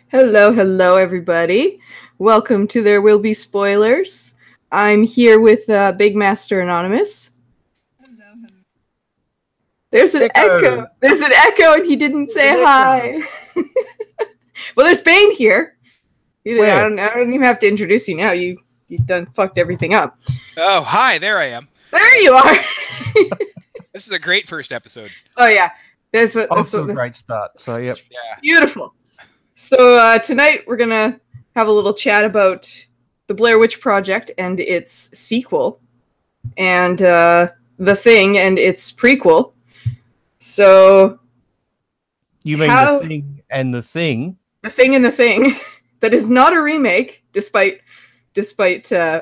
Hello, hello, everybody. Welcome to There Will Be Spoilers. I'm here with Big Master Anonymous. There's an echo. Echo. There's an echo, and he didn't say hi. Well, there's Bane here. Where? I don't even have to introduce you now. You done fucked everything up. Oh, hi, there I am. There you are. This is a great first episode. Oh yeah, that's Also a great start. So, yep. Yeah. beautiful. So tonight we're gonna have a little chat about the Blair Witch Project and its sequel, and The Thing and its prequel. So You mean How- the thing and the thing? The Thing and the Thing that is not a remake, despite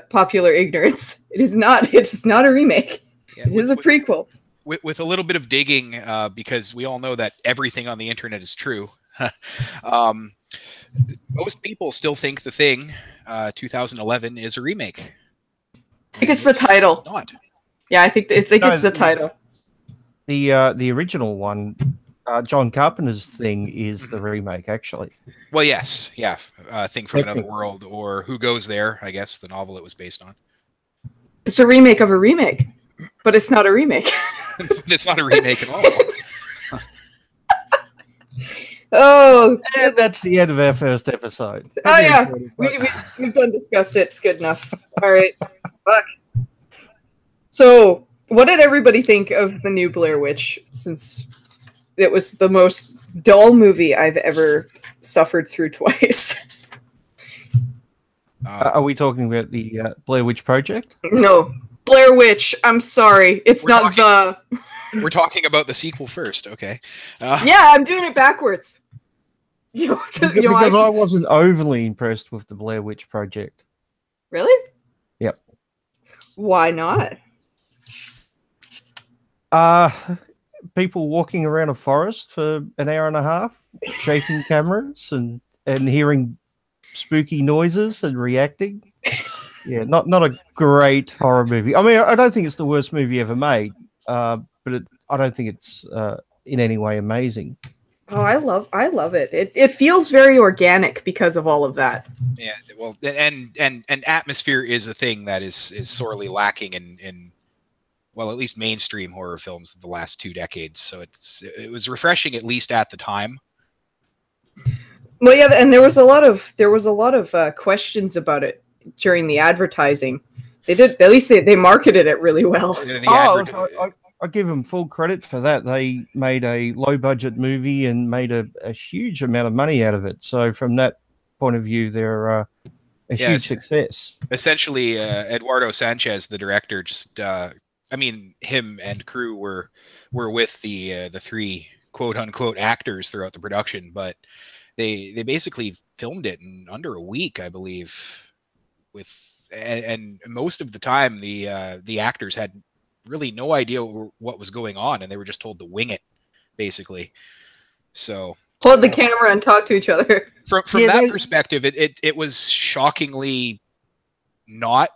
popular ignorance. It is not. It is not a remake. Yeah, It is a prequel. with a little bit of digging, because we all know that everything on the internet is true. Most people still think The Thing, 2011, is a remake. I think it's the title. Not. Yeah, I think it's the title. The original one, John Carpenter's Thing, is the remake, actually. Well, yes, yeah. Thing from Another Technically. World, or Who Goes There, I guess, the novel it was based on. It's a remake of a remake, but it's not a remake. It's not a remake at all. Oh, And that's the end of our first episode. oh yeah, we've done discussed it. It's good enough. All right, fuck. So, what did everybody think of the new Blair Witch? Since it was the most dull movie I've ever suffered through twice. Are we talking about the Blair Witch Project? No, Blair Witch. I'm sorry, it's We're not the. We're talking about the sequel first, okay? Yeah, I'm doing it backwards. Because I wasn't overly impressed with the Blair Witch Project. Really? Yep. Why not? People walking around a forest for an hour and a half, shaking cameras and hearing spooky noises and reacting. Yeah, not a great horror movie. I mean, I don't think it's the worst movie ever made, but I don't think it's in any way amazing. Oh, I love it. It feels very organic because of all of that. Yeah, well, and atmosphere is a thing that is sorely lacking in well, at least mainstream horror films of the last 2 decades. So it was refreshing, at least at the time. Well, yeah, and there was a lot of questions about it during the advertising. They did, at least they marketed it really well. I give them full credit for that. They made a low budget movie and made a huge amount of money out of it. So from that point of view, they're a huge success. Essentially, Eduardo Sanchez, the director, just him and crew were with the 3 quote unquote actors throughout the production, but they basically filmed it in under a week, I believe. And most of the time, the actors had really no idea what was going on, and they were just told to wing it, basically. So Hold the camera and talk to each other. From that perspective, it was shockingly not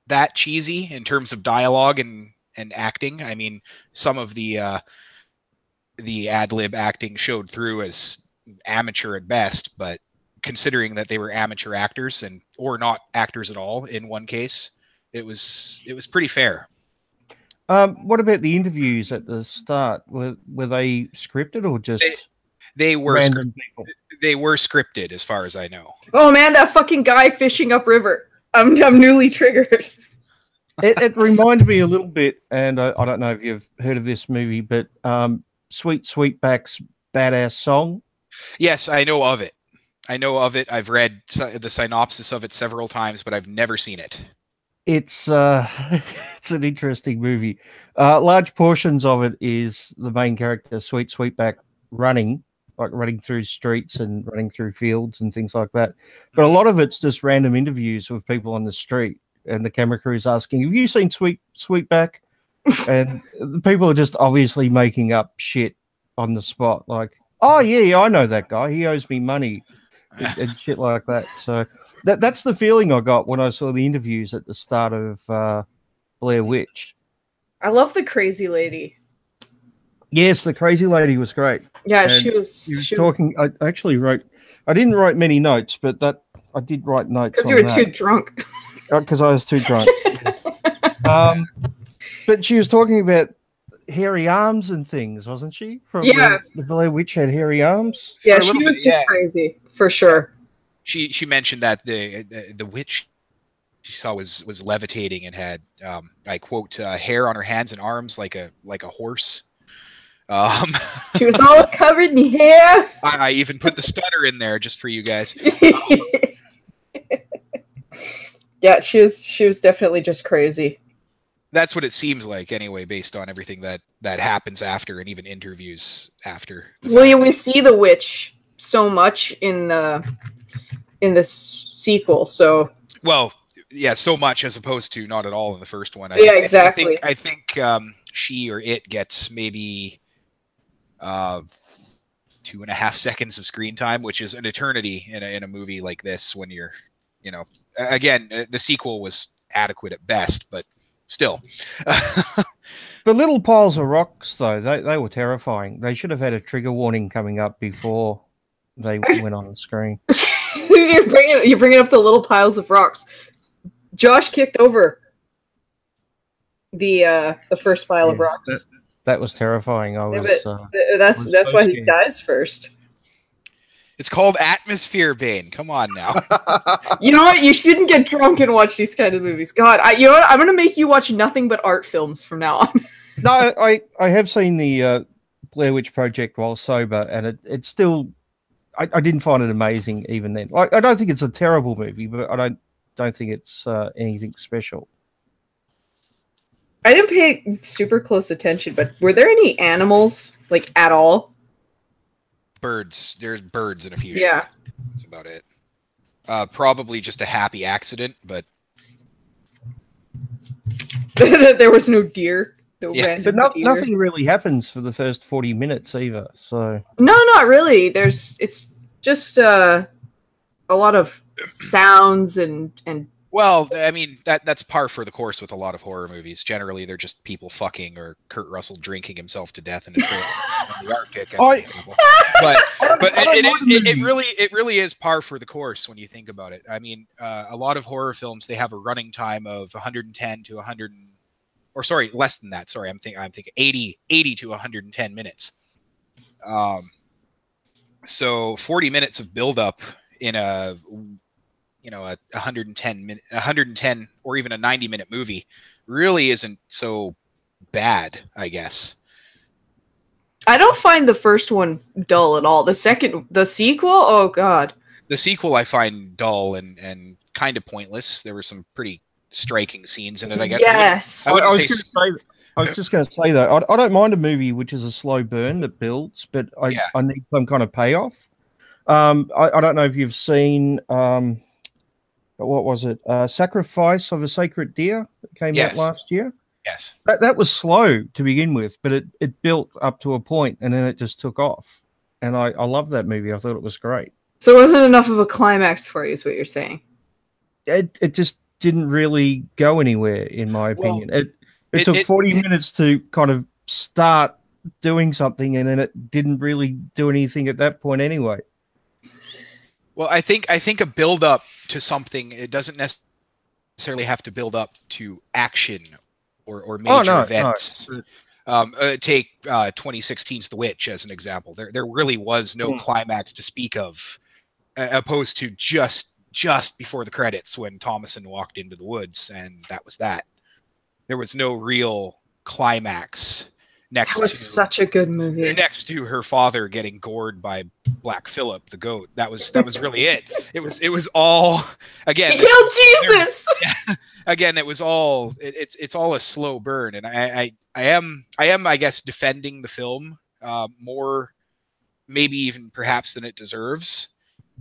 that cheesy in terms of dialogue and acting. I mean, some of the ad lib acting showed through as amateur at best, but considering that they were amateur actors or not actors at all in one case, it was pretty fair. What about the interviews at the start? Were they scripted or just they were random people? They were scripted, as far as I know. Oh man, that fucking guy fishing upriver. I'm newly triggered. It reminded me a little bit, and I don't know if you've heard of this movie, but Sweet Sweetback's Badass Song. Yes, I know of it. I've read the synopsis of it several times, but I've never seen it. It's it's an interesting movie. Large portions of it is the main character, Sweet Sweetback, running through streets and running through fields and things like that. But a lot of it's just random interviews with people on the street, and the camera crew is asking, "Have you seen Sweetback?" And the people are just obviously making up shit on the spot, like, "Oh yeah, I know that guy. He owes me money." And shit like that. So that's the feeling I got when I saw the interviews at the start of Blair Witch. I love the crazy lady. Yes, the crazy lady was great. Yeah, And she was talking. I actually wrote. I didn't write many notes, but I did write notes because you were too drunk. Because I was too drunk. But she was talking about hairy arms and things, wasn't she? From Yeah. the Blair Witch had hairy arms. Yeah, she was just crazy for sure. She mentioned that the witch she saw was levitating and had I quote hair on her hands and arms like a horse. She was all covered in hair. I even put the stutter in there just for you guys. Yeah, she was definitely just crazy. That's what it seems like anyway, based on everything that happens after and even interviews after. Well, yeah, we see the witch so much in the sequel, so well, yeah, so much as opposed to not at all in the first one. Exactly. I think she or it gets maybe 2.5 seconds of screen time, which is an eternity in a movie like this. When you're, again, the sequel was adequate at best, but still. The little piles of rocks, though, they were terrifying. They should have had a trigger warning coming up before they went on the screen. You're bringing up the little piles of rocks. Josh kicked over the first pile of rocks. That was terrifying. That's why he dies first. It's called Atmosphere Bane. Come on now. You know what? You shouldn't get drunk and watch these kind of movies. God, you know what? I'm gonna make you watch nothing but art films from now on. No, I have seen the Blair Witch Project while sober, and it's still. I didn't find it amazing even then. I don't think it's a terrible movie, but I don't think it's anything special. I didn't pay super close attention, but were there any animals like at all? Birds. There's birds in a few shots. That's about it. Probably just a happy accident, but there was no deer. But nothing really happens for the first 40 minutes either. So no, not really. It's just a lot of sounds and. Well, I mean that's par for the course with a lot of horror movies. Generally, they're just people fucking or Kurt Russell drinking himself to death in a trailer in the Arctic. But it really is par for the course when you think about it. I mean, a lot of horror films, they have a running time of 110 to 100, or sorry, less than that. Sorry, I'm thinking 80 to 110 minutes. So 40 minutes of buildup in a 110 or even a 90-minute movie really isn't so bad, I guess. I don't find the first one dull at all. The sequel, oh god. The sequel I find dull and kind of pointless. There were some pretty striking scenes in it, I guess. Yes. I was just going to say though, I don't mind a movie which is a slow burn that builds, but I need some kind of payoff. I don't know if you've seen what was it? Sacrifice of a Sacred Deer that came out last year. Yes. That was slow to begin with, but it built up to a point and then it just took off. And I love that movie. I thought it was great. So it wasn't enough of a climax for you, is what you're saying? It just didn't really go anywhere, in my opinion. It took 40 minutes to kind of start doing something, and then it didn't really do anything at that point anyway. Well, I think a build up to something, it doesn't necessarily have to build up to action or major events. No. Take 2016's The Witch as an example. There really was no climax to speak of, opposed to just before the credits when Thomason walked into the woods, and that was that. There was no real climax. That was such a good movie. Next to her father getting gored by Black Phillip the goat. That was really it. It was all, again. He killed Jesus. Again, it was all. It's all a slow burn, and I am I guess defending the film more, maybe even perhaps than it deserves.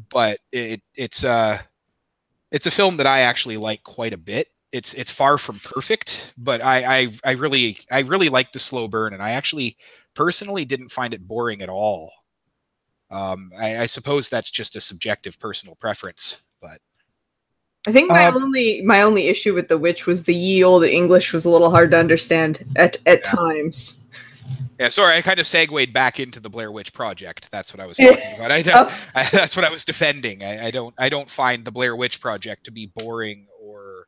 But it's a film that I actually like quite a bit. It's far from perfect, but I really like the slow burn, and I actually personally didn't find it boring at all. I suppose that's just a subjective personal preference, but I think my only issue with The Witch was the ye olde English was a little hard to understand at times. Yeah, sorry, I kind of segued back into the Blair Witch Project. That's what I was talking about. That's what I was defending. I don't find the Blair Witch Project to be boring or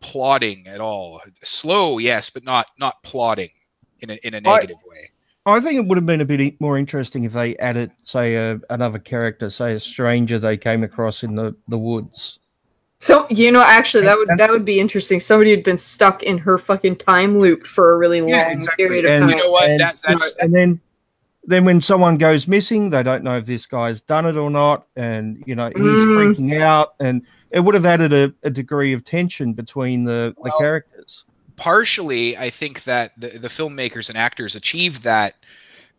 plotting at all. Slow, yes, but not plotting in a negative way. I think it would have been a bit more interesting if they added, say, another character, say a stranger they came across in the woods. So, actually, that would be interesting. Somebody had been stuck in her fucking time loop for a really long period of time. You know what? And then when someone goes missing, they don't know if this guy's done it or not, and he's freaking out, and it would have added a degree of tension between the characters. Partially, I think that the filmmakers and actors achieved that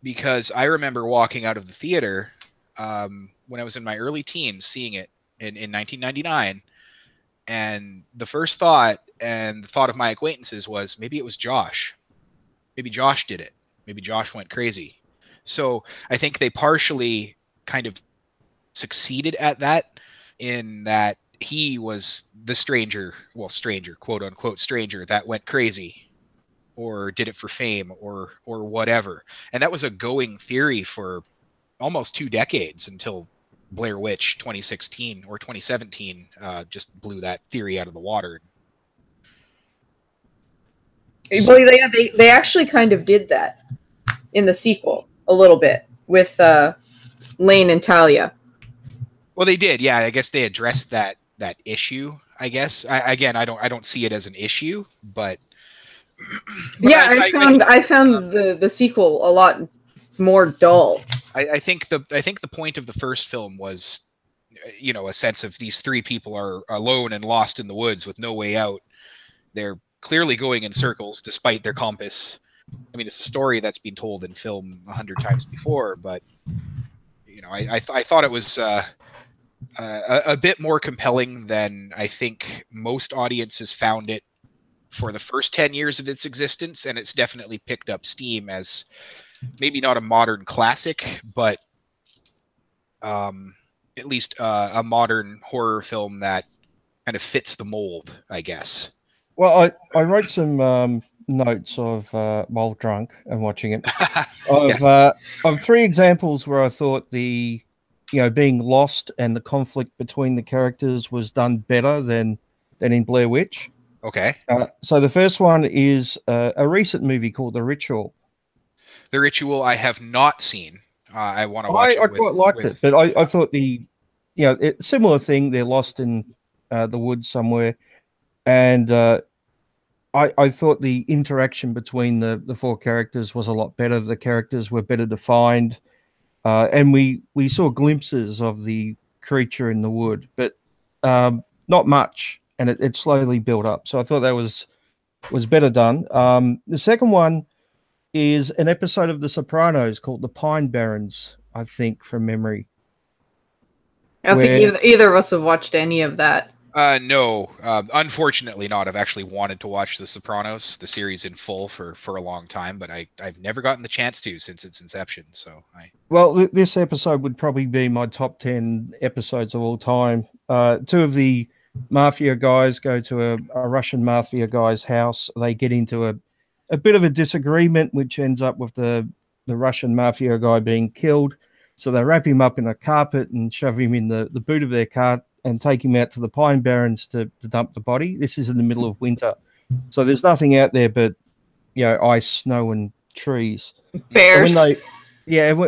because I remember walking out of the theater when I was in my early teens, seeing it in 1999. And the first thought and the thought of my acquaintances was maybe it was Josh. Maybe Josh did it. Maybe Josh went crazy. So I think they partially kind of succeeded at that, in that he was the stranger, quote unquote stranger, that went crazy or did it for fame or whatever. And that was a going theory for almost 2 decades until Blair Witch 2016 or 2017 just blew that theory out of the water. Well, they actually kind of did that in the sequel a little bit with Lane and Talia. Well, they did, yeah. I guess they addressed that issue. I guess I don't see it as an issue, but yeah, I found the sequel a lot more dull. I think the point of the first film was, a sense of these 3 people are alone and lost in the woods with no way out. They're clearly going in circles despite their compass. I mean, it's a story that's been told in film 100 times before, but I thought it was a bit more compelling than I think most audiences found it for the first 10 years of its existence, and it's definitely picked up steam as maybe not a modern classic, but at least a modern horror film that kind of fits the mold, I guess. Well, I wrote some notes of while drunk and watching it of 3 examples where I thought the being lost and the conflict between the characters was done better than in Blair Witch. Okay. So the first one is a recent movie called The Ritual. The Ritual I have not seen. I want to watch it. I quite liked it, but I thought similar thing. They're lost in the woods somewhere, and I thought the interaction between the 4 characters was a lot better. The characters were better defined, and we saw glimpses of the creature in the wood, but not much, and it slowly built up. So I thought that was better done. The second one is an episode of The Sopranos called The Pine Barrens, I think, from memory. I don't think either of us have watched any of that. No, unfortunately not. I've actually wanted to watch The Sopranos, the series in full, for a long time, but I've never gotten the chance to since its inception. Well, this episode would probably be my top 10 episodes of all time. 2 of the mafia guys go to a Russian mafia guy's house. They get into a bit of a disagreement, which ends up with the Russian mafia guy being killed. So they wrap him up in a carpet and shove him in the boot of their car and take him out to the Pine Barrens to dump the body. This is in the middle of winter. So there's nothing out there but, ice, snow, and trees. Bears. So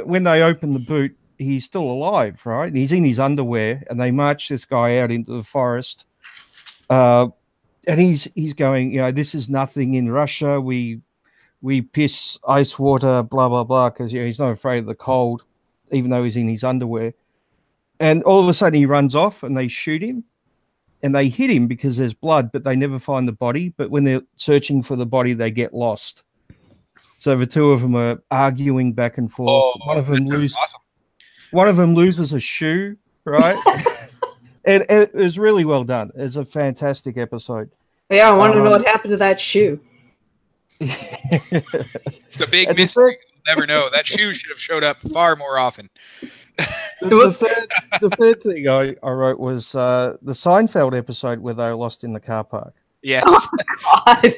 when they open the boot, he's still alive, right? He's in his underwear, and they march this guy out into the forest. And he's going, this is nothing in Russia. We piss ice water, blah, blah, blah, because he's not afraid of the cold, even though he's in his underwear. And all of a sudden he runs off and they shoot him and they hit him because there's blood, but they never find the body. But when they're searching for the body, they get lost. So the 2 of them are arguing back and forth. One of them loses a shoe, right? And it was really well done. It's a fantastic episode. Yeah, I want to know what happened to that shoe. It's a big mystery. We'll never know. That shoe should have showed up far more often. The third thing I wrote was the Seinfeld episode where they were lost in the car park. Yes. Oh, God.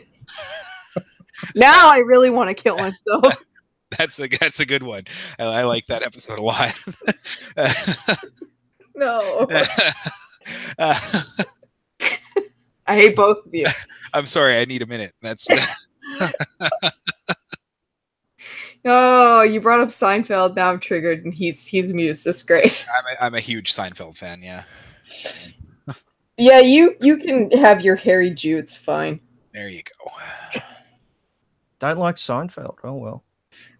Now I really want to kill myself. That's a good one. I like that episode a lot. No. Uh, I hate both of you. I'm sorry. I need a minute. That's Oh, you brought up Seinfeld. Now I'm triggered, and he's amused. That's great. I'm a huge Seinfeld fan. Yeah. Yeah, you can have your Harry Jew. It's fine. There you go. Don't like Seinfeld. Oh well.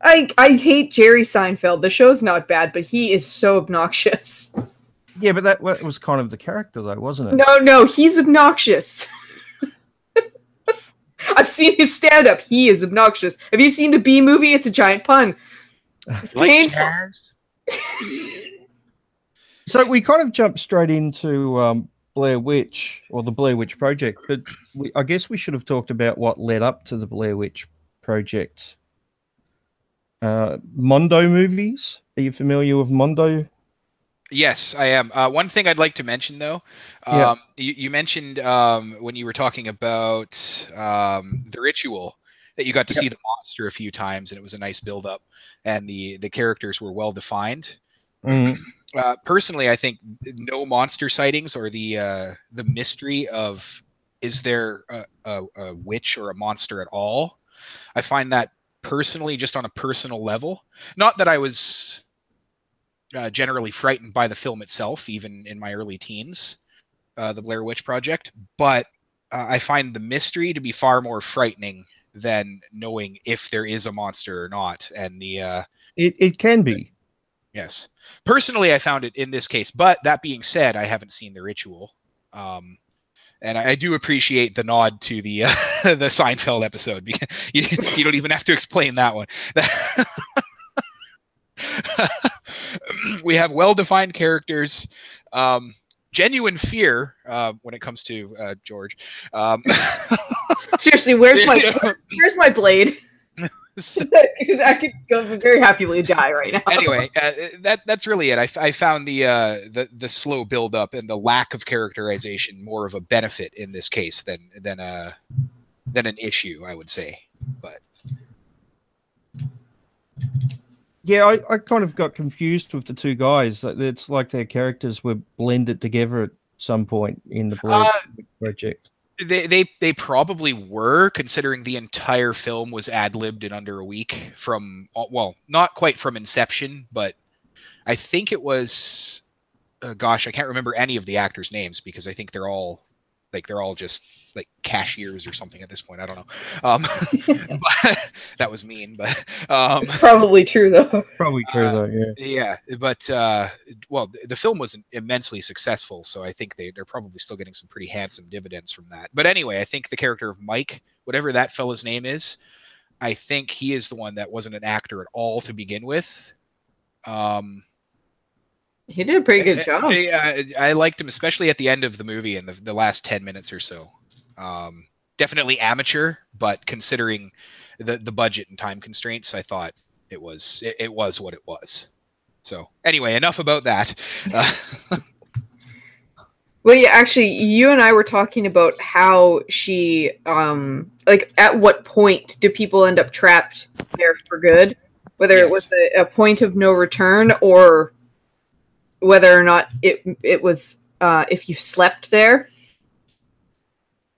I hate Jerry Seinfeld. The show's not bad, but he is so obnoxious. Yeah, but that was kind of the character, though, wasn't it? No, he's obnoxious. I've seen his stand-up. He is obnoxious. Have you seen the Bee movie? It's a giant pun. It's Like painful. jazz? So we kind of jumped straight into Blair Witch, or the Blair Witch Project, but I guess we should have talked about what led up to the Blair Witch Project. Mondo movies. Are you familiar with Mondo? Yes, I am. One thing I'd like to mention, though, Yeah. you mentioned when you were talking about the ritual that you got to see the monster a few times, and it was a nice build-up, and the characters were well defined. Mhm. Personally, I think no monster sightings, or the mystery of is there a witch or a monster at all. I find that personally, just on a personal level, not that I was generally frightened by the film itself, even in my early teens, the Blair Witch Project, but I find the mystery to be far more frightening than knowing if there is a monster or not. And It can be. yes, personally, I found it in this case. But that being said, I haven't seen the ritual, and I do appreciate the nod to the the Seinfeld episode, because you don't even have to explain that one. We have well-defined characters, genuine fear when it comes to George. Seriously, where's my blade? I could go very happily die right now. Anyway, that's really it. I found the slow build-up and the lack of characterization more of a benefit in this case than an issue, I would say. But Yeah, I kind of got confused with the two guys. It's like their characters were blended together at some point in the Blair Witch Project. They probably were, considering the entire film was ad-libbed in under a week from, well, not quite from inception, but I think it was, gosh, I can't remember any of the actors' names, because I think they're all just like cashiers or something at this point. I don't know. But that was mean, but it's probably true though. Probably true though, yeah. Yeah, but well, the film was immensely successful, so I think they're probably still getting some pretty handsome dividends from that. But anyway, I think the character of Mike, whatever that fella's name is, I think he is the one that wasn't an actor at all to begin with. He did a pretty good job. I liked him, especially at the end of the movie in the last 10 minutes or so. Definitely amateur, but considering the budget and time constraints, I thought it was what it was. So anyway, enough about that. Well, yeah, actually, you and I were talking about how she, like, at what point do people end up trapped there for good? Whether it was a point of no return, or whether or not it was if you slept there.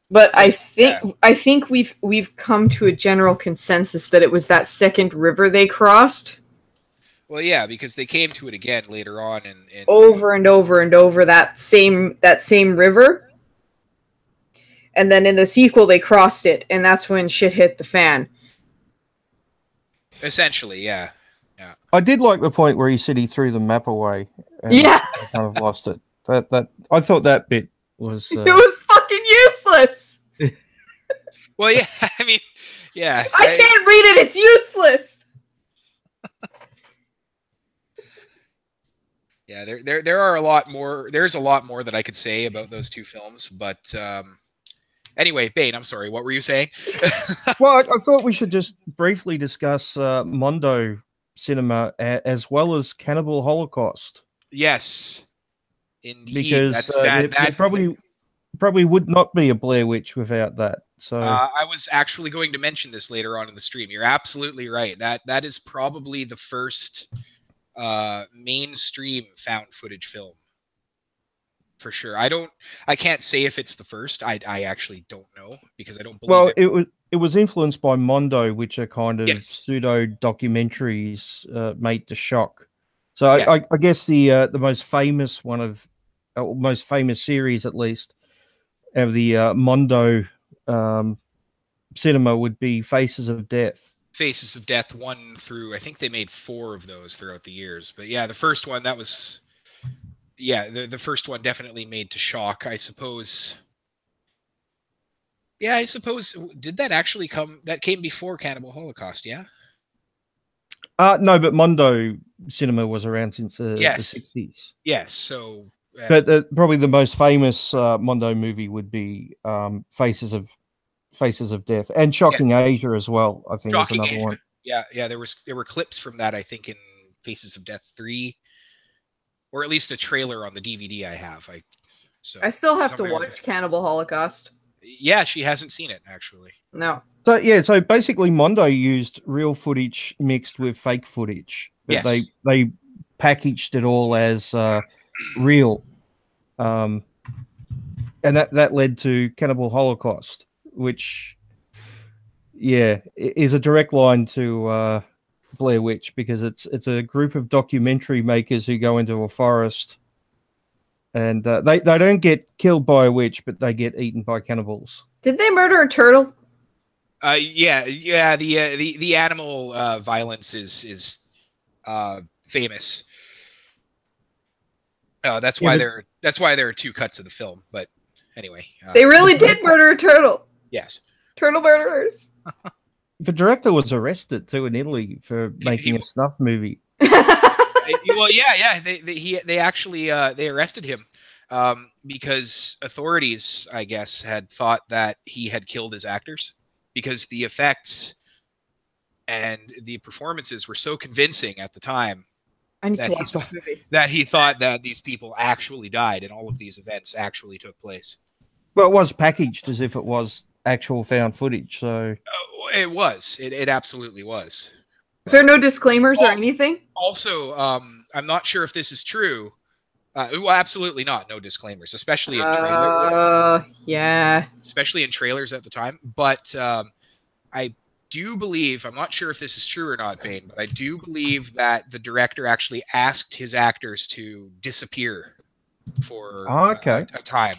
But I think we've come to a general consensus that it was that second river they crossed. Well, yeah, because they came to it again later on, and over and over and over that same river. And then in the sequel, they crossed it, and that's when shit hit the fan. Essentially, yeah. I did like the point where he said he threw the map away. And Yeah, kind of lost it. That I thought that bit was. it was fucking useless. Well, yeah, I mean, yeah. I can't read it. It's useless. Yeah, there are a lot more. There's a lot more that I could say about those two films, but anyway, Bane, I'm sorry. What were you saying? Well, I thought we should just briefly discuss Mondo cinema as well as Cannibal Holocaust. Yes, indeed. Because there probably would not be a Blair Witch without that. So I was actually going to mention this later on in the stream. You're absolutely right. That is probably the first mainstream found footage film for sure. I can't say if it's the first. I actually don't know because I don't believe well, it. it was influenced by Mondo, which are kind of Yes. pseudo documentaries made to shock. So Yes. I guess the most famous one of most famous series, at least, of the Mondo cinema would be Faces of Death. Faces of Death 1 through, I think they made 4 of those throughout the years. But yeah, the first one, that was, yeah, the first one definitely made to shock, I suppose. Yeah, I suppose, did that actually come, that came before Cannibal Holocaust, yeah? No, but Mondo cinema was around since the Yes. 60s. Yes, so... But probably the most famous Mondo movie would be Faces of Death, and Shocking Asia as well. I think is another one. Yeah, there were clips from that, I think, in Faces of Death 3, or at least a trailer on the DVD I have. I still have to watch Cannibal Holocaust. Yeah, she hasn't seen it actually. No. So yeah, so basically Mondo used real footage mixed with fake footage. But Yes. they packaged it all as real. And that led to Cannibal Holocaust, which is a direct line to Blair Witch, because it's a group of documentary makers who go into a forest, and they don't get killed by a witch, but they get eaten by cannibals. Did they murder a turtle? Yeah. The animal violence is famous. That's why there are 2 cuts of the film. But anyway, they really did murder a turtle. Yes, turtle murderers. The director was arrested too in Italy for making a snuff movie. Well, yeah. They actually they arrested him because authorities, I guess, had thought that he had killed his actors because the effects and the performances were so convincing at the time. I need to watch this movie. That he thought that these people actually died and all of these events actually took place. Well, it was packaged as if it was actual found footage, so it was. It absolutely was. Is there no disclaimers or anything? Also, I'm not sure if this is true. Well, absolutely not. No disclaimers, especially in trailers. Yeah. Especially in trailers at the time. But I do believe, I'm not sure if this is true or not, Bane, but I do believe that the director actually asked his actors to disappear for a time.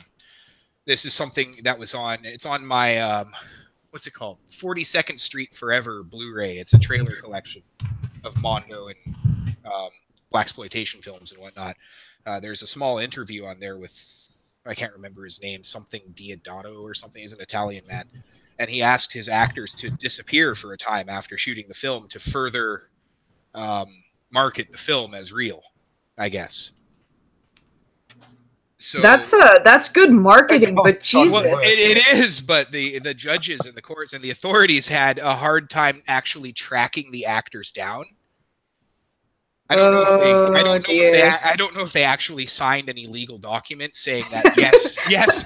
This is something that was it's on my, what's it called? 42nd Street Forever Blu-ray. It's a trailer collection of Mondo and blaxploitation films and whatnot. There's a small interview on there with, I can't remember his name, something Diodato or something. He's an Italian man. And he asked his actors to disappear for a time after shooting the film to further market the film as real, I guess. So that's good marketing, but Jesus, well, it is. But the judges and the courts and the authorities had a hard time actually tracking the actors down. I don't know if they actually signed any legal document saying that yes,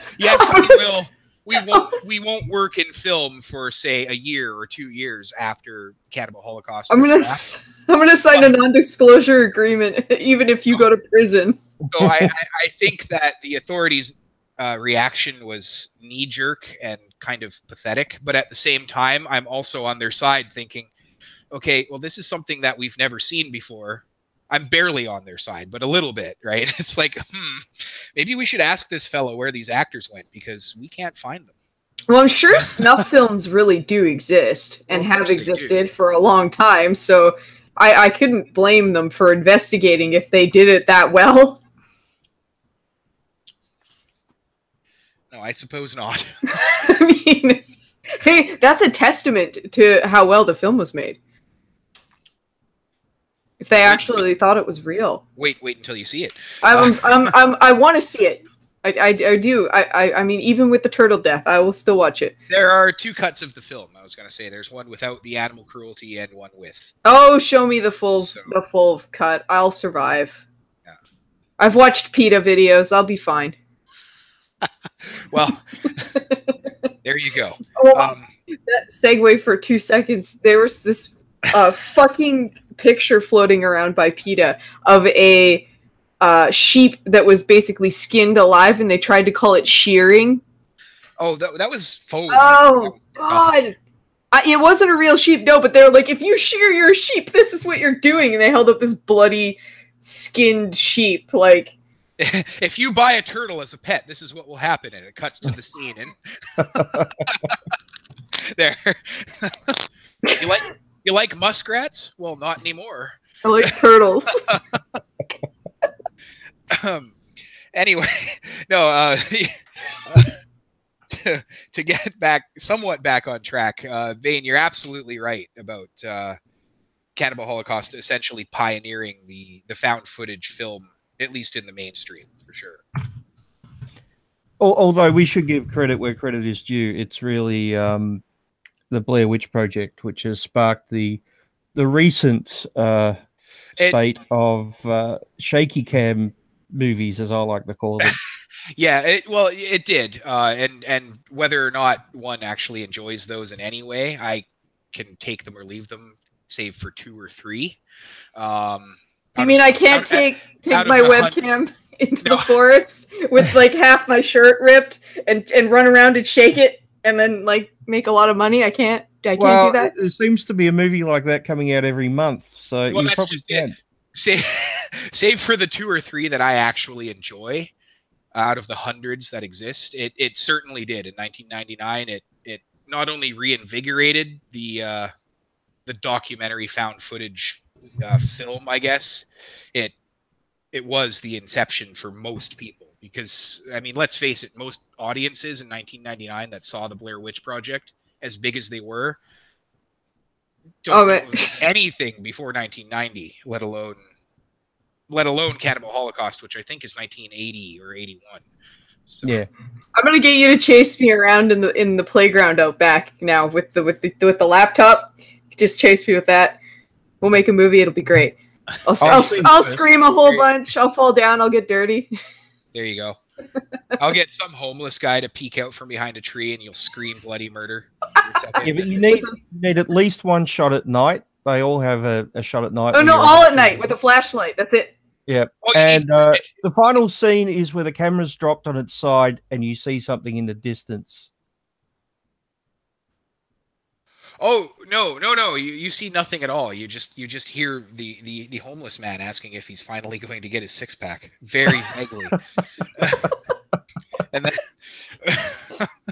we won't work in film for say a year or 2 years after Cannibal Holocaust. I'm gonna sign a non-disclosure agreement even if you go to prison. So I think that the authorities' reaction was knee-jerk and kind of pathetic, but at the same time, I'm also on their side thinking, okay, well, this is something that we've never seen before. I'm barely on their side, but a little bit, right? It's like, maybe we should ask this fellow where these actors went because we can't find them. Well, I'm sure snuff films really do exist and have existed for a long time, so I couldn't blame them for investigating if they did it that well. No, I suppose not. I mean, hey, that's a testament to how well the film was made. If they actually thought it was real. Wait until you see it. I want to see it. I do. I mean, even with the turtle death, I will still watch it. There are 2 cuts of the film. I was going to say there's one without the animal cruelty and one with. Oh, show me the full cut. I'll survive. Yeah. I've watched PETA videos. I'll be fine. Well, There you go. Oh, that segue for 2 seconds. There was this fucking picture floating around by PETA of a sheep that was basically skinned alive, and they tried to call it shearing. Oh, that was foam. Oh, God. It wasn't a real sheep, no, but they were like, if you shear your sheep, this is what you're doing. And they held up this bloody, skinned sheep. Like, if you buy a turtle as a pet, this is what will happen. And it cuts to the scene. And there. You like muskrats? Well, not anymore. I like turtles. Anyway, no. To get somewhat back on track, Vane, you're absolutely right about Cannibal Holocaust essentially pioneering the found footage film, at least in the mainstream, for sure. Although we should give credit where credit is due, it's really the Blair Witch Project, which has sparked the recent spate of shaky cam movies, as I like to call them. Yeah, it did, and whether or not one actually enjoys those in any way, I can take them or leave them, save for 2 or 3. You mean I can't take my webcam into the forest with like half my shirt ripped and run around and shake it and then like make a lot of money? I can't do that. There seems to be a movie like that coming out every month, so you probably can. Save for the 2 or 3 that I actually enjoy. Out of the hundreds that exist, it certainly did. In 1999, it not only reinvigorated the documentary found footage film, I guess, it was the inception for most people. Because, I mean, let's face it, most audiences in 1999 that saw the Blair Witch Project, as big as they were, don't know anything before 1990, let alone Cannibal Holocaust, which I think is 1980 or 81. So. Yeah, I'm gonna get you to chase me around in the playground out back now with the laptop. Just chase me with that. We'll make a movie. It'll be great. I'll scream a whole bunch. I'll fall down. I'll get dirty. There you go. I'll get some homeless guy to peek out from behind a tree, and you'll scream bloody murder. Yeah, but you need at least one shot at night. They all have a shot at night. Oh no, all at night with a flashlight. That's it. Yeah, and the final scene is where the camera's dropped on its side and you see something in the distance. Oh no! You see nothing at all. You just hear the homeless man asking if he's finally going to get his 6-pack, very vaguely. And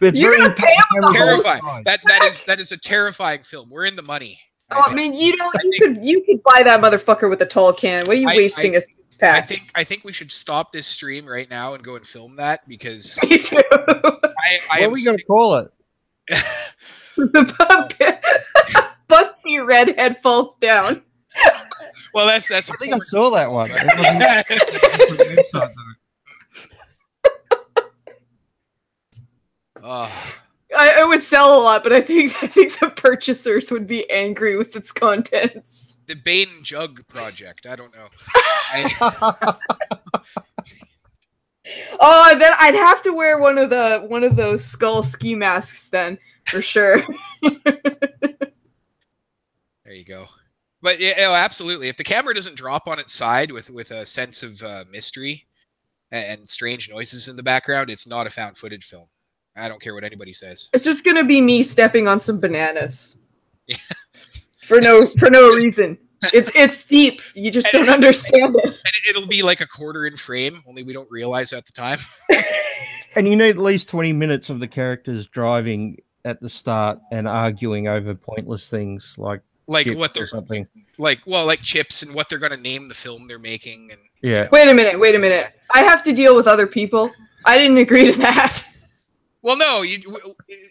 then you're gonna pay him the terrifying. That is a terrifying film. We're in the money. Oh, I mean, you could buy that motherfucker with a tall can. What are you wasting a 6-pack? I think we should stop this stream right now and go and film that because me too. What are we gonna call it? Busty redhead falls down. Well, that's. I think I saw that one. It would sell a lot, but I think the purchasers would be angry with its contents. The Bane Jug Project. I don't know. Oh, then I'd have to wear one of those skull ski masks then, for sure. There you go. But yeah, absolutely. If the camera doesn't drop on its side with a sense of mystery and strange noises in the background, it's not a found footage film. I don't care what anybody says. It's just gonna be me stepping on some bananas. Yeah. For no reason. It's deep. You just don't understand it. And it'll be like a quarter in frame, only we don't realize at the time. And you need at least 20 minutes of the characters driving at the start and arguing over pointless things like what they're something. Like chips and what they're gonna name the film they're making. And yeah. Wait a minute. I have to deal with other people. I didn't agree to that. Well, no,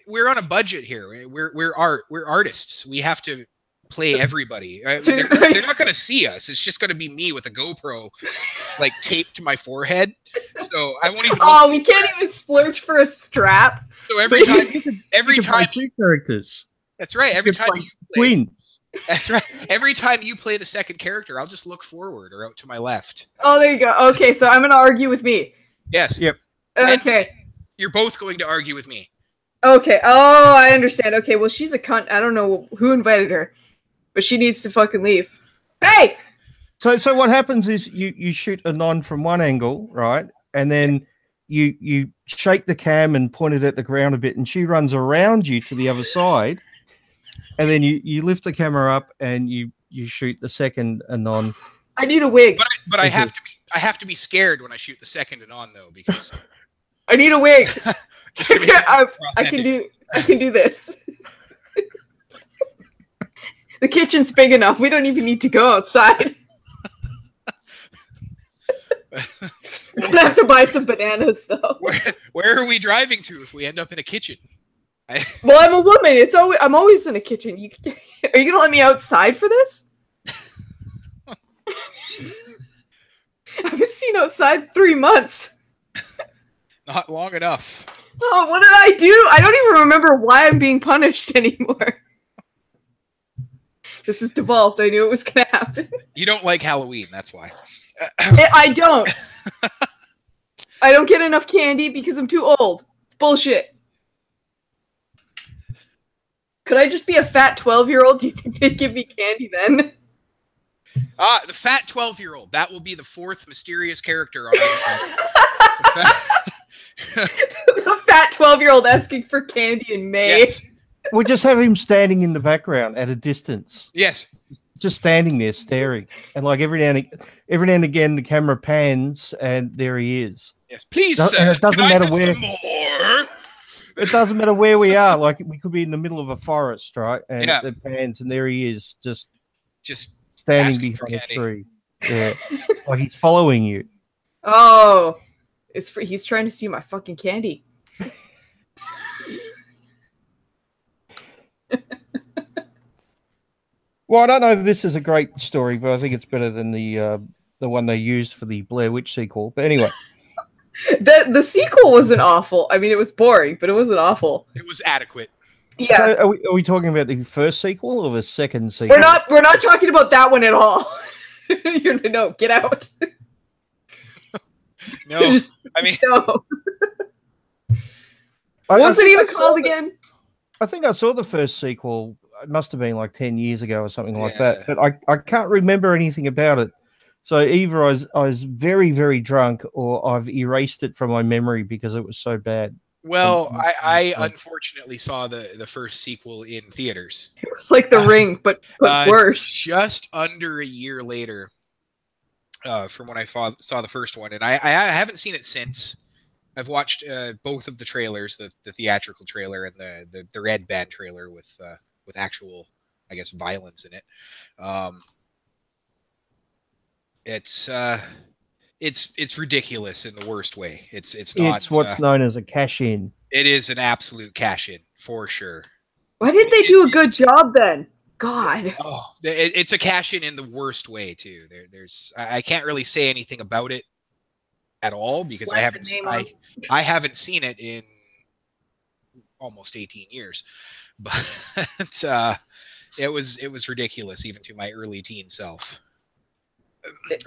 we're on a budget here. We're artists. We have to play everybody. They're not going to see us. It's just going to be me with a GoPro, like taped to my forehead. So I won't even. Oh, we can't even splurge for a strap. So every time, two characters. That's right. Every time you play, twins. That's right. Every time you play the second character, I'll just look forward or out to my left. Oh, there you go. Okay, so I'm going to argue with me. Yes. Yep. Okay. You're both going to argue with me. Okay. Oh, I understand. Okay, well, she's a cunt. I don't know who invited her, but she needs to fucking leave. Hey! So what happens is you shoot a non from one angle, right? And then you shake the cam and point it at the ground a bit, and she runs around you to the other side. And then you lift the camera up and you shoot the second anon. I need a wig. But I have to be scared when I shoot the second anon though, because I need a wig. just to be I can do this. The kitchen's big enough. We don't even need to go outside. We're gonna have to buy some bananas though. Where are we driving to if we end up in a kitchen? Well, I'm a woman. I'm always in a kitchen. Are you gonna let me outside for this? I haven't seen outside 3 months. Not long enough. Oh, what did I do? I don't even remember why I'm being punished anymore. This has devolved. I knew it was gonna happen. You don't like Halloween, that's why. I don't. I don't get enough candy because I'm too old. It's bullshit. Could I just be a fat 12-year-old? Do you think they'd give me candy then? The fat 12-year-old. That will be the fourth mysterious character on our The fat 12-year-old asking for candy in May. Yes. We'll just have him standing in the background at a distance. Yes. Just standing there staring. And like every now and again the camera pans and there he is. Yes. Please, And sir. it doesn't Can I matter have where some more? it doesn't matter where we are. Like we could be in the middle of a forest, right? And Yeah. it pans and there he is, just Standing standing behind a tree. Yeah. Like he's following you. Oh, he's trying to steal my fucking candy. Well, I don't know if this is a great story, but I think it's better than the one they used for the Blair Witch sequel. But anyway. The sequel wasn't awful. I mean, it was boring, but it wasn't awful. It was adequate. Yeah. So are we talking about the first sequel or the second sequel? We're not talking about that one at all. No, get out. No, I mean, no. What was it even called again? I think I saw the first sequel. It must have been like 10 years ago or something like Yeah. that. But I can't remember anything about it. So either I was very, very drunk or I've erased it from my memory because it was so bad. well, I unfortunately saw the first sequel in theaters. It was like The Ring, but worse. Just under a year later from when I saw the first one. And I haven't seen it since. I've watched both of the trailers, the theatrical trailer and the Red Band trailer with actual, I guess, violence in it. It's ridiculous in the worst way. It's not. It's what's known as a cash-in. It is an absolute cash-in for sure. Why didn't they do a good job then? God. Oh, it's a cash-in in the worst way too. I can't really say anything about it at all because I haven't seen it in almost 18 years. But it was ridiculous even to my early teen self.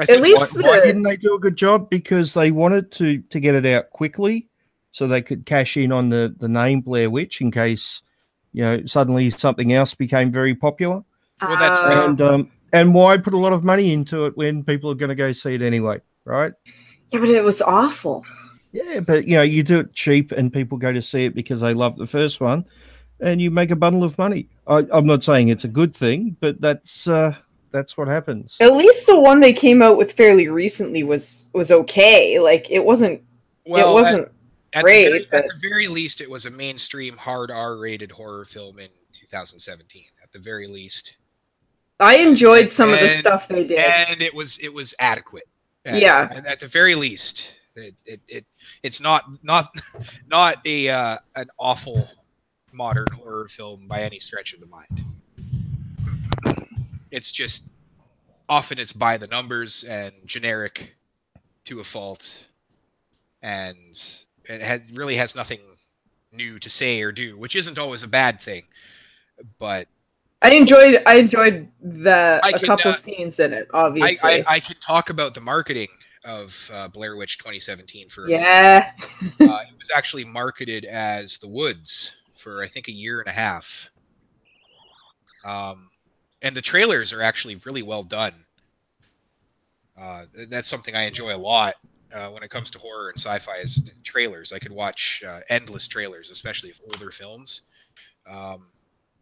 At least why didn't they do a good job? Because they wanted to get it out quickly so they could cash in on the name Blair Witch in case, suddenly something else became very popular. Well, that's right. And why put a lot of money into it when people are going to go see it anyway, right? Yeah, but it was awful. Yeah, but you do it cheap and people go to see it because they love the first one and you make a bundle of money. I'm not saying it's a good thing, but that's what happens. At least the one they came out with fairly recently was okay. Like it wasn't great. At the very least, it was a mainstream hard R-rated horror film in 2017. At the very least, I enjoyed some of the stuff they did, and it was adequate. Yeah, and at the very least, it's not an awful modern horror film by any stretch of the mind. It's just often it's by the numbers and generic to a fault, and it really has nothing new to say or do, which isn't always a bad thing. But I enjoyed a couple scenes in it. Obviously, I could talk about the marketing of Blair Witch 2017 for a minute. It was actually marketed as The Woods for I think a year and a half. And the trailers are actually really well done. That's something I enjoy a lot when it comes to horror and sci-fi is trailers. I could watch endless trailers, especially of older films.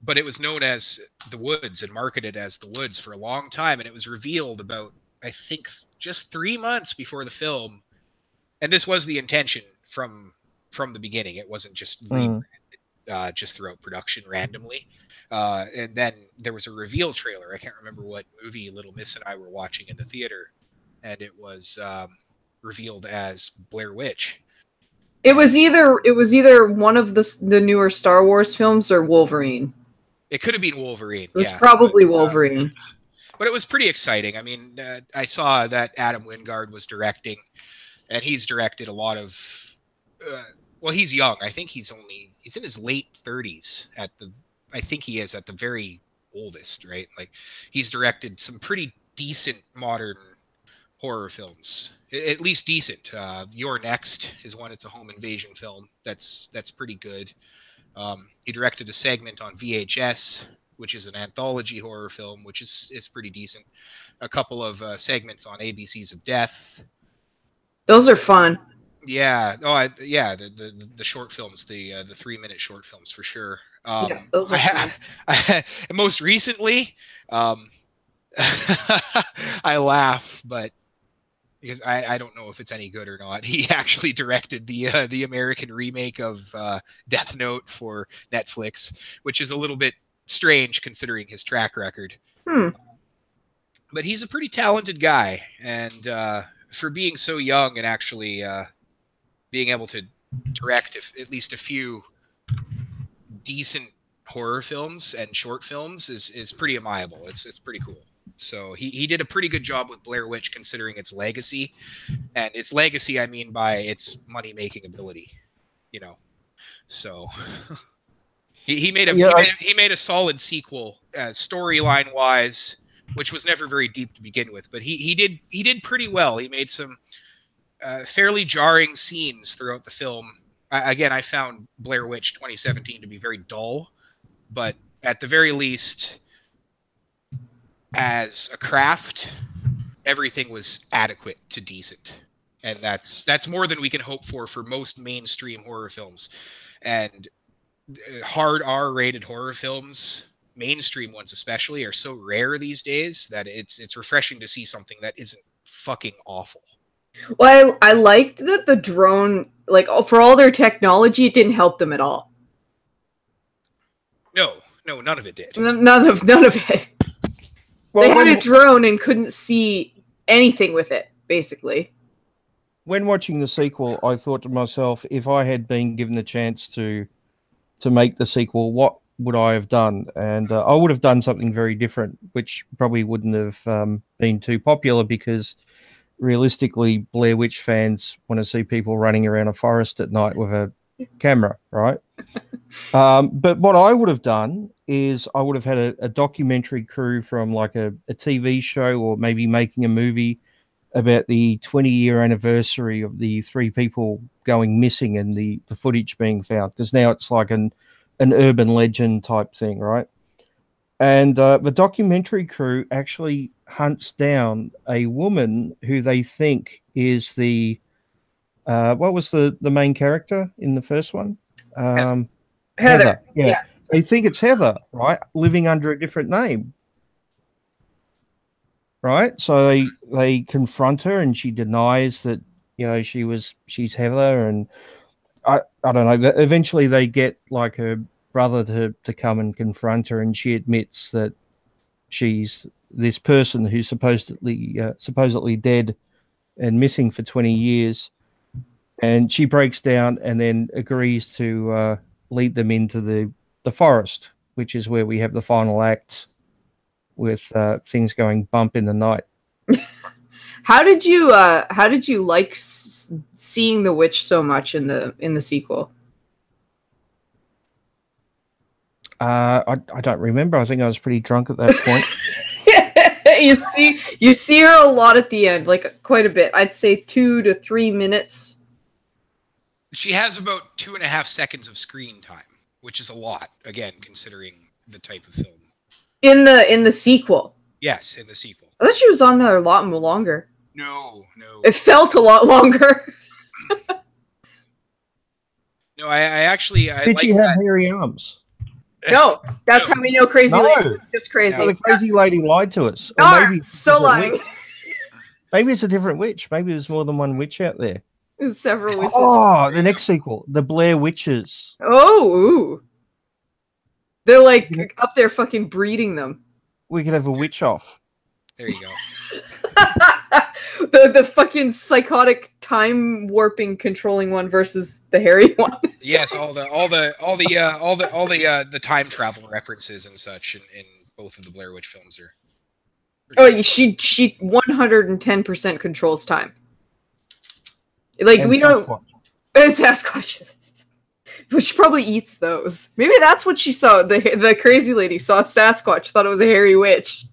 But it was known as The Woods and marketed as The Woods for a long time, and it was revealed about, I think, just 3 months before the film. And this was the intention from the beginning. It wasn't just just throughout production randomly. And then there was a reveal trailer. I can't remember what movie Little Miss and I were watching in the theater, and it was revealed as Blair Witch. It was either one of the newer Star Wars films or Wolverine. It could have been Wolverine. It was probably Wolverine. But it was pretty exciting. I mean, I saw that Adam Wingard was directing, and he's directed a lot of. Well, he's young. I think he's in his late 30s I think he is at the very oldest, right? Like, he's directed some pretty decent modern horror films, at least decent. You're Next is one. It's a home invasion film. That's pretty good. He directed a segment on VHS, which is an anthology horror film, which is pretty decent. A couple of segments on ABCs of Death. Those are fun. Yeah. The short films, the 3-minute short films for sure. Yeah, those are fun. Most recently, I laugh, but because I don't know if it's any good or not. He actually directed the American remake of Death Note for Netflix, which is a little bit strange considering his track record. But he's a pretty talented guy, and for being so young and actually being able to direct at least a few decent horror films and short films is pretty amiable. It's pretty cool. So he did a pretty good job with Blair Witch considering its legacy. And its legacy, I mean by its money-making ability, you know. So he made a solid sequel, storyline-wise, which was never very deep to begin with. But he did pretty well. He made some fairly jarring scenes throughout the film. Again, I found Blair Witch 2017 to be very dull, but at the very least, as a craft, everything was adequate to decent, and that's more than we can hope for most mainstream horror films. And hard R-rated horror films, mainstream ones especially, are so rare these days that it's refreshing to see something that isn't fucking awful. Well, I liked that the drone, like, for all their technology, it didn't help them at all. No, none of it did. None of it. Well, they had a drone and couldn't see anything with it, basically. When watching the sequel, I thought to myself, if I had been given the chance to make the sequel, what would I have done? And I would have done something very different, which probably wouldn't have been too popular, because realistically, Blair Witch fans want to see people running around a forest at night with a camera, right? But what I would have done is I would have had a documentary crew from like a TV show, or maybe making a movie about the 20-year anniversary of the 3 people going missing and the footage being found, because now it's like an urban legend type thing, right? And the documentary crew actually hunts down a woman who they think is the what was the main character in the first one? Heather. Yeah. They think it's Heather, right? Living under a different name. Right? So they confront her, and she denies that, you know, she's Heather, and I don't know. Eventually they get like her brother to come and confront her, and she admits that she's this person who's supposedly dead and missing for 20 years. And she breaks down and then agrees to lead them into the forest, which is where we have the final act with things going bump in the night. How did you like seeing the witch so much in the sequel? I don't remember. I think I was pretty drunk at that point. You see her a lot at the end, like quite a bit. I'd say 2 to 3 minutes. She has about 2.5 seconds of screen time. which is a lot, again, considering the type of film. In the sequel. Yes, in the sequel. I thought she was on there a lot longer. No. It felt a lot longer. No, I actually Did like she have that. hairy arms? No, that's how we know Crazy No. Lady. It's crazy. So the crazy lady lied to us. Or Ah, maybe it's a so different lying. witch. Maybe it's a different witch. Maybe there's more than one witch out there. There's several witches. Oh, the next sequel, The Blair Witches. Oh, ooh. They're like up there fucking breeding them. We could have a witch off. There you go. the fucking psychotic time warping controlling one versus the hairy one. Yes, all the time travel references and such in both of the Blair Witch films are. Oh, she 110% controls time. Like And we don't. Sasquatch. It's Sasquatch. But she probably eats those. Maybe that's what she saw. The crazy lady saw Sasquatch, thought it was a hairy witch.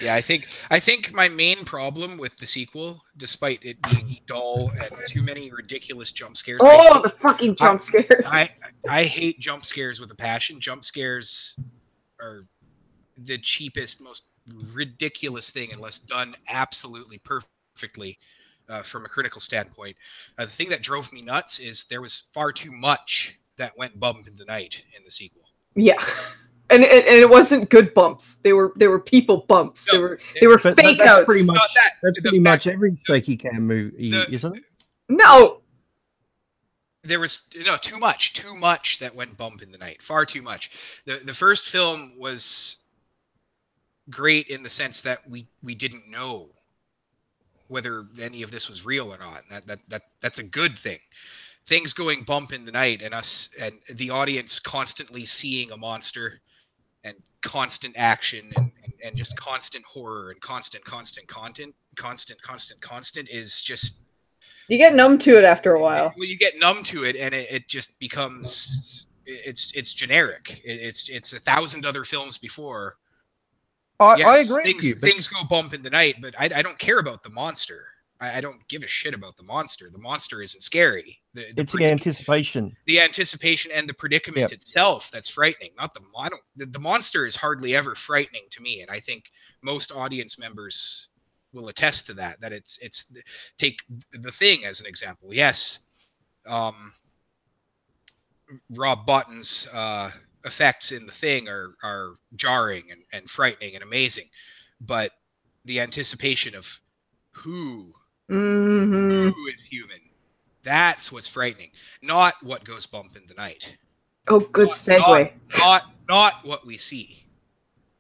Yeah, I think my main problem with the sequel, despite it being dull and too many ridiculous jump scares. Oh, the fucking jump scares! I hate jump scares with a passion. Jump scares are the cheapest, most ridiculous thing unless done absolutely perfectly from a critical standpoint. The thing that drove me nuts is there was far too much that went bump in the night in the sequel. Yeah. And it wasn't good bumps. They were people bumps. No, they were fake outs. That's pretty much every shaky cam movie, isn't it? No. There was too much that went bump in the night. Far too much. The first film was great in the sense that we didn't know whether any of this was real or not. That's a good thing. Things going bump in the night and us and the audience constantly seeing a monster and constant action and just constant horror and constant is just, you get numb to it after a while. well, you get numb to it and it just becomes it's generic. It's 1,000 other films before. I agree with you. Things go bump in the night, but I don't care about the monster. I don't give a shit about the monster. The monster isn't scary. It's the anticipation. The anticipation and the predicament itself that's frightening. Not the monster is hardly ever frightening to me, and I think most audience members will attest to that. That it's take The Thing as an example. Yes, Rob Botton's effects in The Thing are jarring and frightening and amazing, but the anticipation of who is human, that's what's frightening, not what goes bump in the night. Oh, good segue. Not what we see.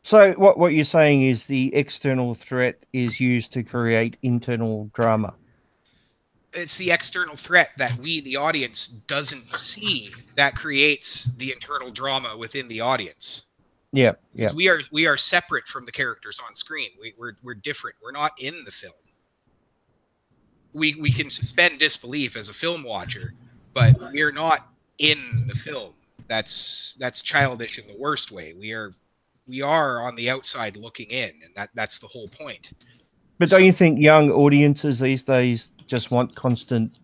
So what you're saying is the external threat is used to create internal drama. It's the external threat that we, the audience, doesn't see that creates the internal drama within the audience. Yeah. We are separate from the characters on screen. We're different. We're not in the film. We can suspend disbelief as a film watcher, but we're not in the film. That's childish in the worst way. We are on the outside looking in, and that's the whole point. But don't you think young audiences these days just want constant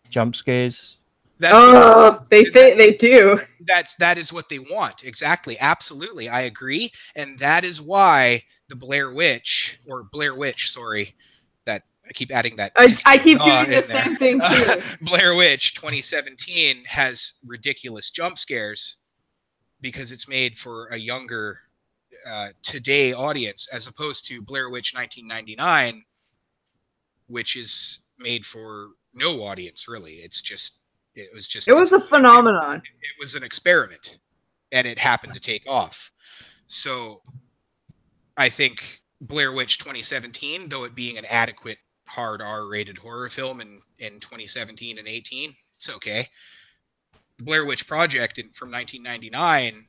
jump scares? They do. That is what they want. Exactly. Absolutely. I agree. And that is why the Blair Witch, sorry, that I keep adding that. I keep doing the same thing too. Blair Witch 2017 has ridiculous jump scares because it's made for a younger today audience, as opposed to Blair Witch 1999, which is made for no audience really. It was a phenomenon. It was an experiment, and it happened to take off. So I think Blair Witch 2017, though it being an adequate hard R-rated horror film in 2017 and 18, it's okay. Blair Witch Project from 1999,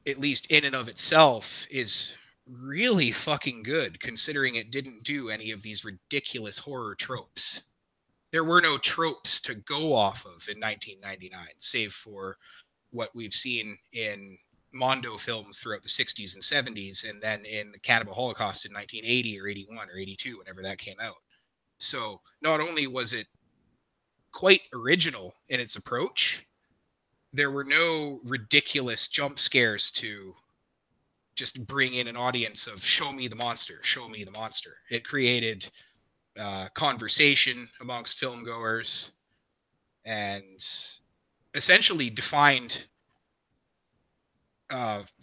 at least in and of itself, is really fucking good, considering it didn't do any of these ridiculous horror tropes. There were no tropes to go off of in 1999, save for what we've seen in Mondo films throughout the 60s and 70s, and then in the Cannibal Holocaust in 1980 or 81 or 82, whenever that came out. So not only was it quite original in its approach. There were no ridiculous jump scares to just bring in an audience of show me the monster, show me the monster. It created conversation amongst filmgoers and essentially defined,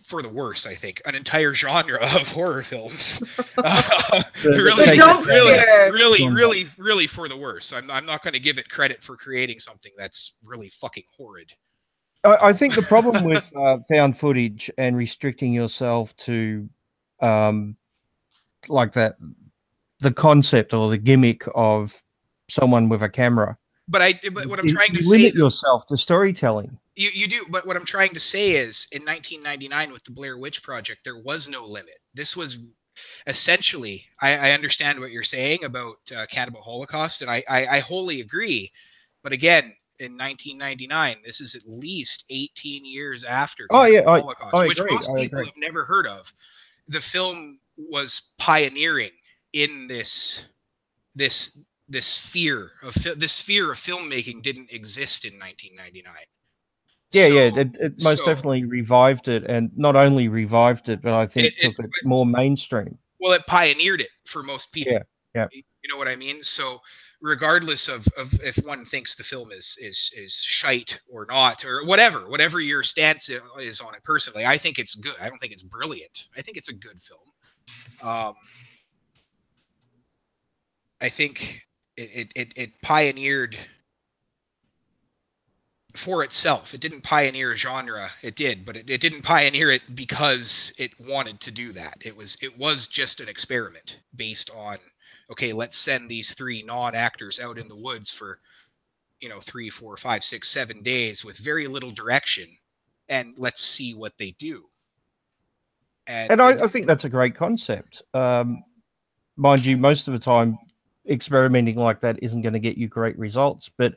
for the worse, I think, an entire genre of horror films. Really for the worse. I'm not going to give it credit for creating something that's really fucking horrid. I think the problem with found footage and restricting yourself to like that, the concept or the gimmick of someone with a camera. But what I'm trying to say, limit yourself to storytelling. You do, but what I'm trying to say is, in 1999 with the Blair Witch Project, there was no limit. This was essentially, I understand what you're saying about Cannibal Holocaust, and I wholly agree. But again, in 1999, this is at least 18 years after Holocaust, which most people have never heard of. The film was pioneering in this sphere of filmmaking didn't exist in 1999. It most definitely revived it, and not only revived it, but I think it took it more mainstream. Well, it pioneered it for most people. Yeah. You know what I mean? So regardless of if one thinks the film is shite or not, or whatever your stance is on it personally, I think it's good. I don't think it's brilliant. I think it's a good film. I think it pioneered for itself. It didn't pioneer a genre. It did, but it didn't pioneer it because it wanted to do that. It was just an experiment based on, okay, let's send these 3 non-actors out in the woods for 3, 4, 5, 6, 7 days with very little direction, and let's see what they do. And I think that's a great concept. Mind you, most of the time experimenting like that isn't going to get you great results, but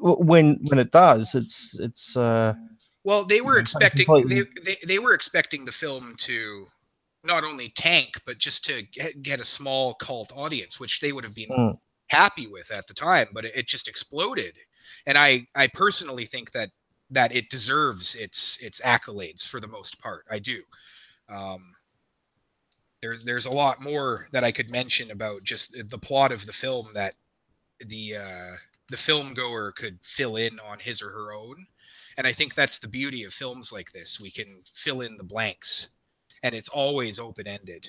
when it does, it's well, they were expecting they were expecting the film to not only tank, but just to get a small cult audience, which they would have been happy with at the time, but it just exploded. And I personally think that it deserves its accolades for the most part. I do. There's a lot more that I could mention about just the plot of the film that the film goer could fill in on his or her own. And I think that's the beauty of films like this. We can fill in the blanks, and it's always open-ended.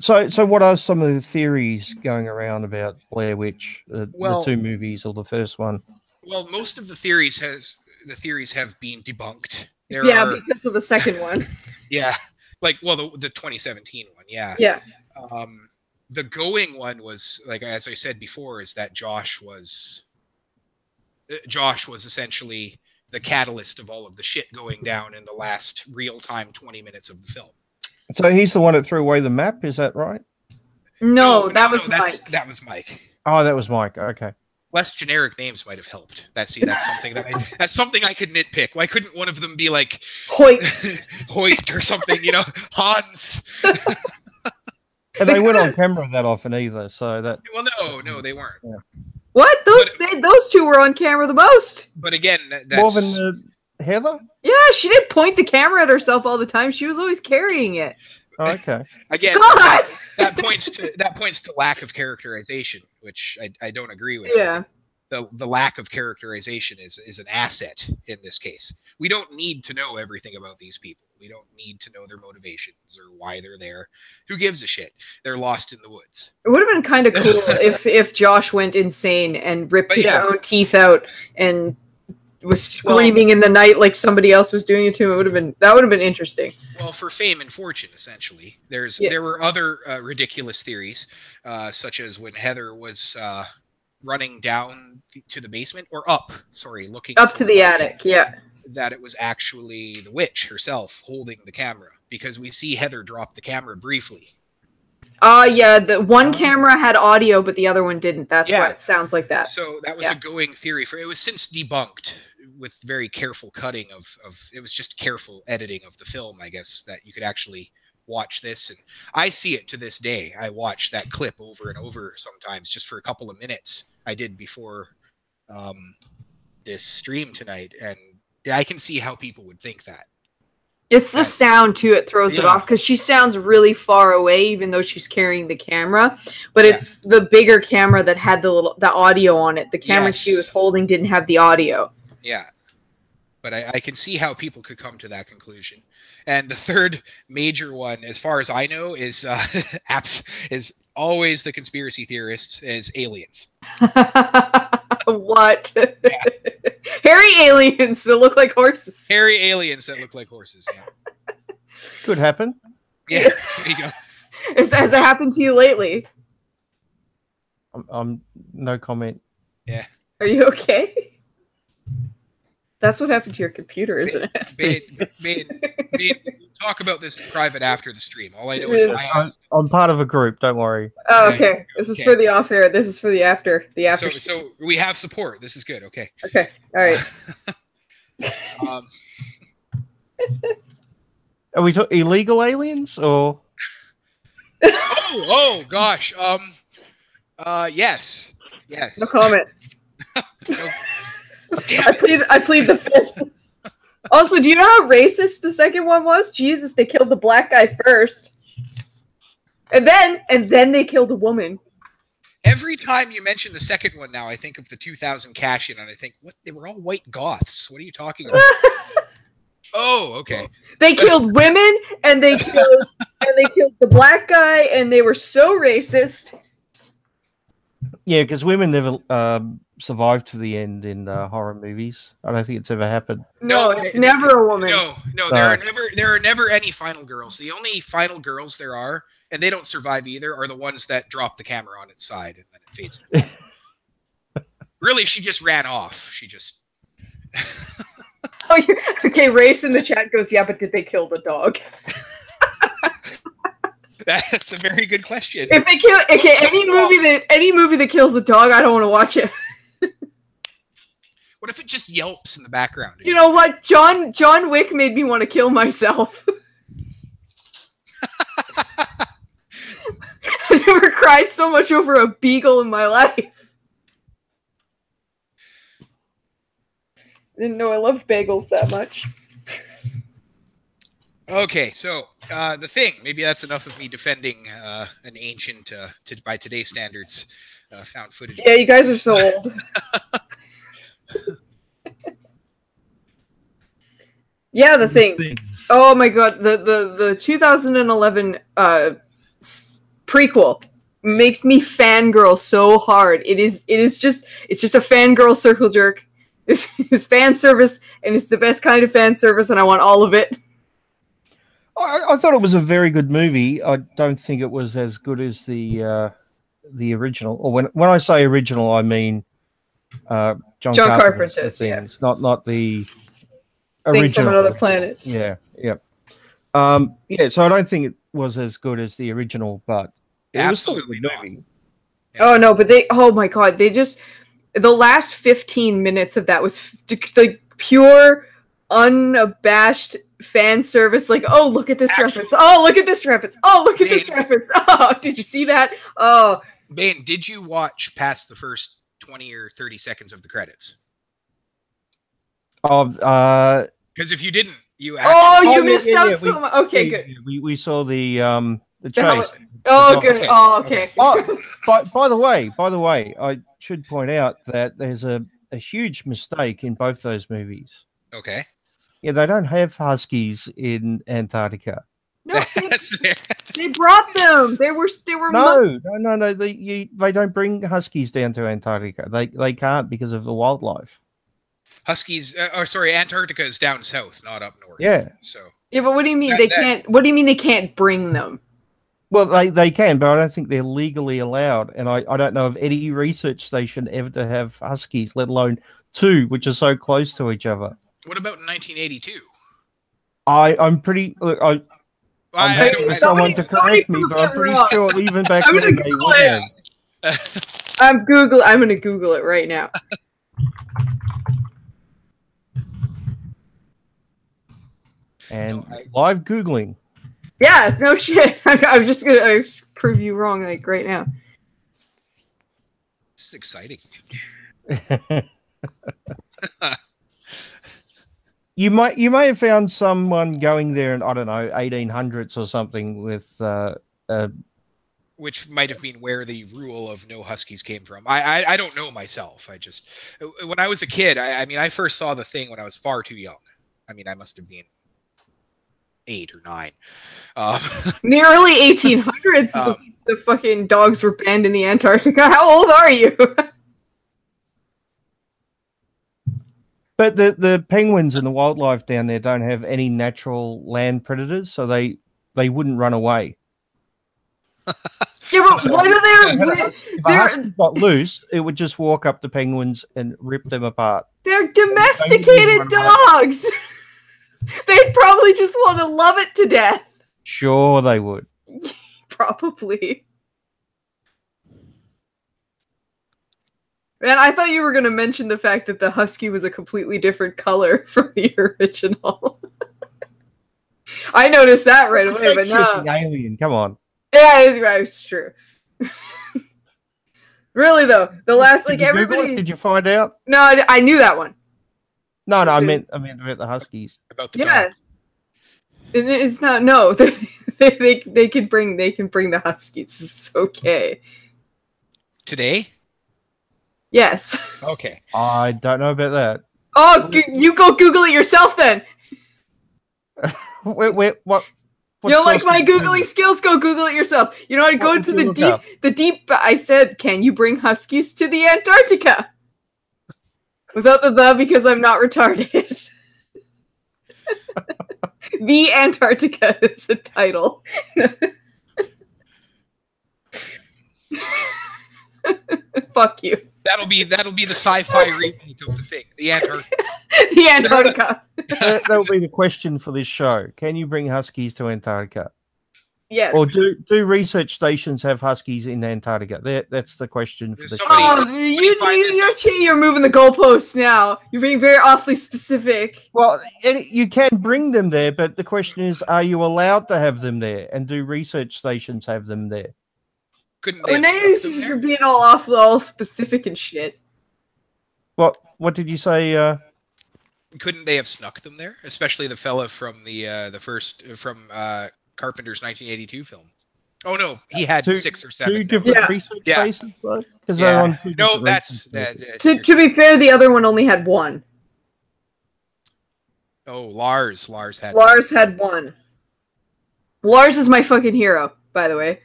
So what are some of the theories going around about Blair Witch, the 2 movies or the first one? Well, most of the theories have been debunked. Because of the second one. Yeah. The 2017 one. Yeah. Yeah. The going one was, like, as I said before, is that Josh was essentially the catalyst of all of the shit going down in the last real-time 20 minutes of the film. So he's the one that threw away the map, is that right? No, that was Mike. That was Mike. Oh, that was Mike. Okay. Less generic names might have helped. That's something I could nitpick. Why couldn't one of them be like Hoyt or something? Hans. And they weren't on camera that often either, so that. Well, no, they weren't. Yeah. What? Those 2 were on camera the most. But again, that's more than Heather. Yeah, she didn't point the camera at herself all the time. She was always carrying it. Oh, okay. Again, God! that points to lack of characterization, which I don't agree with. Yeah. The lack of characterization is an asset in this case. We don't need to know everything about these people. We don't need to know their motivations or why they're there. Who gives a shit? They're lost in the woods. It would have been kind of cool if Josh went insane and ripped his own teeth out and was screaming in the night like somebody else was doing it to him. That would have been interesting. Well, for fame and fortune, essentially. There were other ridiculous theories, such as when Heather was running down to the basement, or looking up to the attic. Yeah. That it was actually the witch herself holding the camera, because we see Heather drop the camera briefly. Yeah, the one camera had audio, but the other one didn't. That's why it sounds like that. So that was a going theory. It was since debunked with very careful cutting of it was just careful editing of the film, I guess, that you could actually watch this, and I see it to this day. I watch that clip over and over sometimes just for a couple of minutes. I did before this stream tonight, and I can see how people would think that. It's the sound too, it throws it Yeah. off, because she sounds really far away even though she's carrying the camera, but it's the bigger camera that had the audio on it. The camera she was holding didn't have the audio. Yeah, but I can see how people could come to that conclusion. And the third major one, as far as I know, is is always the conspiracy theorists, is aliens. What? Yeah. Hairy aliens that look like horses. Hairy aliens that look like horses, yeah. Could happen. Yeah, there you go. Has it happened to you lately? No comment. Yeah. Are you okay? That's what happened to your computer, isn't it? We'll talk about this in private after the stream. All I know is I'm part of a group. Don't worry. Oh, okay. This is for the off air. This is for the after. The after. So we have support. This is good. Okay. Okay. All right. Are we talking illegal aliens or? Oh gosh. Yes. No comment. No. Damn I plead the fifth. Also, do you know how racist the second one was? Jesus, they killed the black guy first. And then they killed a woman. Every time you mention the second one now, I think of the 2000 cash-in, and I think, what? They were all white goths. What are you talking about? Oh, okay. They killed women, and they killed the black guy, and they were so racist. Yeah, because women never survived to the end in horror movies. I don't think it's ever happened. No, it's never a woman. No, there are never any final girls. The only final girls there are, and they don't survive either, are the ones that drop the camera on its side and then it fades. Really, she just ran off. She just. Oh, yeah. Okay, Race in the chat goes, yeah, but did they kill the dog? That's a very good question. If they kill, any movie that kills a dog, I don't want to watch it. What if it just yelps in the background? You know what? John Wick made me want to kill myself. I never cried so much over a beagle in my life. I didn't know I loved bagels that much. Okay, so The Thing. Maybe that's enough of me defending an ancient, by today's standards, found footage. Yeah, you guys are so old. Yeah, The Thing. Oh my god, the 2011 prequel makes me fangirl so hard. It's just a fangirl circle jerk. It's fan service, and it's the best kind of fan service, and I want all of it. I thought it was a very good movie. I don't think it was as good as the original. Or when I say original, I mean John Carpenter's things, yeah. not the Thing original. from Another Planet. Yeah. So I don't think it was as good as the original, but it Absolutely was still a good movie. Yeah. Oh no, but oh my god, the last 15 minutes of that was like pure, unabashed fan service. Like, oh, look at this reference. Oh, look at this reference. Oh, look at this reference. Oh, did you see that? Oh. Bane, did you watch past the first 20 or 30 seconds of the credits? Because if you didn't, you actually... you missed out so much. Okay, good. We saw the chase. Oh, good. Oh, okay. Oh, by the way, I should point out that there's a huge mistake in both those movies. Okay. Yeah, they don't have huskies in Antarctica. No, they brought them. They were. No. They don't bring huskies down to Antarctica. They can't because of the wildlife. Huskies. Antarctica is down south, not up north. Yeah. So. Yeah, but what do you mean they can't? What do you mean they can't bring them? Well, they can, but I don't think they're legally allowed. And I don't know of any research station ever to have huskies, let alone two, which are so close to each other. What about in 1982? I'm pretty. Look, I'm happy for someone to correct me, but I'm pretty sure even back then they would have. I'm going to Google it right now. And live Googling. Yeah, no shit. I'm just gonna prove you wrong, like, right now. This is exciting. You may have found someone going there in, I don't know, 1800s or something with which might have been where the rule of no Huskies came from. I don't know myself. I just, when I was a kid, I mean, I first saw the thing when I was far too young. I mean, I must have been 8 or 9. In the early 1800s, the fucking dogs were banned in the Antarctica. How old are you? But the penguins and the wildlife down there don't have any natural land predators, so they wouldn't run away. Yeah, but what are if a husky got loose, it would just walk up to penguins and rip them apart. They're domesticated dogs. They'd probably just want to love it to death. Sure, they would. Probably. Man, I thought you were going to mention the fact that the husky was a completely different color from the original. I noticed that right away, but no. Alien, come on. Yeah, it's true. Really though, the last like everybody. Did you find out? No, I knew that one. No, I meant about the Huskies. About the dogs. It's not. No, they can bring the Huskies. It's okay. Today? Yes. Okay. I don't know about that. Oh, you go Google it yourself then. Wait, what? You don't like my Googling skills? Go Google it yourself. You know what? Go to the deep. I said, can you bring Huskies to the Antarctica? Without the because I'm not retarded. The Antarctica is the title. Fuck you. That'll be the sci-fi remake of the thing. The Antarctica. The Antarctica. That'll be the question for this show. Can you bring Huskies to Antarctica? Yes. Or do research stations have Huskies in Antarctica? That's the question for the show. Oh, you're moving the goalposts now. You're being very awfully specific. Well, you can bring them there, but the question is, are you allowed to have them there? And do research stations have them there? Couldn't they? Now you're being all specific and shit. What did you say? Couldn't they have snuck them there? Especially the fella from the first from Carpenter's 1982 film. Oh no, he had 6 or 7. Two different research places, though? Because they're on two. No, that's to be fair, the other one only had one. Oh, Lars had one. Lars is my fucking hero, by the way.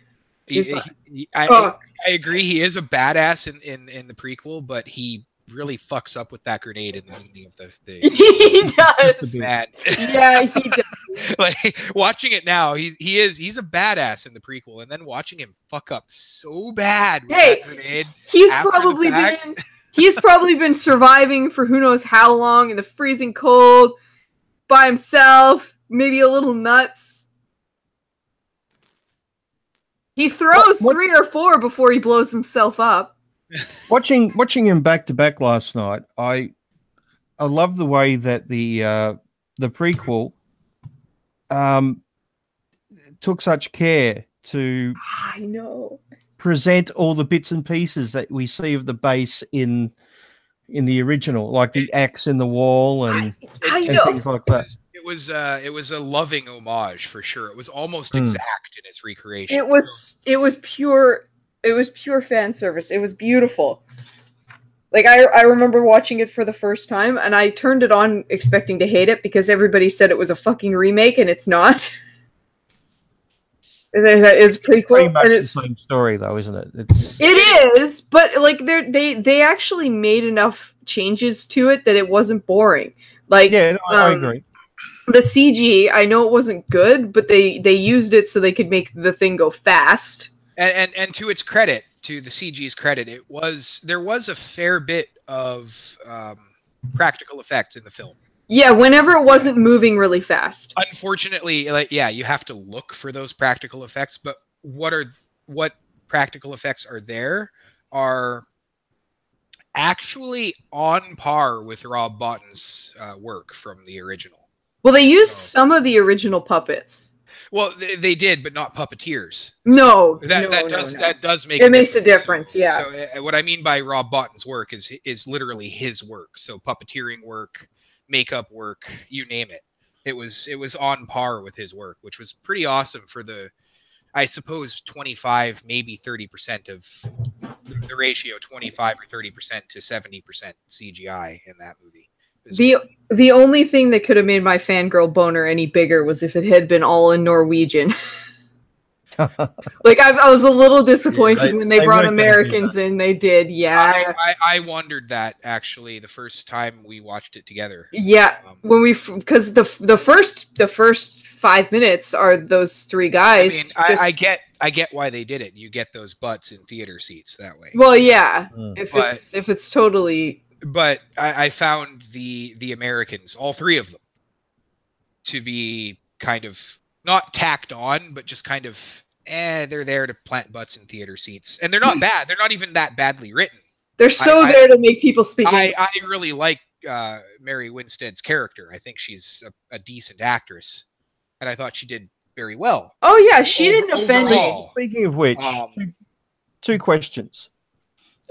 I agree. He is a badass in the prequel, but he really fucks up with that grenade in the beginning of the he does. Bad. Yeah, he does. Like watching it now, he's a badass in the prequel, and then watching him fuck up so bad with that grenade. He's probably been surviving for who knows how long in the freezing cold by himself, maybe a little nuts. He throws 3 or 4 before he blows himself up. Watching him back to back last night, I love the way that the prequel took such care to present all the bits and pieces that we see of the base in the original, like the axe in the wall and things like that. It was a loving homage for sure. It was almost exact in its recreation. It was pure fan service. It was beautiful. Like I remember watching it for the first time, and I turned it on expecting to hate it because everybody said it was a fucking remake, and it's not. It's prequel. Pretty much the same story, though, isn't it? It is, but like they actually made enough changes to it that it wasn't boring. Like I agree. The CG, I know it wasn't good, but they used it so they could make the thing go fast. And to its credit, to the CG's credit, there was a fair bit of practical effects in the film. Yeah, whenever it wasn't moving really fast. Unfortunately, you have to look for those practical effects, but what practical effects are there are actually on par with Rob Bottin's work from the original. Well, they used some of the original puppets. Well, they did, but not puppeteers. No, So that no. does make it makes a difference. Yeah. So what I mean by Rob Botton's work is literally his work. So puppeteering work, makeup work, you name it. It was on par with his work, which was pretty awesome for the, I suppose, 25, maybe 30% of the ratio, 25 or 30% to 70% CGI in that movie. The only thing that could have made my fangirl boner any bigger was if it had been all in Norwegian. Like I was a little disappointed when they brought Americans in. They did, yeah. I wondered that actually the first time we watched it together. Yeah, when because the first 5 minutes are those three guys. I mean, I get why they did it. You get those butts in theater seats that way. Well, yeah, if it's totally. But I found the Americans, all three of them, to be kind of not tacked on, but just kind of, they're there to plant butts in theater seats. And they're not bad. They're not even that badly written. They're there to make people speak English. I really like Mary Winstead's character. I think she's a decent actress. And I thought she did very well. Oh, yeah, she didn't offend me. Speaking of which, two questions.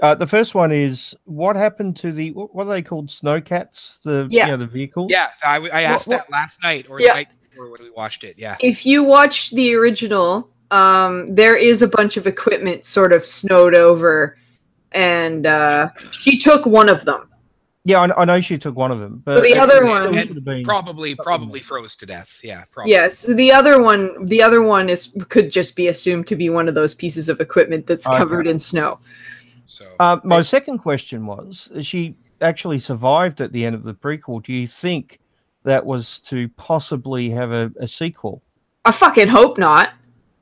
The first one is, what happened to the, what are they called, snowcats? The vehicles? Yeah, I asked that last night or the night before when we watched it, yeah. If you watch the original, there is a bunch of equipment sort of snowed over, and she took one of them. Yeah, I know she took one of them, but so the other one probably froze to death. Yeah, probably. Yeah. So the other one could just be assumed to be one of those pieces of equipment that's covered in snow. So my second question was: she actually survived at the end of the prequel. Do you think that was to possibly have a sequel? I fucking hope not.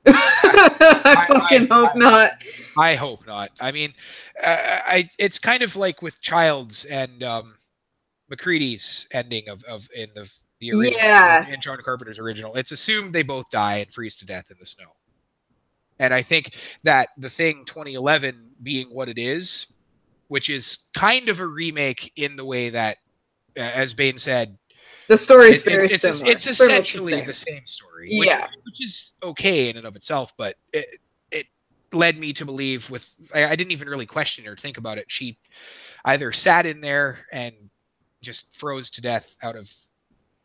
I fucking hope not. I hope not. I mean, it's kind of like with Childs and McCready's ending of in the original, and John Carpenter's original. It's assumed they both die and freeze to death in the snow. And I think that The Thing 2011 being what it is, which is kind of a remake in the way that, as Bane said, the story is very similar. It's essentially the same story, which is okay in and of itself, but it led me to believe I didn't even really question or think about it. She either sat in there and just froze to death out of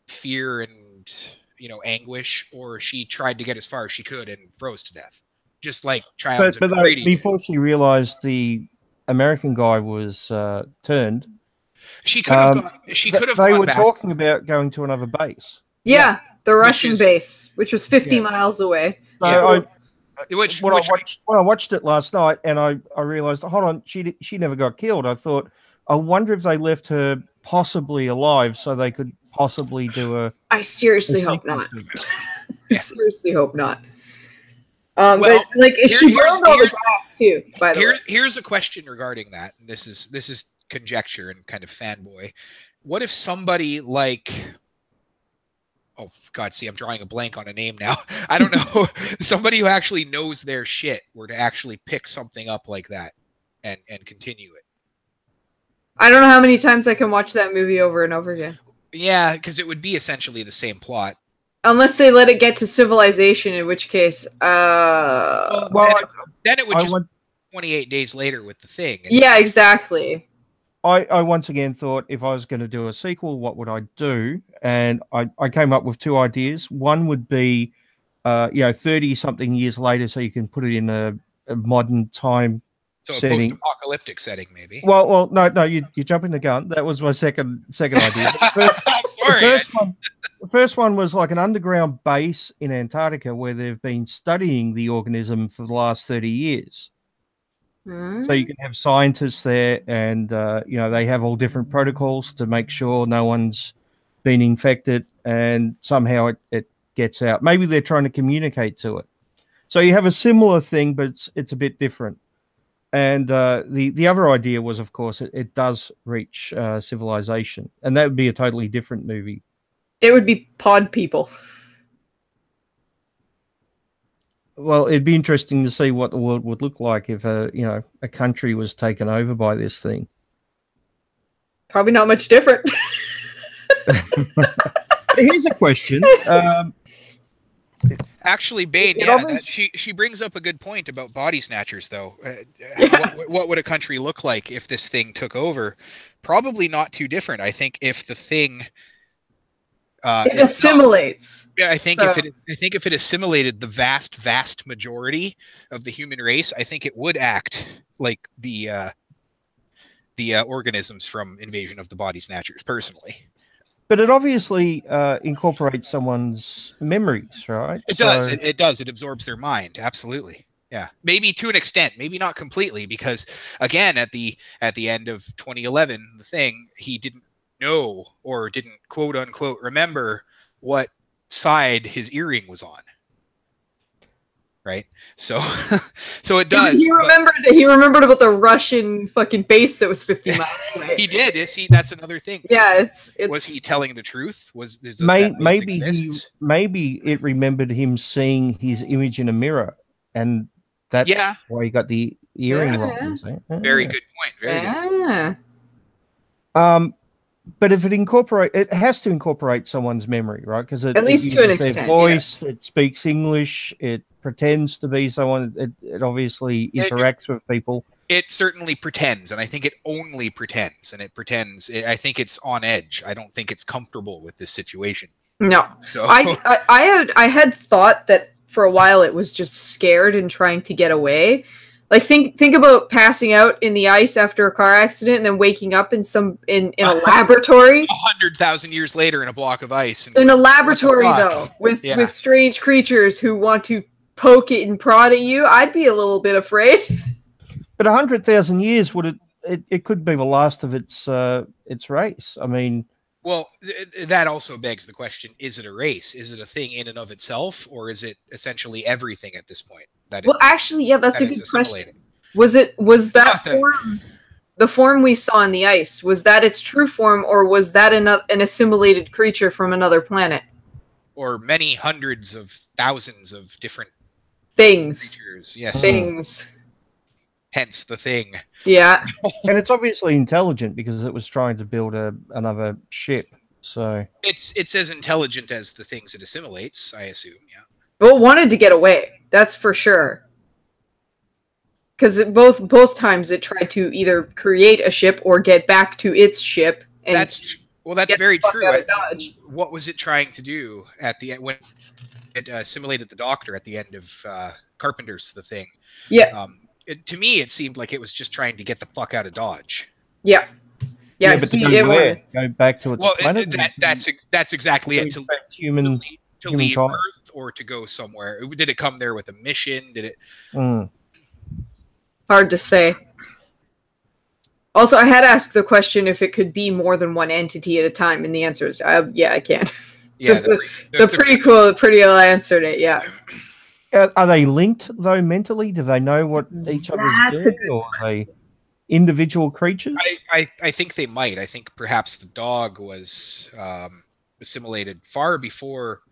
fear and anguish, or she tried to get as far as she could and froze to death. Just like Childs and McCready. Before she realized the American guy was turned, she could have gone. She could have. They were talking about going to another base. Yeah, the Russian base, which was 50 miles away. So when I watched it last night, and I realized, hold on, she never got killed. I thought, I wonder if they left her possibly alive, so they could possibly do a. I seriously hope not. I seriously hope not. Well, but like, she burned all the gas too. By the way, here's a question regarding that. This is conjecture and kind of fanboy. What if somebody like, oh God, see, I'm drawing a blank on a name now. I don't know. Somebody who actually knows their shit were to actually pick something up like that and continue it. I don't know how many times I can watch that movie over and over again. Yeah, because it would be essentially the same plot. Unless they let it get to civilization, in which case, then it would just 28 days later with The Thing. Yeah, exactly. I once again thought, if I was going to do a sequel, what would I do? And I came up with two ideas. One would be, 30-something years later, so you can put it in a modern time setting. A post-apocalyptic setting, maybe. Well, no, you're jumping the gun. That was my second idea. The first one was like an underground base in Antarctica where they've been studying the organism for the last 30 years. So you can have scientists there, and they have all different protocols to make sure no one's been infected, and somehow it gets out. Maybe they're trying to communicate to it. So you have a similar thing, but it's a bit different. And the other idea was, of course, it does reach civilization, and that would be a totally different movie. It would be pod people. Well, it'd be interesting to see what the world would look like if a country was taken over by this thing. Probably not much different. Here's a question. Actually, Bane, It yeah, obviously- she brings up a good point about body snatchers, though. Yeah. What would a country look like if this thing took over? Probably not too different. I think if the thing It itself, assimilates. yeah, I think So- if it assimilated the vast majority of the human race, I think it would act like the organisms from Invasion of the Body Snatchers. Personally, But it obviously incorporates someone's memories, right? it does. It does. It absorbs their mind. Absolutely. Yeah, maybe to an extent, maybe not completely, because again, at the end of 2011, the thing, he didn't know, or didn't quote unquote remember what side his earring was on. Right, so so it does. He remembered about the Russian fucking base that was 50 miles away. He did. That's another thing. Yeah, Was he telling the truth? Maybe it remembered him seeing his image in a mirror, and that's why he got the earring wrong. Very good point. Very good. But if it has to incorporate someone's memory, right? Because at least to an extent, their voice, it speaks English, it pretends to be someone. It obviously interacts with people. It certainly pretends, and I think it only pretends, and it pretends. I think it's on edge. I don't think it's comfortable with this situation. No, so I had thought that for a while it was just scared and trying to get away. Like think about passing out in the ice after a car accident and then waking up in a laboratory 100,000 years later in a block of ice. In a laboratory though, with strange creatures who want to poke it and prod at you. I'd be a little bit afraid. But 100,000 years it could be the last of its race. I mean, well, that also begs the question: is it a race? Is it a thing in and of itself, or is it essentially everything at this point? Actually, yeah, that's a good question. Was that form, the form we saw in the ice, was that its true form, or was that an assimilated creature from another planet? Or many hundreds of thousands of different things. Creatures. Yes. Things. Hence the thing. Yeah. And it's obviously intelligent because it was trying to build another ship. So it's as intelligent as the things it assimilates, I assume. Yeah. Well, wanted to get away. That's for sure. Because both times it tried to either create a ship or get back to its ship. And that's very true. What was it trying to do at the end when it assimilated the Doctor at the end of Carpenter's The Thing? Yeah. To me, it seemed like it was just trying to get the fuck out of Dodge. Yeah. Yeah, but go back to its planet. That's exactly it. To leave time. Earth or to go somewhere. Did it come there with a mission? Did it? Hard to say. Also, I had asked the question if it could be more than one entity at a time, and the answer is yeah, I can. Yeah, the prequel pretty well answered it. Yeah. Are they linked though mentally? Do they know what each other's doing, or are they individual creatures? I think they might. I think perhaps the dog was assimilated far before.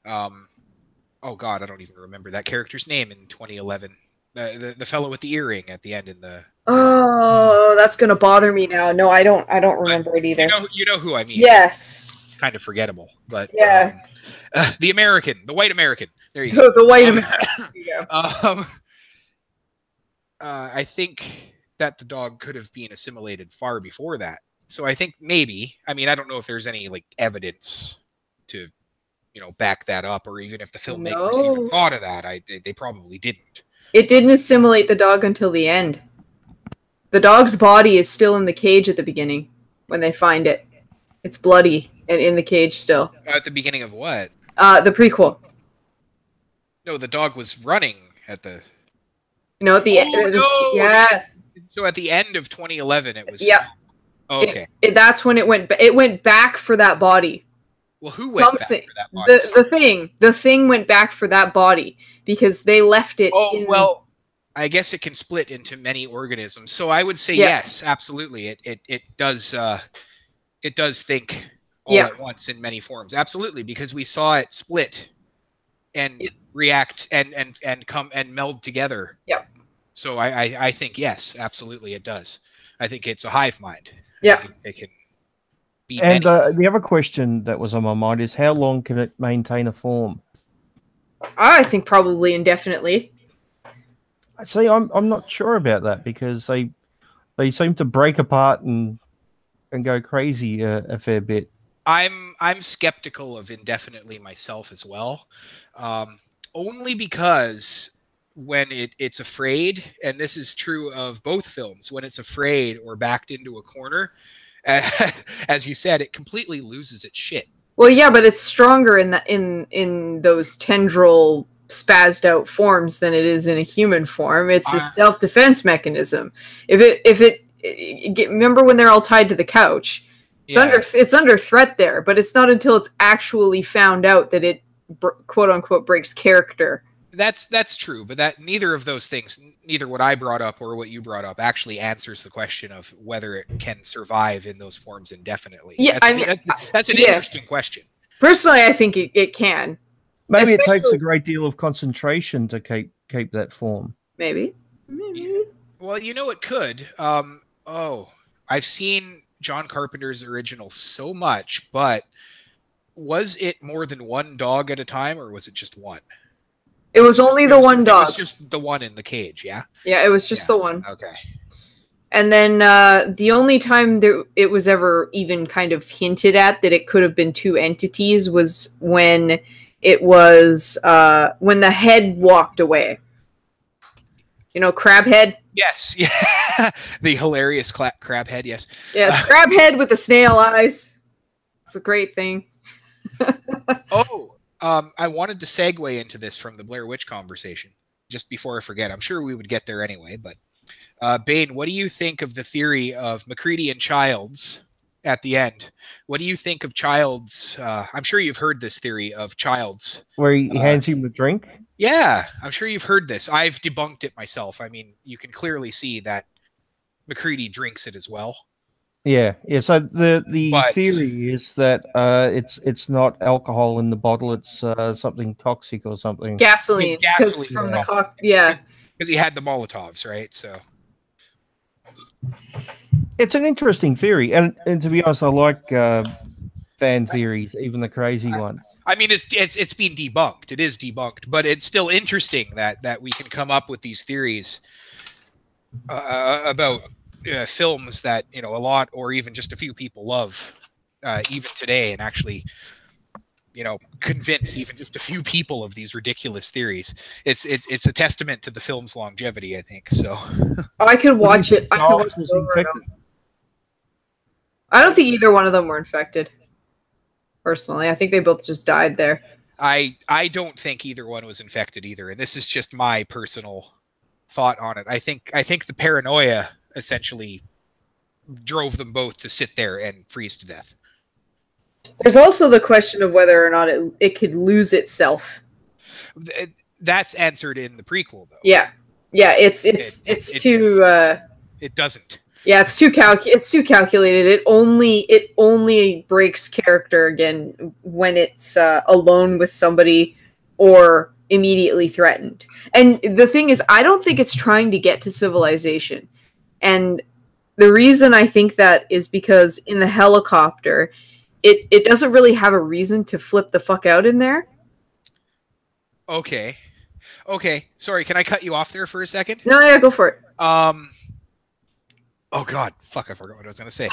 Oh God, I don't even remember that character's name in 2011. The fellow with the earring at the end in the. Oh, that's gonna bother me now. No, I don't remember it either. You know who I mean. Yes. It's kind of forgettable, but yeah. The white American. There you go. The white American. I think that the dog could have been assimilated far before that. So I think maybe. I mean, I don't know if there's any evidence to, back that up, or even if the filmmakers even thought of that. They probably didn't. It didn't assimilate the dog until the end. The dog's body is still in the cage at the beginning when they find it. It's bloody and in the cage still. At the beginning of what? The prequel. No, the dog was running at the. At the end. Yeah. So at the end of 2011, it was. Yeah. Oh, okay. That's when it went. It went back for that body. Well, who went back for that body? The thing went back for that body because they left it. Oh well, I guess it can split into many organisms. So I would say yes, absolutely. It does. It does think all at once in many forms. Absolutely, because we saw it split and react and come and meld together. Yeah. So I think yes, absolutely it does. I think it's a hive mind. Yeah. It can. And the other question that was on my mind is how long can it maintain a form? I think probably indefinitely. See, I'm not sure about that because they seem to break apart and go crazy a fair bit. I'm skeptical of indefinitely myself as well, only because when it's afraid, and this is true of both films, when it's afraid or backed into a corner, as you said, it completely loses its shit. Well, yeah, but it's stronger in those tendril spazzed out forms than it is in a human form. It's a self-defense mechanism. Remember when they're all tied to the couch? It's under threat there, but it's not until it's actually found out that it quote unquote breaks character. That's true, but that neither of those things, neither what I brought up or what you brought up, actually answers the question of whether it can survive in those forms indefinitely. Yeah, that's an interesting question. Personally, I think it can. Maybe it takes a great deal of concentration to keep that form. Maybe. Well, it could. I've seen John Carpenter's original so much, but was it more than one dog at a time, or was it just one? It was only the one dog. It was just the one in the cage, yeah? Yeah, it was just the one. Okay. And then the only time it was ever even kind of hinted at that it could have been two entities was when it was when the head walked away. Crab head? Yes, yeah. The hilarious crab head, yes. Yes, crab head with the snail eyes. It's a great thing. I wanted to segue into this from the Blair Witch conversation, just before I forget. I'm sure we would get there anyway, but Bane, what do you think of the theory of MacReady and Childs at the end? What do you think of Childs? I'm sure you've heard this theory of Childs. Where he hands him the drink? Yeah, I'm sure you've heard this. I've debunked it myself. I mean, you can clearly see that MacReady drinks it as well. Yeah. So the theory is that it's not alcohol in the bottle; it's something toxic or something. Gasoline. Because from the cock, yeah. Because he had the Molotovs, right? So it's an interesting theory, and to be honest, I like fan theories, even the crazy ones. I mean, it's been debunked. It is debunked, but it's still interesting that we can come up with these theories about films that a lot or even just a few people love even today, and actually convince even just a few people of these ridiculous theories. It's a testament to the film's longevity, I think. So I could watch it. I don't think either one of them were infected. Personally, I think they both just died there. I don't think either one was infected either, and this is just my personal thought on it. I think the paranoia essentially drove them both to sit there and freeze to death. There's also the question of whether or not it could lose itself. That's answered in the prequel, though. Yeah, it's too. It doesn't. Yeah, it's too calculated. It only breaks character again when it's alone with somebody or immediately threatened. And the thing is, I don't think it's trying to get to civilization. And the reason I think that is because in the helicopter, it doesn't really have a reason to flip the fuck out in there. Okay. Sorry, can I cut you off there for a second? No, yeah, go for it. Oh God, fuck! I forgot what I was going to say.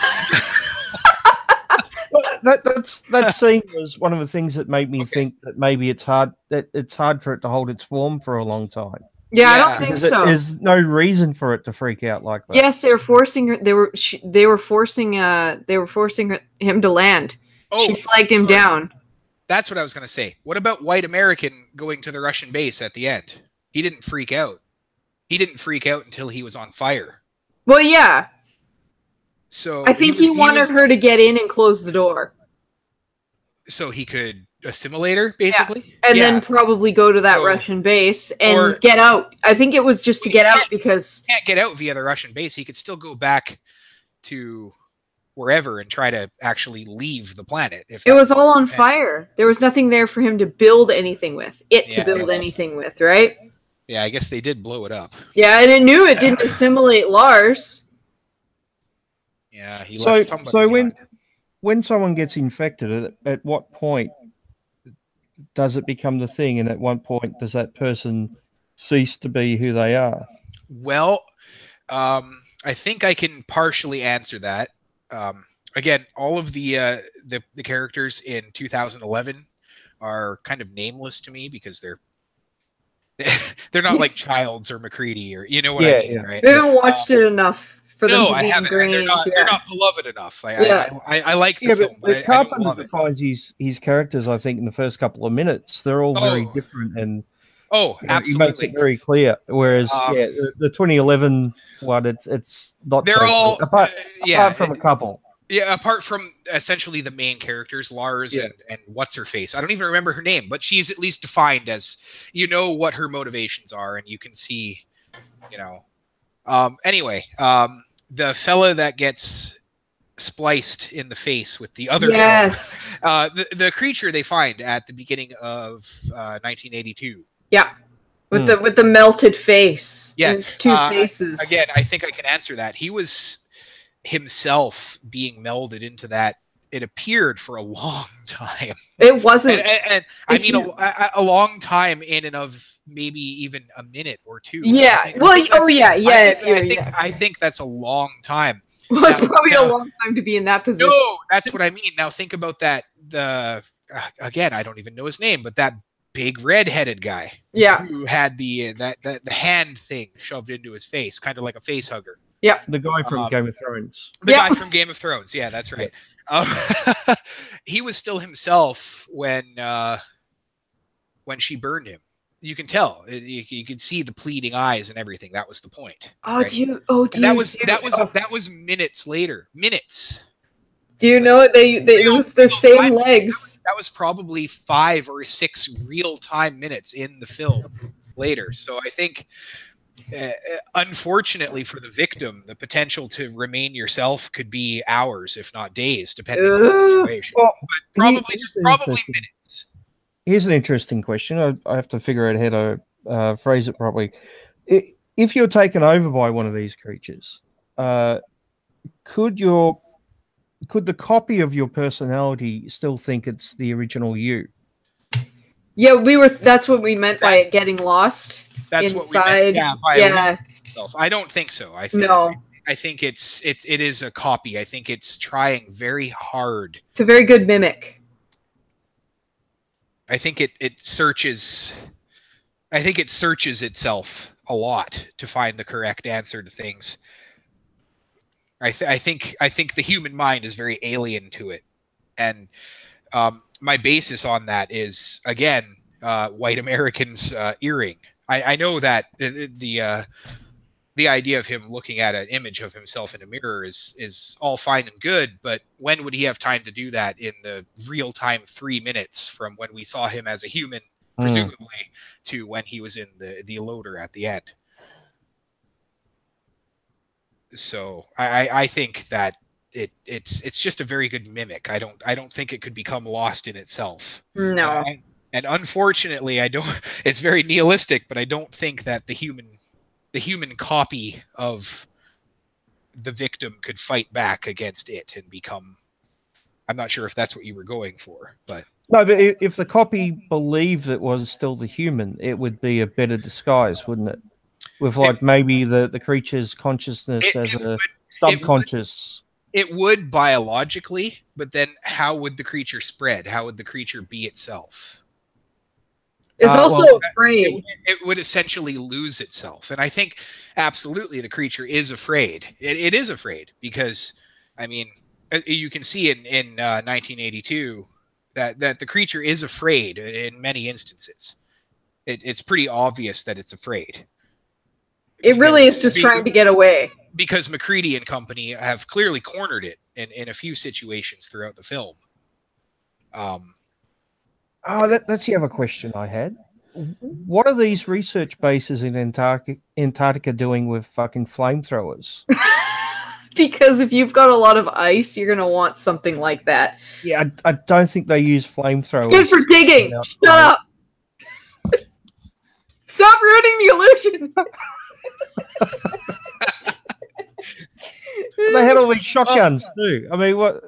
That scene was one of the things that made me think that maybe it's hard for it to hold its form for a long time. Yeah, I don't think so. There's no reason for it to freak out like that. Yes, they were forcing her. They were forcing him to land. Oh, she flagged him down. That's what I was going to say. What about White American going to the Russian base at the end? He didn't freak out. He didn't freak out until he was on fire. Well, yeah. So I think he wanted her to get in and close the door, so he could assimilate her, basically, and then probably go to that Russian base and get out. I think it was just to get out because he can't get out via the Russian base. He could still go back to wherever and try to actually leave the planet. If it was all on fire, there was nothing there for him to build anything with. Anything with, right? Yeah, I guess they did blow it up. Yeah, and it knew it didn't assimilate Lars. Yeah, he left somebody so when someone gets infected, at what point does it become the thing? And at one point, does that person cease to be who they are? Well, I think I can partially answer that. Again, all of the characters in 2011 are kind of nameless to me because they're not like Childs or McCready or you know what I mean, right? We haven't watched it enough for them No, to I be haven't. ingrained. They're not beloved enough. Yeah. I like the Yeah, film, but I don't Carpenter love it. defines his characters, I think, in the first couple of minutes. They're all very Oh. different, and Oh, he makes absolutely. it very clear. Whereas, the 2011 one, it's not They're so all clear. Apart from a couple. Yeah, apart from essentially the main characters, Lars and what's her face. I don't even remember her name, but she's at least defined as you know what her motivations are, and you can see, you know. Anyway, the fella that gets spliced in the face with the other yes fella, the creature they find at the beginning of 1982. Yeah. With the melted face. Yeah. And it's two faces. Again, I think I can answer that. He was himself being melded into that. It appeared for a long time. It wasn't. And I mean, a long time in and of maybe even a minute or two. Yeah. I think that's a long time. Well, it's probably a long time to be in that position. No, that's what I mean. Now think about that. Again, I don't even know his name, but that big red-headed guy. Yeah. Who had the hand thing shoved into his face, kind of like a face hugger. Yeah. The guy from Game of Thrones. The guy from Game of Thrones. Yeah, that's right. He was still himself when she burned him. You can tell. You could see the pleading eyes and everything. That was the point. Oh, right? That was minutes later. Minutes. Do you know it was the same legs? That was probably 5 or 6 real-time minutes in the film later. So I think, unfortunately for the victim, the potential to remain yourself could be hours, if not days, depending on the situation. Well, but probably minutes. Here's an interesting question. I have to figure out how to phrase it properly. If you're taken over by one of these creatures, could the copy of your personality still think it's the original you? Yeah, that's what we meant by it getting lost. That's inside. What we meant. Yeah. I don't think so. I think it is a copy. I think it's trying very hard. It's a very good mimic. I think it searches itself a lot to find the correct answer to things. I think the human mind is very alien to it, and my basis on that is again white Americans' earring. I know that the idea of him looking at an image of himself in a mirror is all fine and good, but when would he have time to do that in the real time 3 minutes from when we saw him as a human, presumably, to when he was in the loader at the end? So I think that it's just a very good mimic. I don't think it could become lost in itself. No. And unfortunately, I don't. It's very nihilistic, but I don't think that the human copy of the victim could fight back against it and become. I'm not sure if that's what you were going for, but no. But if the copy believed it was still the human, it would be a better disguise, wouldn't it? With maybe the creature's consciousness as a subconscious. It would biologically, but then how would the creature spread? How would the creature be itself? It's also afraid. It would essentially lose itself. And I think absolutely the creature is afraid. It is afraid because, I mean, you can see in 1982 that the creature is afraid in many instances. It's pretty obvious that it's afraid. It really is just trying to get away. Because McCready and company have clearly cornered it in a few situations throughout the film. That's the other question I had. What are these research bases in Antarctica doing with fucking flamethrowers? Because if you've got a lot of ice, you're going to want something like that. Yeah, I don't think they use flamethrowers. It's good for digging. Shut up. Stop ruining the illusion. They had all these shotguns too. I mean, what?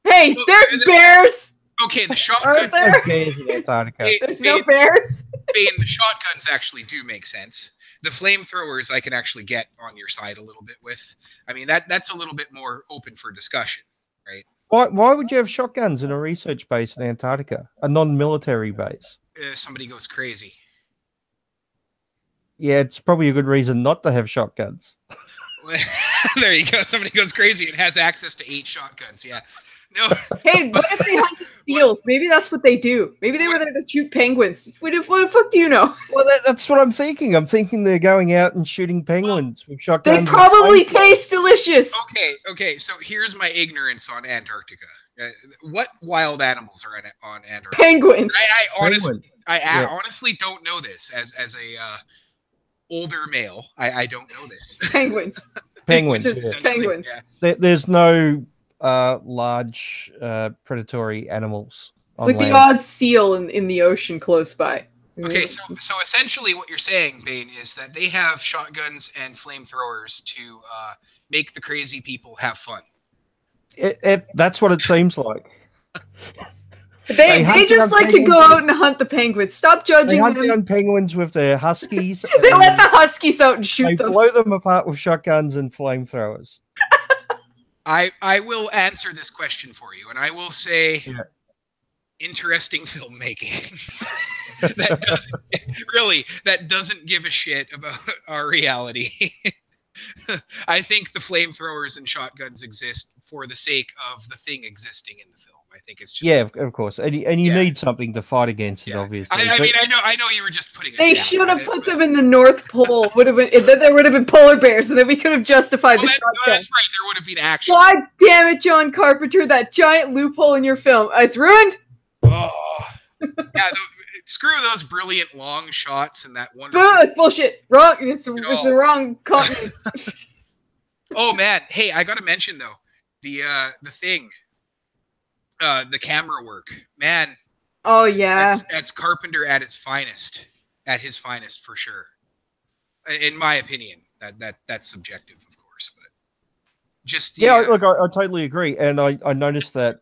Hey, there's bears. Okay, the Are shotguns. there? No bears in Antarctica. There's no bears. Bane, the shotguns actually do make sense. The flamethrowers I can actually get on your side a little bit with. I mean, that's a little bit more open for discussion, right? Why would you have shotguns in a research base in Antarctica, a non-military base? Somebody goes crazy. Yeah, it's probably a good reason not to have shotguns. There you go. Somebody goes crazy and has access to 8 shotguns. Yeah. No. Hey, what if they hunted seals? Maybe that's what they do. Maybe they were there to shoot penguins. What the fuck do you know? Well, that's what I'm thinking. I'm thinking they're going out and shooting penguins with shotguns. They probably taste delicious. Okay. So here's my ignorance on Antarctica. What wild animals are on Antarctica? Penguins. I honestly don't know this as a older male. I don't know this. Penguins. Penguins. Penguins. Yeah. There's no large predatory animals. It's like the odd seal in the ocean close by. Okay, so essentially what you're saying, Bane, is that they have shotguns and flamethrowers to make the crazy people have fun. That's what it seems like. They just like to go out and hunt the penguins. Stop judging them. They hunt down penguins with their huskies. They let the huskies out and shoot them. They blow them apart with shotguns and flamethrowers. I will answer this question for you, and I will say interesting filmmaking. that doesn't give a shit about our reality. I think the flamethrowers and shotguns exist for the sake of the thing existing in the film. I think it's just of course, and you need something to fight against it, obviously. I know you were just putting. They should have put them in the North Pole. Then there would have been polar bears, and then we could have justified the shotgun. That's right. There would have been action. God damn it, John Carpenter! That giant loophole in your film. It's ruined. Oh, yeah. Screw those brilliant long shots and that wonderful. That's bullshit. Wrong. It's the wrong continent. Oh man, hey, I gotta mention though the thing. The camera work, man. Oh yeah, that's Carpenter at his finest for sure. In my opinion, that's subjective, of course, but just look, I totally agree, and I noticed that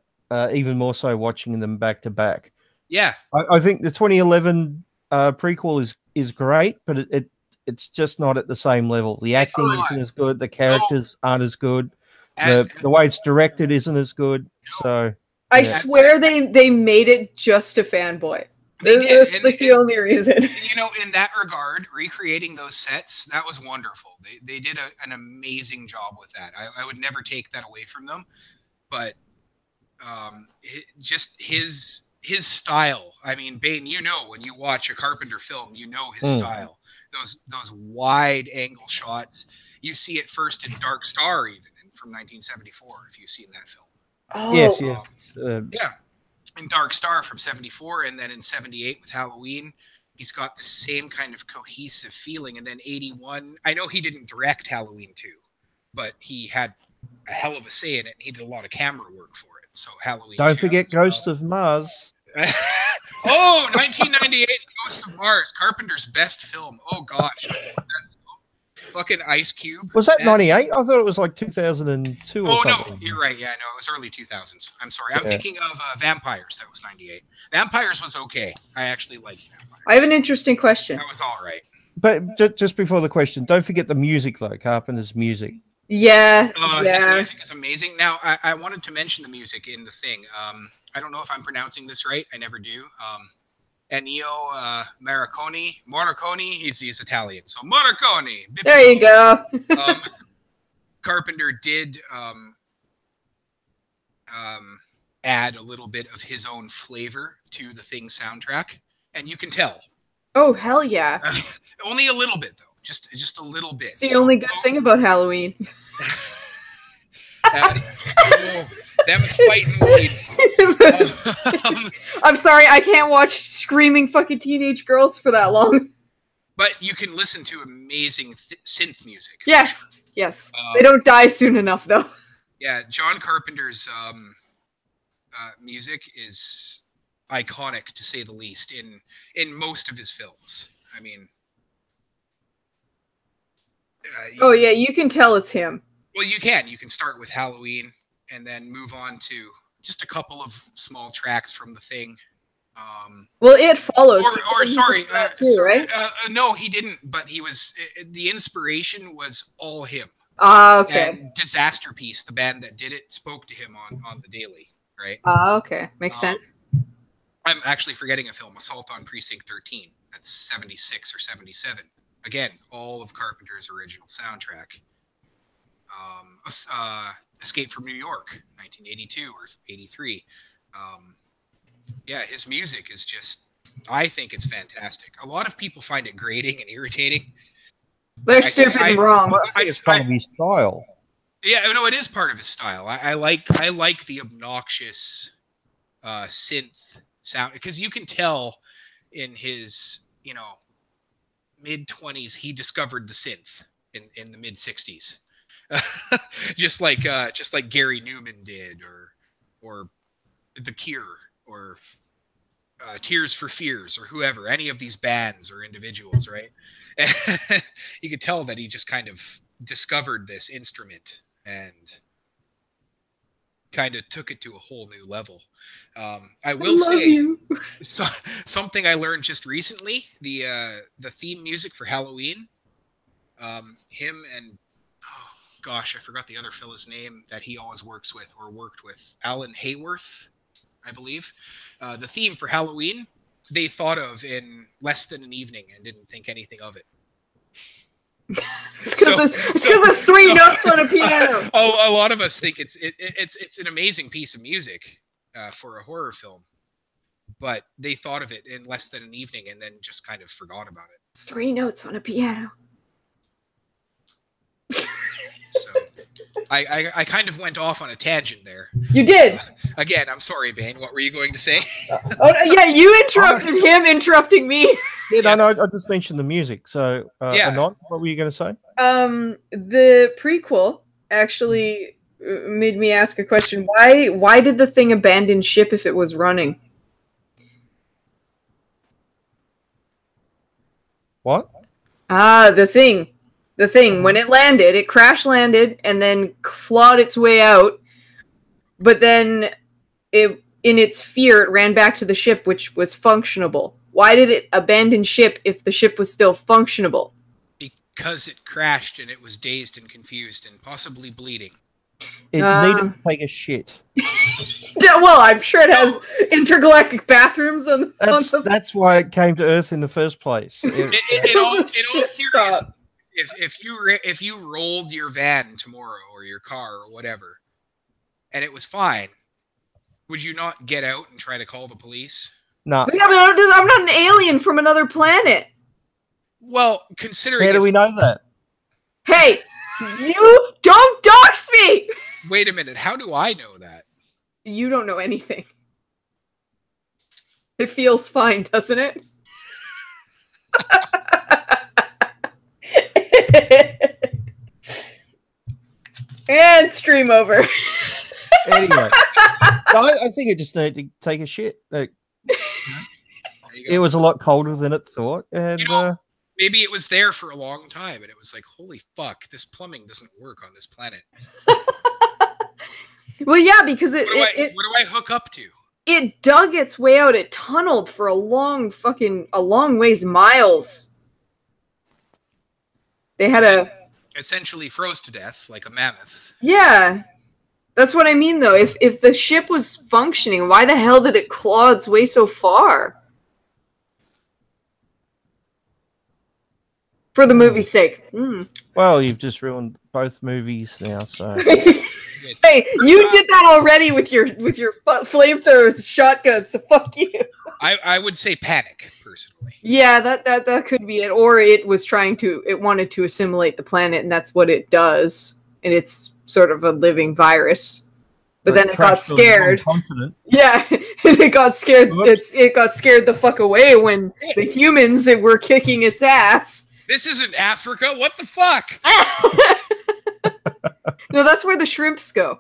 even more so watching them back to back. Yeah, I think the 2011 prequel is great, but it's just not at the same level. The acting isn't as good. The characters aren't as good. The way it's directed isn't as good. So. I swear they made it just to fanboy. This is like the only reason. You know, in that regard, recreating those sets, that was wonderful. They did an amazing job with that. I would never take that away from them. But just his style. I mean, Bane, you know, when you watch a Carpenter film, you know his style. Those wide angle shots. You see it first in Dark Star, even from 1974, if you've seen that film. Oh. Yes. Yeah, in Dark Star from 74, and then in 78 with Halloween, he's got the same kind of cohesive feeling. And then 81, I know he didn't direct Halloween 2, but he had a hell of a say in it. He did a lot of camera work for it. So Halloween. Don't forget Ghost of Mars. 1998 Ghost of Mars, Carpenter's best film. Oh gosh. Fucking Ice Cube. Was that 98? I thought it was like 2002 or something. Oh, no, you're right. Yeah, no, it was early 2000s. I'm sorry. I'm thinking of Vampires. That was 98. Vampires was okay. I actually liked Vampires. I have an interesting question. That was all right. But just before the question, don't forget the music, though. Carpenter's music. Yeah. His music is amazing. Now, I wanted to mention the music in the thing. I don't know if I'm pronouncing this right. I never do. Ennio Morricone, he's Italian. So Morricone. There you go. Carpenter did add a little bit of his own flavor to the Thing soundtrack, and you can tell. Oh, hell yeah. Only a little bit, though. Just a little bit. It's the only good thing about Halloween. That was fighting weeds. I'm sorry, I can't watch screaming fucking teenage girls for that long. But you can listen to amazing synth music. Yes. They don't die soon enough, though. Yeah, John Carpenter's music is iconic, to say the least, in most of his films. I mean... oh, yeah, you can tell it's him. Well, you can. You can start with Halloween and then move on to just a couple of small tracks from the thing. Well, it follows. No, he didn't. But he was the inspiration was all him. Ah, okay. And Disasterpiece, the band that did it, spoke to him on the daily, right? Ah, okay, makes sense. I'm actually forgetting a film, Assault on Precinct 13. That's 76 or 77. Again, all of Carpenter's original soundtrack. Escape from New York, 1982 or 83. Yeah, his music is just, I think it's fantastic. A lot of people find it grating and irritating. They're stupid and wrong. I think it's part of his style. Yeah, no, it is part of his style. I like the obnoxious synth sound, because you can tell in his, mid-20s he discovered the synth in the mid-60s. just like Gary Newman did, or The Cure, or Tears for Fears, or whoever, any of these bands or individuals, right? You could tell that he just kind of discovered this instrument and kind of took it to a whole new level. I will say something I learned just recently: the theme music for Halloween. Him and gosh, I forgot the other fellow's name that he always worked with. Alan Hayworth, I believe. The theme for Halloween, they thought of in less than an evening and didn't think anything of it. It's because there's three notes on a piano. A lot of us think it's an amazing piece of music for a horror film, but they thought of it in less than an evening and then just kind of forgot about it. It's three notes on a piano. So I kind of went off on a tangent there. You did. Again, I'm sorry, Bane. What were you going to say? Oh yeah, you interrupted him interrupting me. Yeah, no, I just mentioned the music. So, Anon, what were you going to say? The prequel actually made me ask a question. Why did the thing abandon ship if it was running? What? The thing. When it landed, it crash landed and then clawed its way out. But then, in its fear, it ran back to the ship, which was functionable. Why did it abandon ship if the ship was still functionable? Because it crashed and it was dazed and confused and possibly bleeding. It needed to take a shit. Well, I'm sure it has intergalactic bathrooms on That's why it came to Earth in the first place. In all seriousness, if you rolled your van tomorrow or your car or whatever, and it was fine, would you not get out and try to call the police? No. Yeah, but I'm not an alien from another planet. Well, considering... How do we know that? Hey, you don't dox me! Wait a minute, how do I know that? You don't know anything. It feels fine, doesn't it? And stream over. Anyway, I think it just needed to take a shit. It was a lot colder than it thought, and maybe it was there for a long time, and it was like, "Holy fuck, this plumbing doesn't work on this planet." Well, yeah, because what do I hook up to? It dug its way out. It tunneled for a long ways, miles. They had essentially froze to death like a mammoth. Yeah. That's what I mean, though. If the ship was functioning, why the hell did it claw its way so far? For the movie's sake. Well, you've just ruined both movies now, so... Hey, you did that already with your flamethrowers, shotguns, so fuck you. I would say panic, personally. Yeah, that could be it. Or it wanted to assimilate the planet, and that's what it does. And it's sort of a living virus. But then it got scared. Yeah, it got scared. It got scared the fuck away when the humans were kicking its ass. This isn't Africa. What the fuck? No, that's where the shrimps go.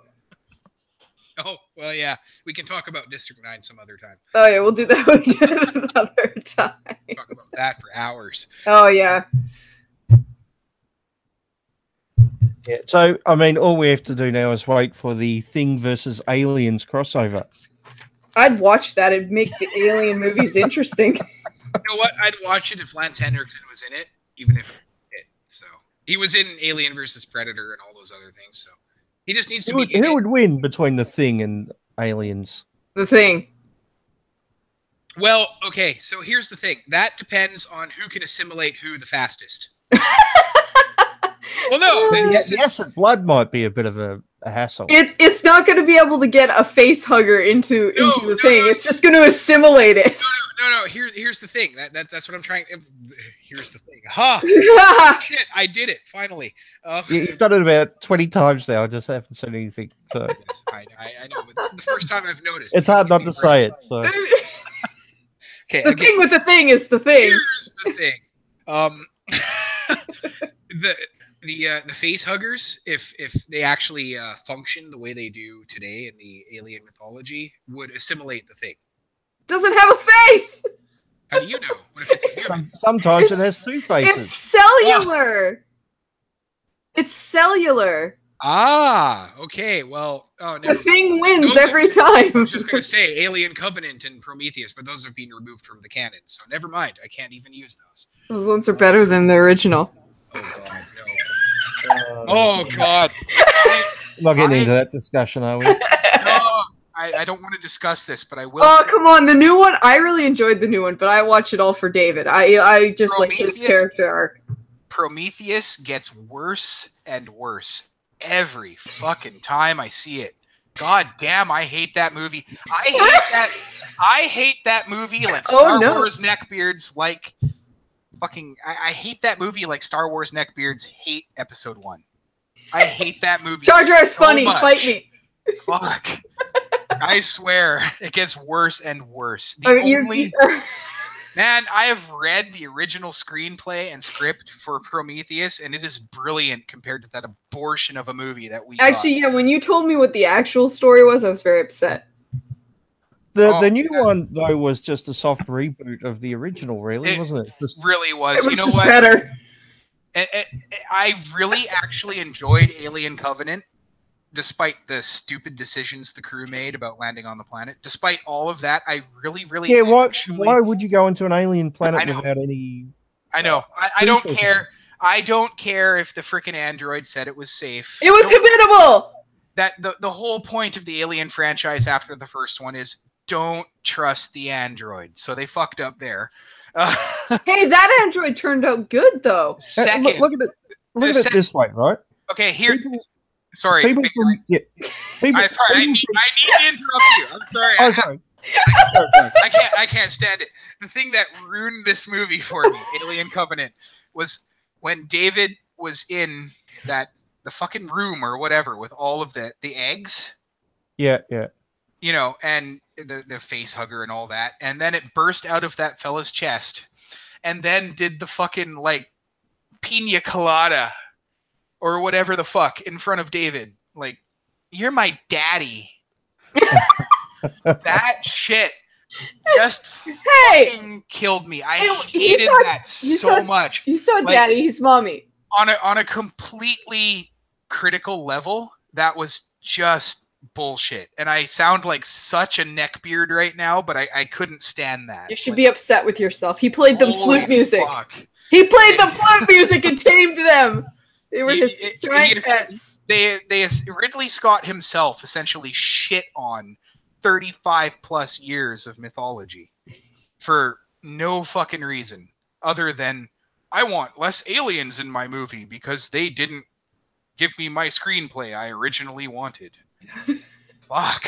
Oh, well, yeah. We can talk about District 9 some other time. Oh, yeah, we'll do that another time. Talk about that for hours. Oh, yeah. Yeah. So, I mean, all we have to do now is wait for the Thing versus Aliens crossover. I'd watch that. It'd make the Alien movies interesting. You know what? I'd watch it if Lance Henriksen was in it, even if it. So he was in Alien versus Predator and all those other things. So he just needs to be. Who would win between the Thing and Aliens? The Thing. Well, okay. So here's the thing. That depends on who can assimilate who the fastest. Well, no. The acid blood might be a bit of a hassle. It's not going to be able to get a face hugger into the thing. It's just going to assimilate it. No. Here's the thing. That's what I'm trying. Here's the thing. Ha! Shit! I did it finally. You've done it about 20 times now. I just haven't said anything. So. Yes, I know, but this is the first time I've noticed. It's hard not to say it. So. Okay. The thing with the thing is the thing. Here's the thing. The face huggers, if they actually function the way they do today in the alien mythology, would assimilate the thing. Doesn't have a face. How do you know? What if it's human? Sometimes it has two faces. It's cellular. It's cellular. Ah, okay. Well, the Thing wins every time. I was just gonna say Alien Covenant and Prometheus, but those have been removed from the canon, so never mind. I can't even use those. Those ones are better than the original. Oh god, no. Oh god. I'm not getting into that discussion, are we? No, I don't want to discuss this, but I will. Oh, come on. The new one, I really enjoyed the new one, but I watch it all for David. I just like his character arc. Prometheus gets worse and worse every fucking time I see it. God damn, I hate that movie. I hate that movie like Star Wars neckbeards like fucking I hate that movie like Star Wars neckbeards hate episode 1. I hate that movie. Jar Jar's so funny, much. Fight me. Fuck. I swear, it gets worse and worse. Man, I have read the original screenplay and script for Prometheus, and it is brilliant compared to that abortion of a movie that we actually, yeah, when you told me what the actual story was, I was very upset. The new one, though, was just a soft reboot of the original, really, wasn't it? It really was. It was you know just what? better. I really actually enjoyed Alien Covenant, despite the stupid decisions the crew made about landing on the planet. Despite all of that, I really why would you go into an alien planet without any... I know. I don't care. I don't care if the frickin' android said it was safe. It was habitable! That the whole point of the Alien franchise after the first one is don't trust the android. So they fucked up there. Hey, that android turned out good, though. Second, look at it. Look at it this way, right? Okay, here... Sorry. People I'm sorry. I need to interrupt you. I'm sorry. Sorry. I can't stand it. The thing that ruined this movie for me, Alien Covenant, was when David was in the fucking room or whatever with all of the eggs. Yeah. You know, and the face hugger and all that, and then it burst out of that fella's chest, and then did the fucking like pina colada or whatever the fuck in front of David. Like, you're my daddy. That shit just fucking killed me. I hated that so much. You saw daddy, he's mommy. On a completely critical level, that was just bullshit. And I sound like such a neckbeard right now, but I couldn't stand that. You should be upset with yourself. He played the flute music. Fuck. He played the flute music and tamed them. They were his giant pets. Ridley Scott himself essentially shit on 35 plus years of mythology for no fucking reason other than I want less aliens in my movie because they didn't give me my screenplay I originally wanted. Fuck.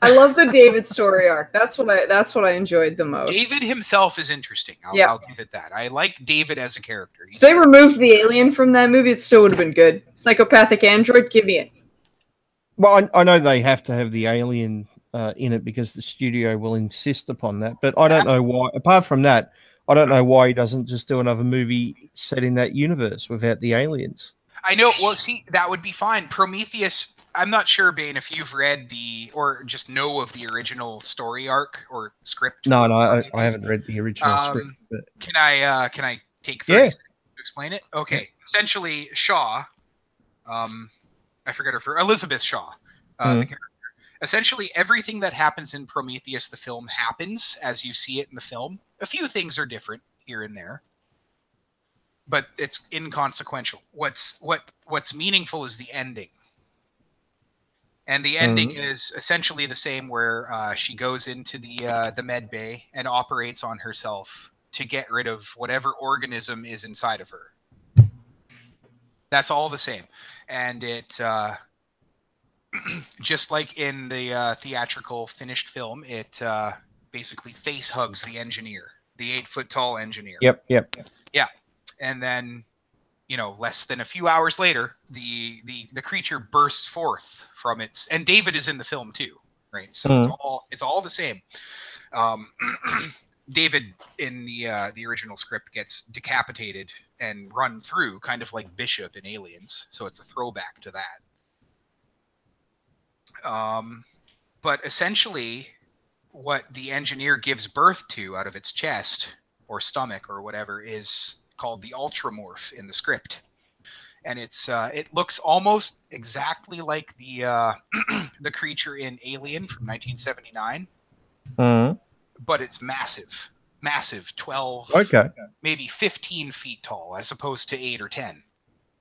I love the David story arc. That's what I enjoyed the most. David himself is interesting. I'll give it that. I like David as a character. If they removed the alien from that movie, it still would have been good. Psychopathic android, give me it. Well, I know they have to have the alien in it because the studio will insist upon that. But I don't know why. Apart from that, I don't know why he doesn't just do another movie set in that universe without the aliens. I know. Well, see, that would be fine. Prometheus... I'm not sure, Bane, if you've read or just know of the original story arc or script. No, I haven't read the original script. But... Can I take 30 seconds to explain it? Okay. Essentially, Shaw, I forget her, Elizabeth Shaw, the character. Essentially, everything that happens in Prometheus, the film, happens as you see it in the film. A few things are different here and there, but it's inconsequential. What's meaningful is the ending. And the ending is essentially the same, where she goes into the med bay and operates on herself to get rid of whatever organism is inside of her. That's all the same. And it, just like in the theatrical finished film, it basically face hugs the engineer, the 8-foot tall engineer. Yep. Yeah. And then, less than a few hours later, the creature bursts forth from its, and David is in the film too, right? So it's all the same. David in the original script gets decapitated and run through, kind of like Bishop in Aliens. So it's a throwback to that. But essentially, what the engineer gives birth to out of its chest or stomach or whatever is called the ultramorph in the script. And it looks almost exactly like the the creature in Alien from 1979. But it's massive, 12, maybe 15 feet tall, as opposed to 8 or 10.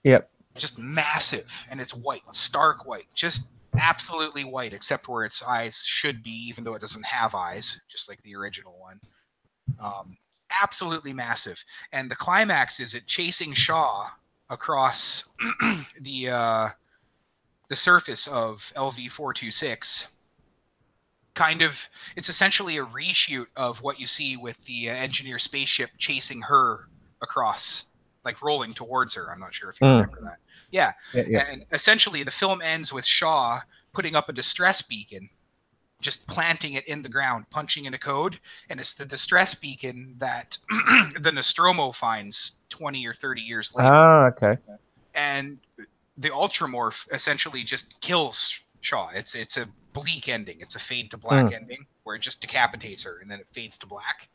Yep. Just massive, and it's white, stark white, just absolutely white, except where its eyes should be, even though it doesn't have eyes, just like the original one. Absolutely massive. And the climax is it chasing Shaw across the surface of LV-426. It's essentially a reshoot of what you see with the engineer spaceship chasing her across, like rolling towards her. I'm not sure if you remember that. Yeah. And essentially the film ends with Shaw putting up a distress beacon, just planting it in the ground, punching in a code, and it's the distress beacon that the Nostromo finds 20 or 30 years later. Okay. And the Ultramorph essentially just kills Shaw. It's a bleak ending. It's a fade to black ending where it just decapitates her and then it fades to black.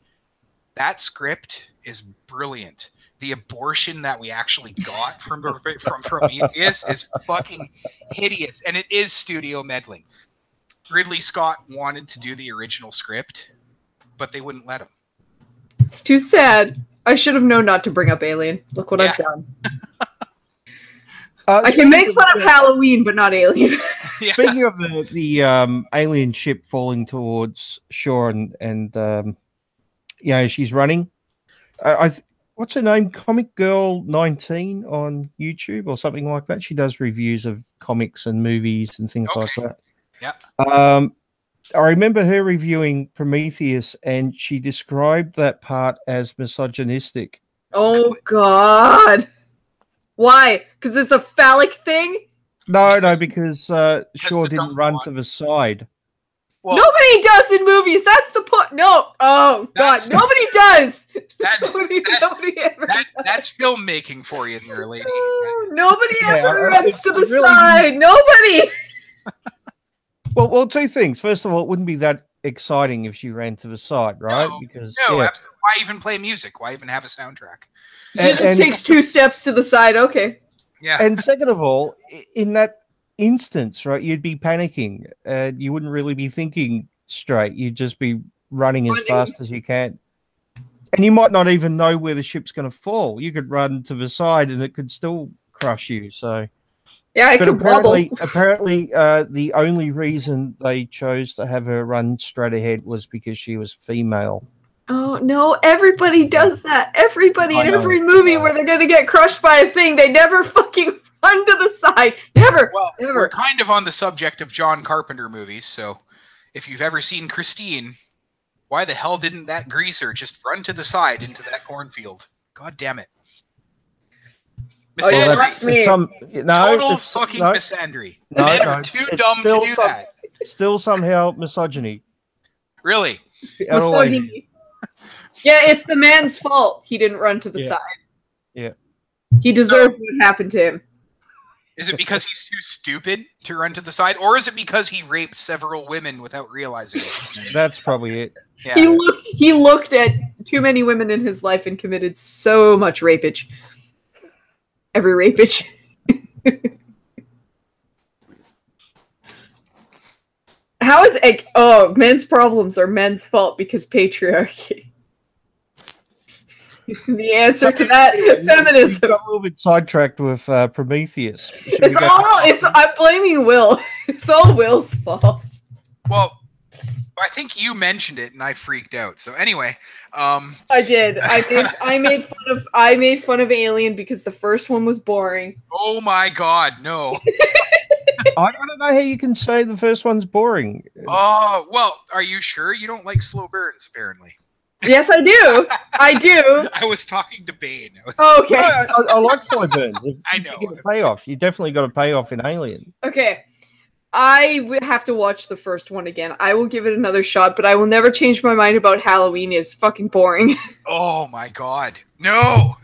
That script is brilliant. The abortion that we actually got from Prometheus is fucking hideous, and it is studio meddling. Ridley Scott wanted to do the original script, but they wouldn't let him. It's too sad. I should have known not to bring up Alien. Look what I've done. I can make fun of Halloween, but not Alien. Speaking of the alien ship falling towards shore and she's running. What's her name? Comic Girl 19 on YouTube or something like that. She does reviews of comics and movies and things like that. Yeah. I remember her reviewing Prometheus, and she described that part as misogynistic. Oh God! Why? Because it's a phallic thing? No, because Shaw didn't run to the side. Well, nobody does in movies. That's the point. No. Oh God, nobody does. Nobody ever does. That's filmmaking for you, there, lady. Nobody ever runs to the side. Nobody. Well, two things. First of all, it wouldn't be that exciting if she ran to the side, right? Absolutely. Why even play music? Why even have a soundtrack? She just takes 2 steps to the side. Okay. Yeah. And second of all, in that instance, right, you'd be panicking. You wouldn't really be thinking straight. You'd just be running as fast as you can. And you might not even know where the ship's going to fall. You could run to the side and it could still crush you. So, yeah, it could apparently, the only reason they chose to have her run straight ahead was because she was female. Oh, no, everybody does that. Everybody in every movie where they're going to get crushed by a thing, they never fucking run to the side. Never. Well, never. We're kind of on the subject of John Carpenter movies, so if you've ever seen Christine, why the hell didn't that greaser just run to the side into that cornfield? God damn it. Misandry. No, Men are too dumb to do that. Still somehow misogyny. Really? Misogyny. Yeah, it's the man's fault he didn't run to the side. Yeah. He deserved what happened to him. Is it because he's too stupid to run to the side? Or is it because he raped several women without realizing it? That's probably it. Yeah. He looked at too many women in his life and committed so much rapage. Every rapage. How is men's problems are men's fault because patriarchy? The answer to that, feminism. We got a little bit sidetracked with Prometheus. I'm blaming Will. It's all Will's fault. Well, I think you mentioned it and I freaked out. So anyway, I did. I made fun of Alien because the first one was boring. Oh my god, no. I don't know how you can say the first one's boring. Oh, well, are you sure you don't like slow burns, apparently? Yes, I do. I do. I was talking to Bane. Okay. I like slow burns. I know. You get a payoff. You definitely got a payoff in Alien. Okay. I would have to watch the first one again. I will give it another shot, but I will never change my mind about Halloween. It's fucking boring. Oh my god. No!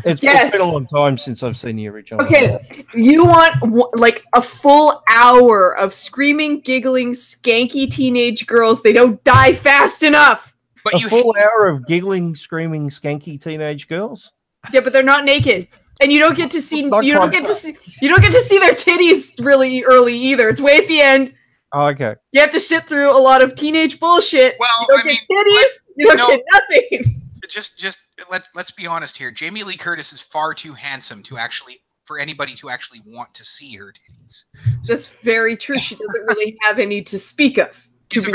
It's been a long time since I've seen the original. Okay, you want like a full hour of screaming, giggling, skanky teenage girls. They don't die fast enough. But a full hour of giggling, screaming, skanky teenage girls? Yeah, but they're not naked. And you don't get to see you don't get to see their titties really early either. It's way at the end. Oh, okay. You have to sit through a lot of teenage bullshit. Well, you don't get titties. You don't get nothing. Just let's be honest here. Jamie Lee Curtis is far too handsome for anybody to actually want to see her titties. That's very true. She doesn't really have any to speak of. She's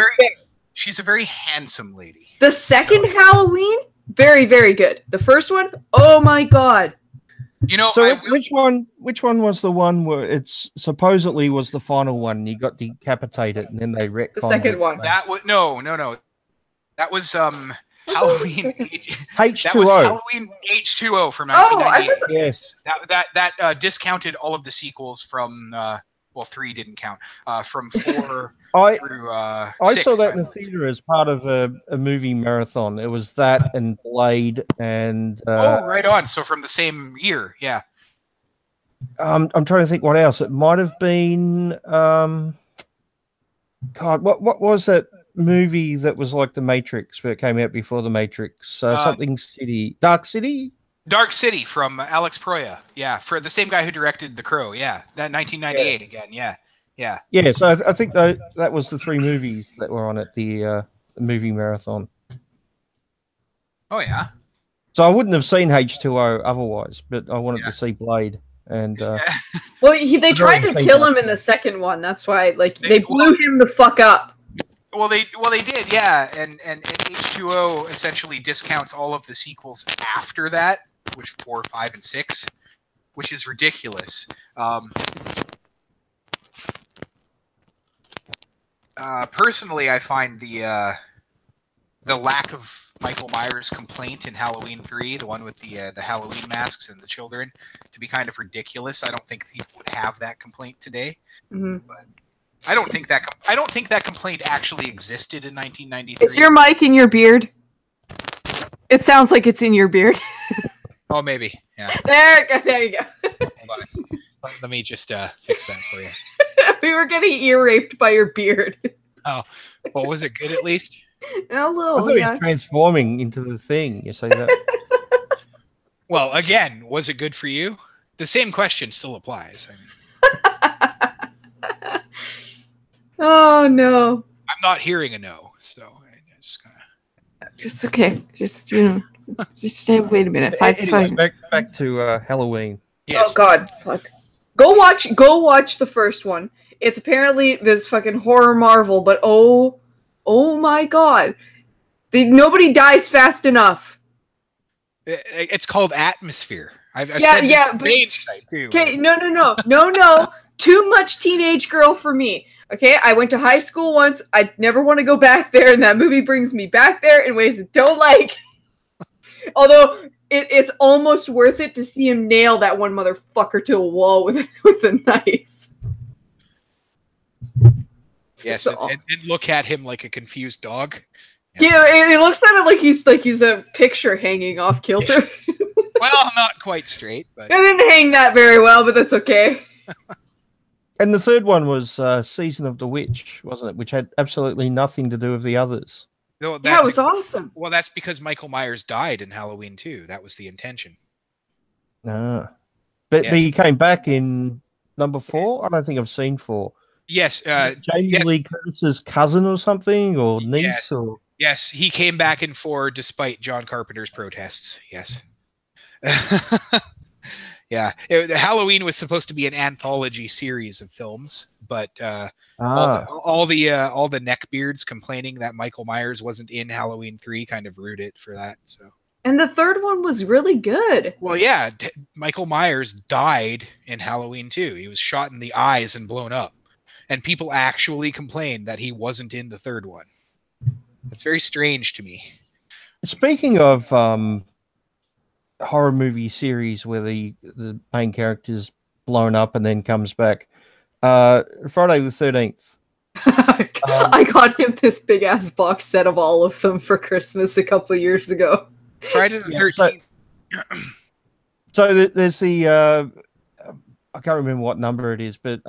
a very handsome lady. The second Halloween, very, very good. The first one, oh my god. You know, so which one was the one where it's supposedly was the final one? You got decapitated and then they retconned the second one. That was no. That was Halloween H2O. That was Halloween H2O from 1998. Yes. That discounted all of the sequels from 3 didn't count. From 4 through I 6, saw that in the theater as part of a movie marathon. It was that and Blade and right on. So from the same year, yeah. I'm trying to think what else. It might have been God, what was that movie that was like The Matrix, but it came out before The Matrix? Something City. Dark City? Dark City from Alex Proya. Yeah, for the same guy who directed The Crow. Yeah, that 1998 again. Yeah. Yeah, so I think that was the 3 movies that were on at the movie marathon. Oh, yeah. So I wouldn't have seen H2O otherwise, but I wanted to see Blade. And well, they tried to kill him in the second one. That's why, they blew him the fuck up. Well, they did, yeah. And H2O essentially discounts all of the sequels after that, which 4, 5, and 6, which is ridiculous. Personally, I find the lack of Michael Myers' complaint in Halloween 3, the one with the Halloween masks and the children, to be kind of ridiculous. I don't think people would have that complaint today. Mm-hmm. But I don't think that complaint actually existed in 1993. Is your mic in your beard? It sounds like it's in your beard. Oh, maybe. Yeah. There you go. Hold on. Let me just fix that for you. We were getting ear raped by your beard. Oh, well, was it good at least? A little. I thought he was transforming into the thing. You say that. Well, again, was it good for you? The same question still applies. Oh no! I'm not hearing a no, so I just gonna. Just okay. Just just wait a minute. Anyway, back to Halloween. Yes. Oh God! Fuck. Go watch the first one. It's apparently this fucking horror marvel, but oh my God, nobody dies fast enough. It's called Atmosphere. I've yeah, but okay, no. Too much teenage girl for me. Okay, I went to high school once. I never want to go back there, and that movie brings me back there in ways I don't like. Although it's almost worth it to see him nail that one motherfucker to a wall with a knife. Yes, and look at him like a confused dog. Yeah, it looks at it like he's a picture hanging off kilter. Well, not quite straight, but I didn't hang that very well, but that's okay. And the third one was Season of the Witch, wasn't it? Which had absolutely nothing to do with the others. No, it was awesome. Well, that's because Michael Myers died in Halloween 2. That was the intention. But he came back in number 4? I don't think I've seen 4. Yes, Jamie Lee Curtis's cousin or something, or niece, yes, or yes, he came back in 4 despite John Carpenter's protests. Yes. Yeah, Halloween was supposed to be an anthology series of films, but all the neckbeards complaining that Michael Myers wasn't in Halloween 3 kind of ruined it for that. So. And the third one was really good. Well, yeah, Michael Myers died in Halloween 2. He was shot in the eyes and blown up, and people actually complained that he wasn't in the third one. That's very strange to me. Speaking of horror movie series where the main character's blown up and then comes back, Friday the 13th. I got him this big ass box set of all of them for Christmas a couple of years ago. Friday the 13th. So there's the I can't remember what number it is, but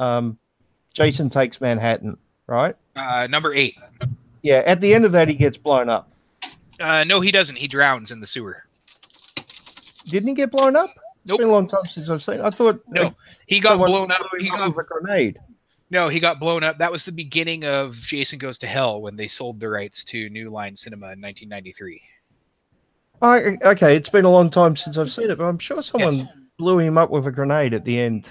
Jason Takes Manhattan, right? Number 8. Yeah, at the end of that, he gets blown up. No, he doesn't. He drowns in the sewer. Didn't he get blown up? It's been a long time since I've seen it. I thought... No, he got blown up. He got with a grenade. No, he got blown up. That was the beginning of Jason Goes to Hell when they sold the rights to New Line Cinema in 1993. Okay, it's been a long time since I've seen it, but I'm sure someone blew him up with a grenade at the end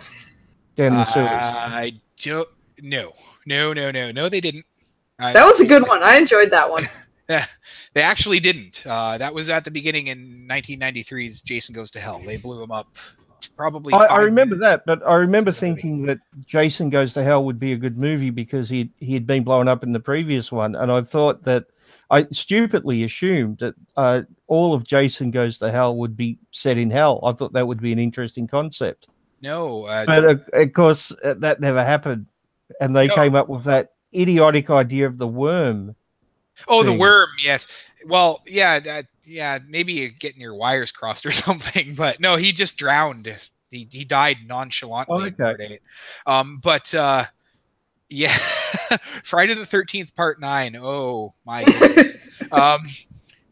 down in the sewers. I don't... No, they didn't. That was a good one. I enjoyed that one. They actually didn't. That was at the beginning in 1993's Jason Goes to Hell. They blew him up probably. I remember that, but I remember thinking that Jason Goes to Hell would be a good movie because he had been blown up in the previous one, and I thought that I stupidly assumed that all of Jason Goes to Hell would be set in hell. I thought that would be an interesting concept. No, but of course that never happened, and they came up with that idiotic idea of the worm. Oh, thing. The worm, yes. Well, yeah, maybe you're getting your wires crossed or something, but no, he just drowned. He died nonchalantly. Oh, okay. But yeah, Friday the 13th, Part 9. Oh my goodness.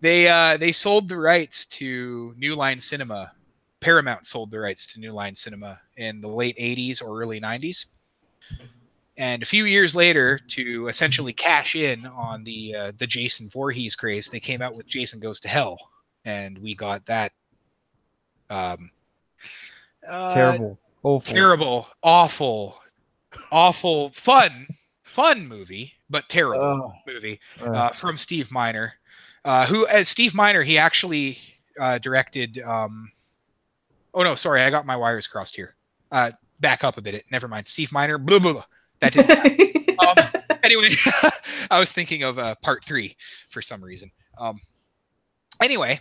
They sold the rights to New Line Cinema. Paramount sold the rights to New Line Cinema in the late 80s or early 90s. And a few years later, to essentially cash in on the Jason Voorhees craze, they came out with Jason Goes to Hell, and we got that terrible, awful, fun movie, but terrible movie from Steve Miner, who, as Steve Miner, he actually directed. Oh no, sorry, I got my wires crossed here. Back up a bit. Never mind. Steve Miner. Blah blah blah. That didn't anyway, I was thinking of Part 3 for some reason. Anyway,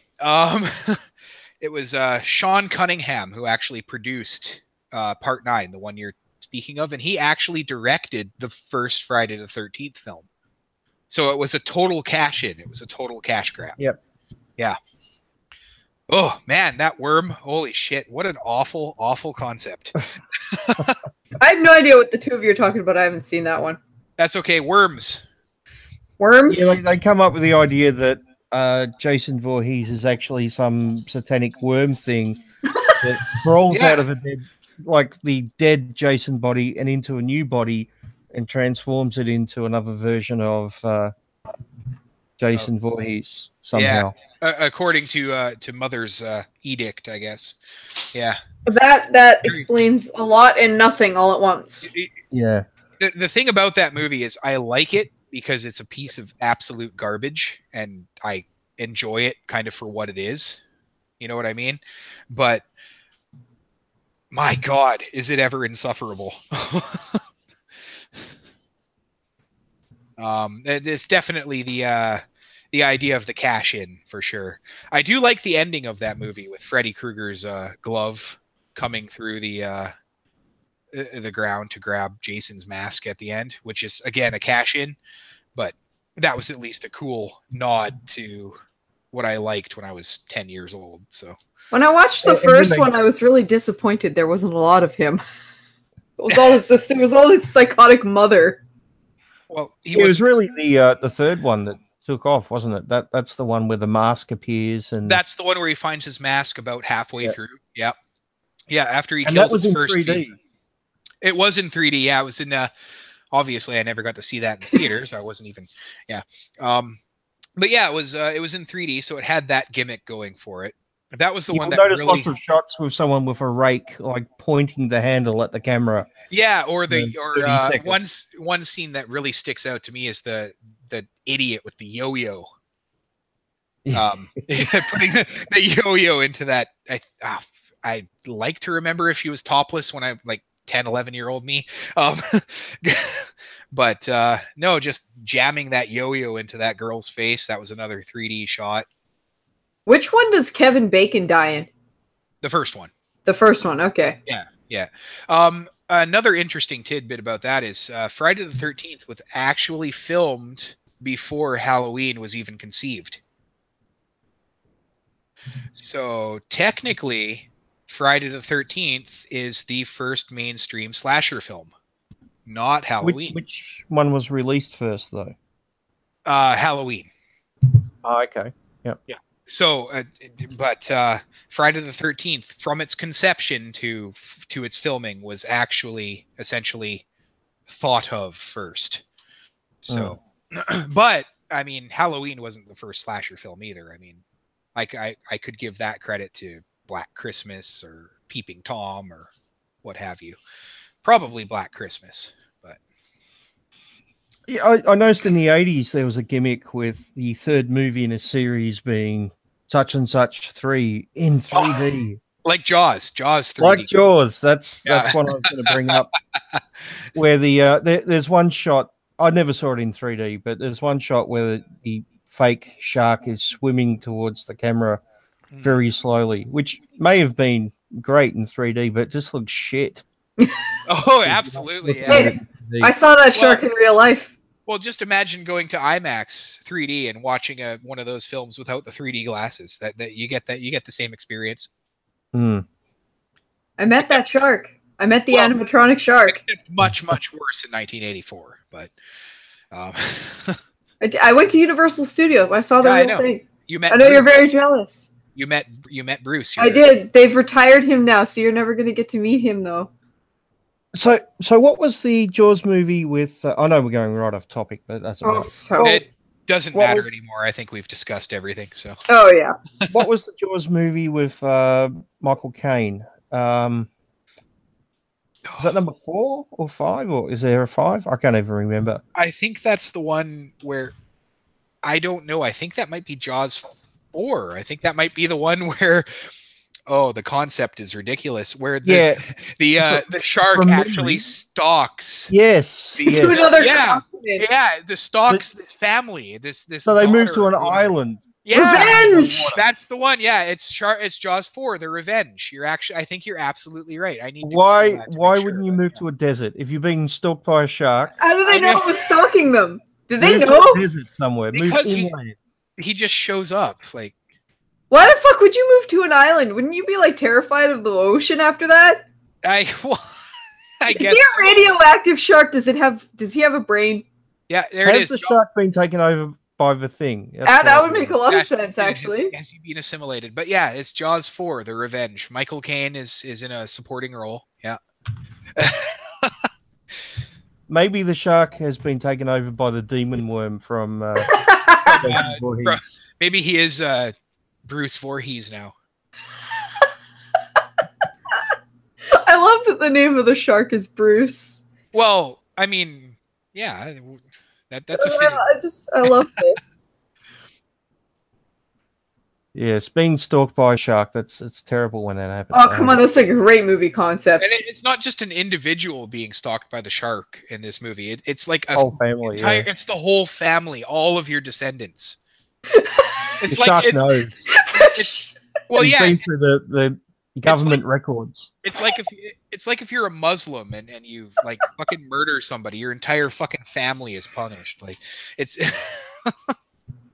it was Sean Cunningham who actually produced Part 9, the one you're speaking of, and he actually directed the first Friday the 13th film. So it was a total cash in. It was a total cash grab. Yep. Yeah. Oh man, that worm! Holy shit! What an awful concept. I have no idea what the two of you are talking about. I haven't seen that one. That's okay. Worms. Yeah, they come up with the idea that Jason Voorhees is actually some satanic worm thing that crawls out of the dead Jason body and into a new body and transforms it into another version of Jason Voorhees somehow. Yeah, according to Mother's edict, I guess. Yeah. That explains a lot and nothing all at once. Yeah. The thing about that movie is I like it because it's a piece of absolute garbage, and I enjoy it kind of for what it is. You know what I mean? But my God, is it ever insufferable? It's definitely the idea of the cash in for sure. I do like the ending of that movie with Freddy Krueger's glove coming through the ground to grab Jason's mask at the end, which is again a cash in, but that was at least a cool nod to what I liked when I was 10 years old. So when I watched the first one, I was really disappointed there wasn't a lot of him. It was all his psychotic mother. Well, it was really the third one that took off, wasn't it? That's the one where the mask appears, and that's the one where he finds his mask about halfway through. Yep. Yeah, after he kills that was his in first 3D. It was in 3D. Yeah, it was in obviously I never got to see that in theaters. I wasn't even, yeah. But yeah, it was in 3D, so it had that gimmick going for it. That was the one that notice really... lots of shots with someone with a rake, like pointing the handle at the camera. Yeah, or seconds. one scene that really sticks out to me is the idiot with the yo-yo. Putting the yo-yo into that. I like to remember if she was topless when I like 10, 11-year-old me. But no, just jamming that yo-yo into that girl's face. That was another 3D shot. Which one does Kevin Bacon die in? The first one. The first one, okay. Yeah. Another interesting tidbit about that is Friday the 13th was actually filmed before Halloween was even conceived. So technically, Friday the 13th is the first mainstream slasher film, not Halloween. Which one was released first, though? Halloween. Oh, okay. Yep. Yeah. So, but Friday the 13th, from its conception to its filming, was actually essentially thought of first. So, but I mean, Halloween wasn't the first slasher film either. I mean, like I could give that credit to Black Christmas or Peeping Tom or what have you. Probably Black Christmas, but yeah, I noticed in the 80s there was a gimmick with the third movie in a series being such and such 3 in 3D. Like Jaws 3D. Like Jaws. That's one I was going to bring up. Where there's one shot, I never saw it in 3D, but there's one shot where the fake shark is swimming towards the camera very slowly, which may have been great in 3D, but it just looks shit. Oh, absolutely. Yeah. Hey, I saw that shark in real life. Well, just imagine going to IMAX 3D and watching one of those films without the 3D glasses. That you get the same experience. I met that shark. I met the animatronic shark. Much worse in 1984, but I went to Universal Studios. I saw the whole thing. I know you're very jealous. You met Bruce. I did. They've retired him now, so you're never going to get to meet him, though. So what was the Jaws movie with? I know we're going right off topic, but that's it doesn't matter anymore. I think we've discussed everything. So. Oh yeah. What was the Jaws movie with Michael Caine? Is that number 4 or 5, or is there a 5? I can't even remember. I think that's the one where I don't know. I think that might be Jaws 4. I think that might be the one where the concept is ridiculous. Where the shark actually stalks. Yes. To another continent. Yeah, the stalks this family. This. So they moved to an island. Yeah, Revenge. That's the one. Yeah, it's Jaws 4, the Revenge. I think you're absolutely right. I need. Why wouldn't you move to a desert if you're being stalked by a shark? How do they know it was stalking them? Did they know? To a desert somewhere. Because move inland. He just shows up. Like, why the fuck would you move to an island? Wouldn't you be like terrified of the ocean after that? I guess. Is he a radioactive shark? Does he have a brain? Yeah, there it is. Has the shark been taken over by the thing? That would make a lot of sense, actually. Has he been assimilated? But yeah, it's Jaws 4, The Revenge. Michael Caine is in a supporting role. Yeah. Maybe the shark has been taken over by the demon worm from. Maybe he is Bruce Voorhees now. I love that the name of the shark is Bruce. Well, I mean, yeah. That's a fitting. I love it. Yes, being stalked by a shark, it's terrible when that happens. Oh, come on, that's a great movie concept. And it's not just an individual being stalked by the shark in this movie. It's like a whole family. It's the whole family, all of your descendants. The shark knows. Well, he's yeah. been through the government records. It's like if you're a Muslim and you like fucking murder somebody, your entire fucking family is punished. Like it's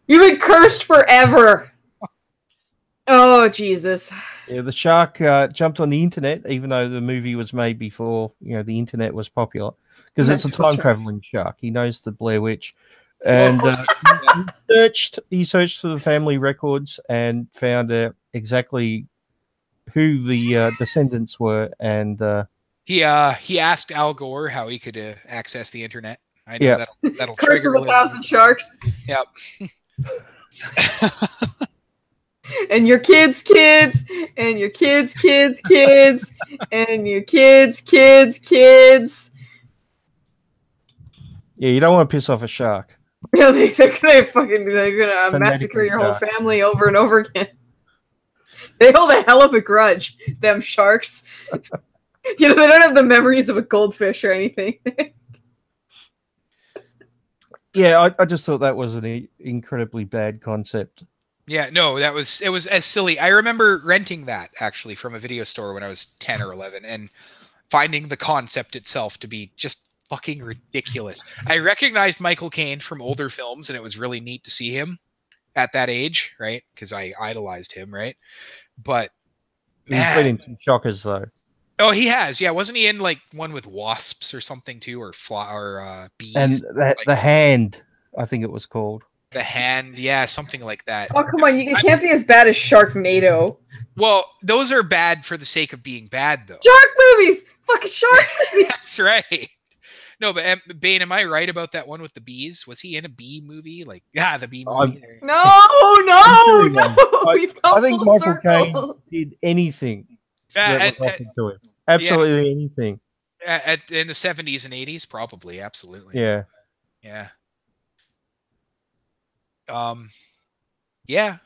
you've been cursed forever. Oh Jesus! Yeah, the shark jumped on the internet, even though the movie was made before the internet was popular, because it's a time traveling shark. He knows the Blair Witch, and he searched for the family records and found out exactly who the descendants were, and He asked Al Gore how he could access the internet. I know Yeah. that'll Curse trigger of 1,000 sharks. Yep. And your kids' kids, and your kids' kids' kids, and your kids' kids' kids. Yeah, you don't want to piss off a shark. Really, they're gonna massacre your whole shark. family over and over again. They hold a hell of a grudge, them sharks. You know, they don't have the memories of a goldfish or anything. Yeah, I just thought that was an incredibly bad concept. Yeah, no, it was as silly. I remember renting that actually from a video store when I was 10 or 11 and finding the concept itself to be just fucking ridiculous. I recognized Michael Caine from older films, and it was really neat to see him at that age, right? Because I idolized him, right? But He's been in some shockers though. Oh, he has. Yeah, wasn't he in like one with wasps or something too, or bees? And the Hand, I think it was called. The Hand, yeah, something like that. Oh, come on, it can't be as bad as Sharknado. Well, those are bad for the sake of being bad, though. Shark movies! Fucking shark movies! That's right. No, but Bane, am I right about that one with the bees? Was he in a bee movie? Like, the bee movie. No. I think Michael Caine did anything that was offered to him. Absolutely anything. In the 70s and 80s, probably, absolutely. Yeah. Yeah. Yeah.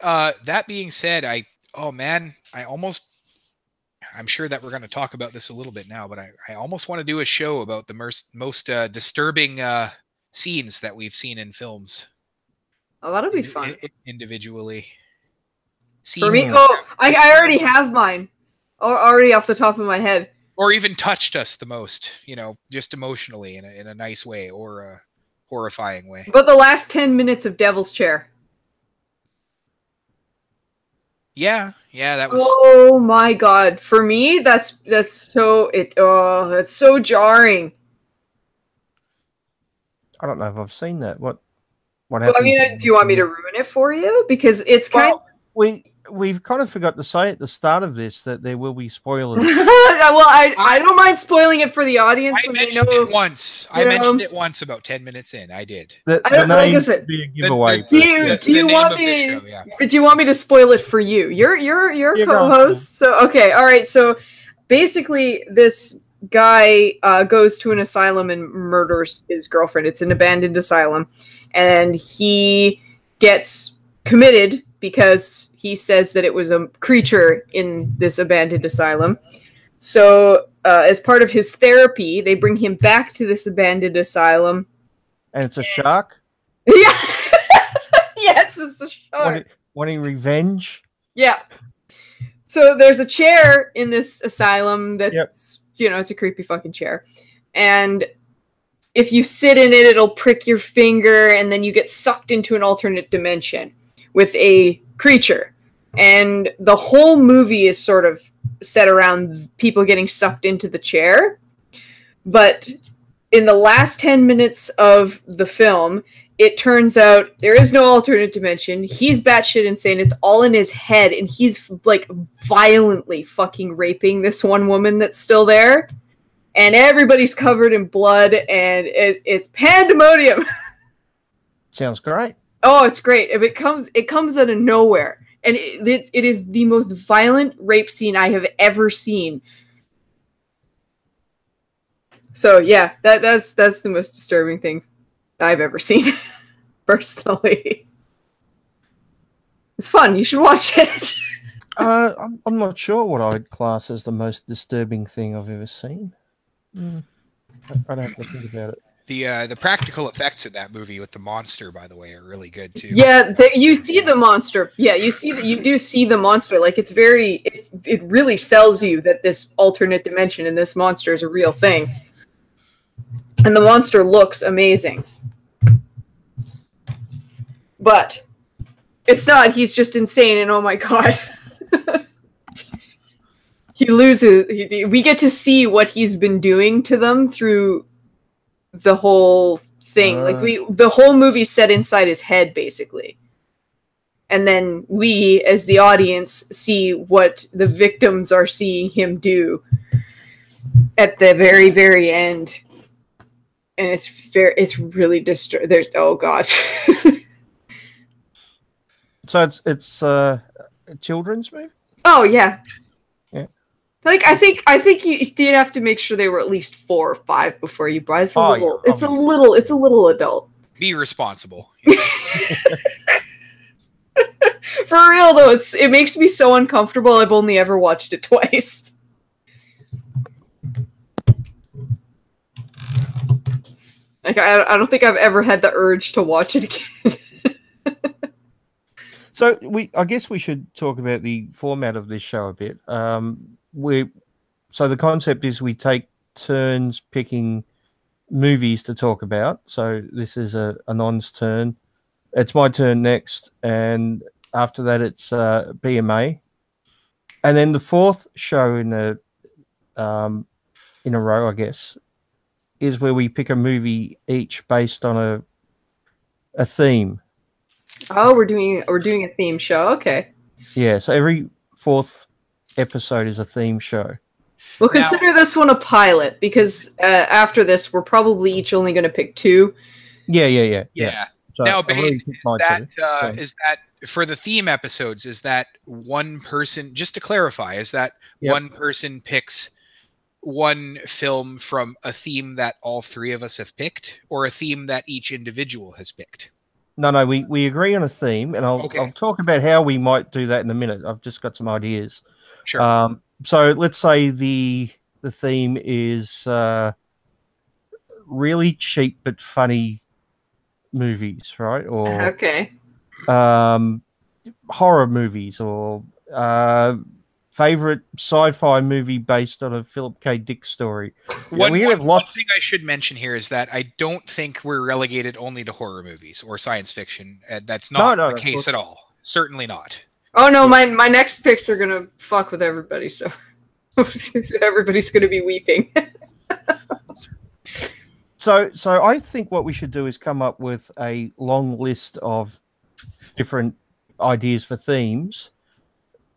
That being said, I'm sure that we're going to talk about this a little bit now, but I almost want to do a show about the most disturbing scenes that we've seen in films. Oh, that'll be fun. Individually. For me, I already have mine. Already off the top of my head. Or even touched us the most, just emotionally in a nice way or a horrifying way. But the last 10 minutes of Devil's Chair. Yeah, that was. Oh my god! For me, that's so jarring. I don't know if I've seen that. What Well, happened? I mean, do you want me to ruin it for you? Because it's kind. We've kind of forgot to say at the start of this that there will be spoilers. Well, I don't mind spoiling it for the audience when they know. It once. I mentioned it once about 10 minutes in. I did. The name would be a giveaway. Do you want me? Do you want me to spoil it for you? You're co-host. So okay, all right. So basically, this guy goes to an asylum and murders his girlfriend. It's an abandoned asylum, and he gets committed because he says that it was a creature in this abandoned asylum. So, as part of his therapy, they bring him back to this abandoned asylum. And it's a shark? Yeah. Yes, it's a shark. Wanting revenge? Yeah. So there's a chair in this asylum that's, it's a creepy fucking chair. And if you sit in it, it'll prick your finger, and then you get sucked into an alternate dimension with a creature. And the whole movie is sort of set around people getting sucked into the chair. But in the last 10 minutes of the film, it turns out there is no alternate dimension. He's batshit insane. It's all in his head, and he's like violently fucking raping this one woman that's still there. And everybody's covered in blood, and it's pandemonium. Sounds great. Oh, it's great. It comes out of nowhere. And it is the most violent rape scene I have ever seen. So yeah, that's the most disturbing thing I've ever seen, personally. It's fun. You should watch it. I'm not sure what I'd class as the most disturbing thing I've ever seen. I'd have to think about it. The practical effects in that movie with the monster, by the way, are really good too. Yeah, you see the monster. Yeah, you do see the monster. Like it really sells you that this alternate dimension and this monster is a real thing. And the monster looks amazing. But it's not. He's just insane, and oh my god. He loses. We get to see what he's been doing to them through the whole thing. The whole movie's set inside his head, basically. And then we, as the audience, see what the victims are seeing him do. at the very, very end. And it's really there's, oh god. So it's a children's movie? Oh yeah. Yeah. Like I think you'd have to make sure they were at least 4 or 5 before you buy. It's a little adult. Be responsible. For real though, it makes me so uncomfortable. I've only ever watched it twice. Like I don't think I've ever had the urge to watch it again. So I guess we should talk about the format of this show a bit. So the concept is we take turns picking movies to talk about. So this is a non's turn. It's my turn next, and after that it's BMA, and then the fourth show in a row, I guess, is where we pick a movie each based on a theme. Oh, we're doing a theme show. Okay. Yeah, so every fourth episode is a theme show. We'll consider this one a pilot because after this, we're probably each only going to pick 2. Yeah. So now, Bane, is that for the theme episodes? Is that one person? Just to clarify, is that one person picks one film from a theme that all 3 of us have picked, or a theme that each individual has picked? No, we agree on a theme, and I'll talk about how we might do that in a minute. I've just got some ideas. Sure. So let's say the theme is really cheap but funny movies, right? Or horror movies, or favorite sci-fi movie based on a Philip K. Dick story. One thing I should mention here is that I don't think we're relegated only to horror movies or science fiction. That's not the case at all. Certainly not. Oh no, my next picks are gonna fuck with everybody, so everybody's gonna be weeping. So I think what we should do is come up with a long list of different ideas for themes,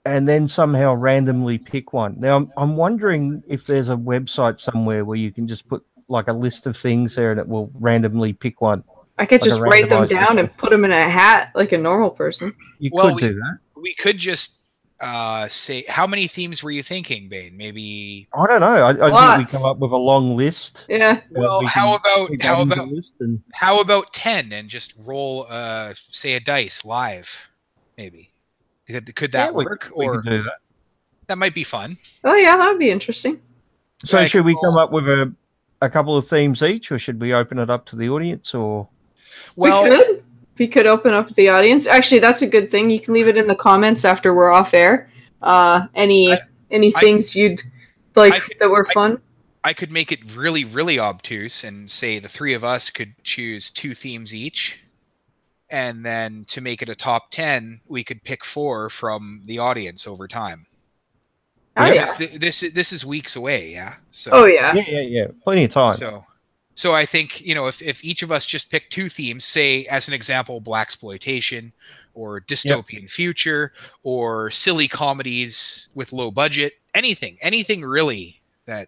and then somehow randomly pick one. Now, I'm wondering if there's a website somewhere where you can just put like a list of things there and it will randomly pick one. I could just write them down and put them in a hat like a normal person. You could do that. We could just say, how many themes were you thinking, Bane? Maybe I don't know. I think we come up with a long list. Yeah. Well, how about 10 and just roll say a dice live, maybe. Could that work? We could do that. That might be fun. Oh yeah, that would be interesting. So should we come up with a couple of themes each, or should we open it up to the audience? Or we could open up to the audience. Actually, that's a good thing. You can leave it in the comments after we're off air. Any things you'd like that were fun? I could make it really, really obtuse and say the 3 of us could choose 2 themes each. And then to make it a top 10, we could pick 4 from the audience over time. Oh, yeah. This is weeks away, yeah. So, oh yeah. Yeah. Plenty of time. So I think, if each of us just pick 2 themes, say as an example, blaxploitation or dystopian future or silly comedies with low budget, anything really that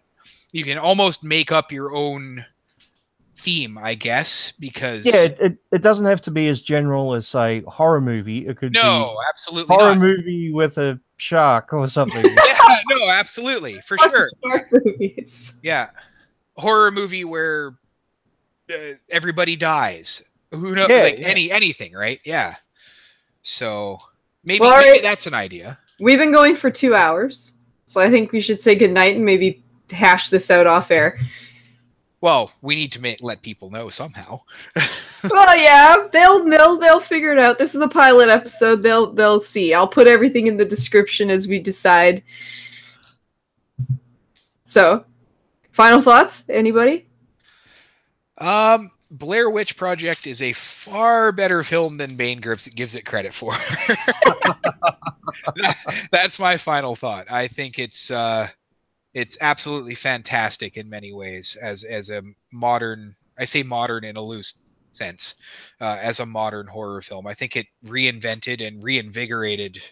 you can almost make up your own theme, I guess, because it doesn't have to be as general as say horror movie. It could be absolutely horror movie with a shark or something. Absolutely, for sure. Shark movies. Yeah, horror movie where everybody dies. Who knows? Anything, right? Yeah. So maybe that's an idea. We've been going for 2 hours, so I think we should say goodnight and maybe hash this out off air. Well, we need to let people know somehow. Well, yeah, they'll figure it out. This is the pilot episode. They'll see. I'll put everything in the description as we decide. So, final thoughts? Anybody? Blair Witch Project is a far better film than Bane gives it credit for. That's my final thought. I think it's absolutely fantastic in many ways as a modern, I say modern in a loose sense, as a modern horror film. I think it reinvented and reinvigorated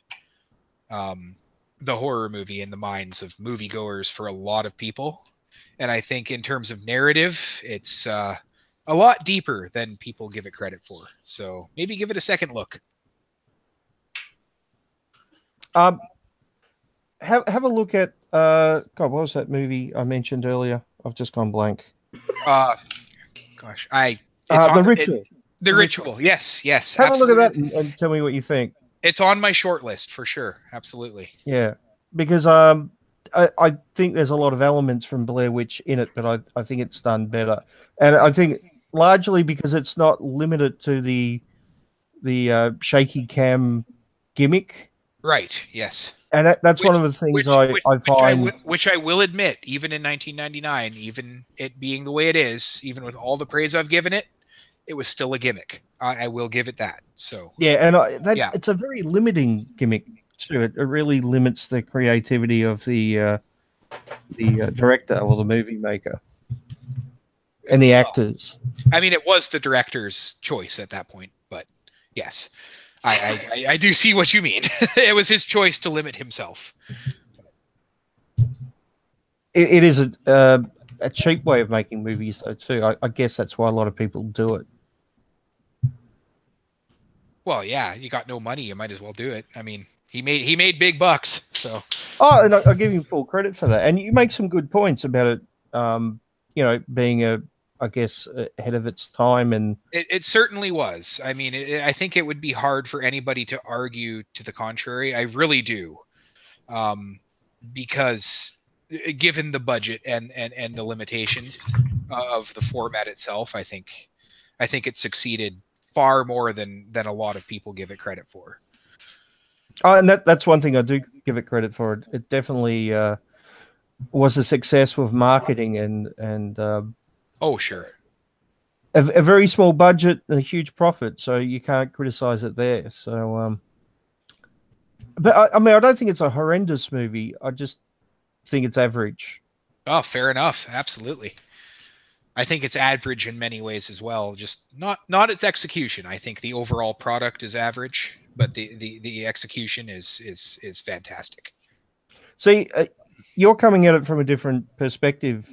the horror movie in the minds of moviegoers for a lot of people. And I think in terms of narrative, it's a lot deeper than people give it credit for. So maybe give it a second look. Have a look at God, what was that movie I mentioned earlier? I've just gone blank. Gosh, The Ritual. The Ritual. Yes, Have absolutely. a look at that and tell me what you think. It's on my short list for sure. Absolutely. Yeah, because I think there's a lot of elements from Blair Witch in it, but I think it's done better, and I think largely because it's not limited to the shaky cam gimmick. Right. Yes. And that's one of the things I find. Which I will admit, even in 1999, even it being the way it is, even with all the praise I've given it, it was still a gimmick. I will give it that. So yeah, and it's a very limiting gimmick too. It really limits the creativity of the director or the movie maker and the actors. I mean, it was the director's choice at that point, but yes. I do see what you mean. It was his choice to limit himself. It is a cheap way of making movies, though, too. I guess that's why a lot of people do it. Well, yeah, you got no money, you might as well do it. I mean, he made big bucks, so. Oh, and I give him full credit for that. And you make some good points about it, being I guess ahead of its time, and it certainly was. I mean, I think it would be hard for anybody to argue to the contrary. I really do, because given the budget and the limitations of the format itself, I think it succeeded far more than a lot of people give it credit for. Oh, and that's one thing I do give it credit for. It definitely was a success with marketing and. Oh, sure. A very small budget and a huge profit, so you can't criticize it there. So, but I mean, I don't think it's a horrendous movie. I just think it's average. Oh, fair enough. Absolutely. I think it's average in many ways as well. Just not its execution. I think the overall product is average, but the execution is fantastic. See, you're coming at it from a different perspective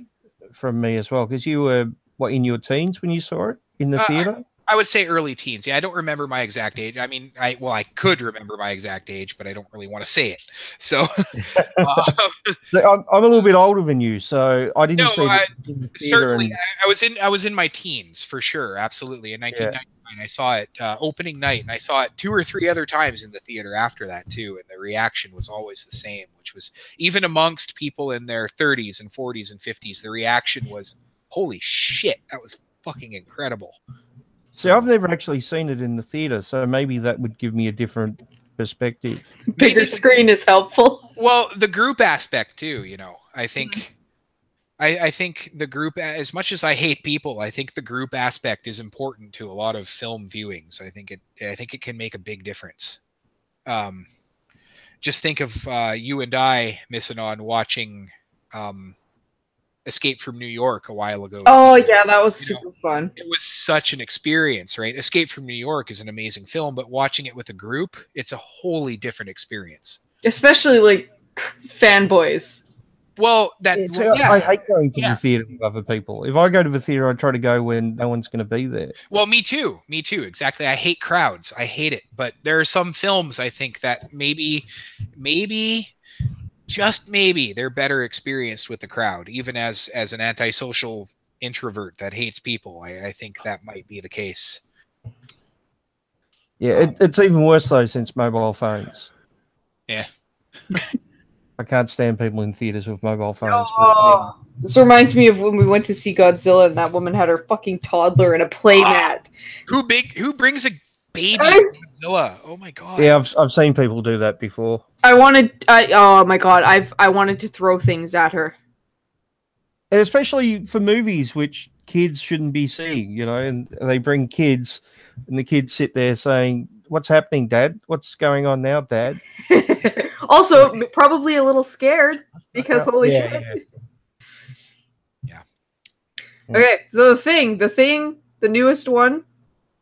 from me as well, because you were in your teens when you saw it in the theater? I would say early teens. Yeah, I don't remember my exact age. I mean, I could remember my exact age, but I don't really want to say it. So I'm a little bit older than you, so I didn't see it in the theater. Certainly, I was in my teens for sure. Absolutely, in 1999, I saw it opening night, and I saw it 2 or 3 other times in the theater after that too. And the reaction was always the same, which was even amongst people in their 30s and 40s and 50s, the reaction was, "Holy shit, that was fucking incredible." See, I've never actually seen it in the theater, so maybe that would give me a different perspective. Bigger screen is helpful. Well, the group aspect too, I think I think the group, as much as I hate people, I think the group aspect is important to a lot of film viewings. I think it can make a big difference. Just think of you and I missing on watching Escape from New York a while ago. Oh yeah, that was super fun. It was such an experience, right? Escape from New York is an amazing film, but watching it with a group, it's a wholly different experience. Especially like fanboys. Well, I hate going to the theater with other people. If I go to the theater, I try to go when no one's going to be there. Well, me too. Exactly. I hate crowds. I hate it. But there are some films I think that maybe, just maybe, they're better experienced with the crowd, even as an antisocial introvert that hates people. I think that might be the case. Yeah, it's even worse though since mobile phones. Yeah. I can't stand people in theaters with mobile phones. Oh, this reminds me of when we went to see Godzilla and that woman had her fucking toddler in a playmat. Who brings a baby to Godzilla? Oh my god. Yeah, I've seen people do that before. Oh my god, I wanted to throw things at her. And especially for movies which kids shouldn't be seeing, and they bring kids and the kids sit there saying, "What's happening, Dad? What's going on now, Dad?" Also, probably a little scared because holy shit. Yeah. Okay, so the newest one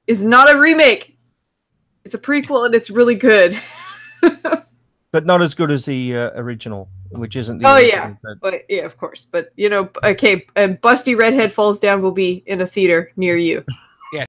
is not a remake. It's a prequel and it's really good. but not as good as the original, which isn't the Oh original. yeah, but yeah, of course. But you know, okay, Busty Redhead Falls Down will be in a theater near you.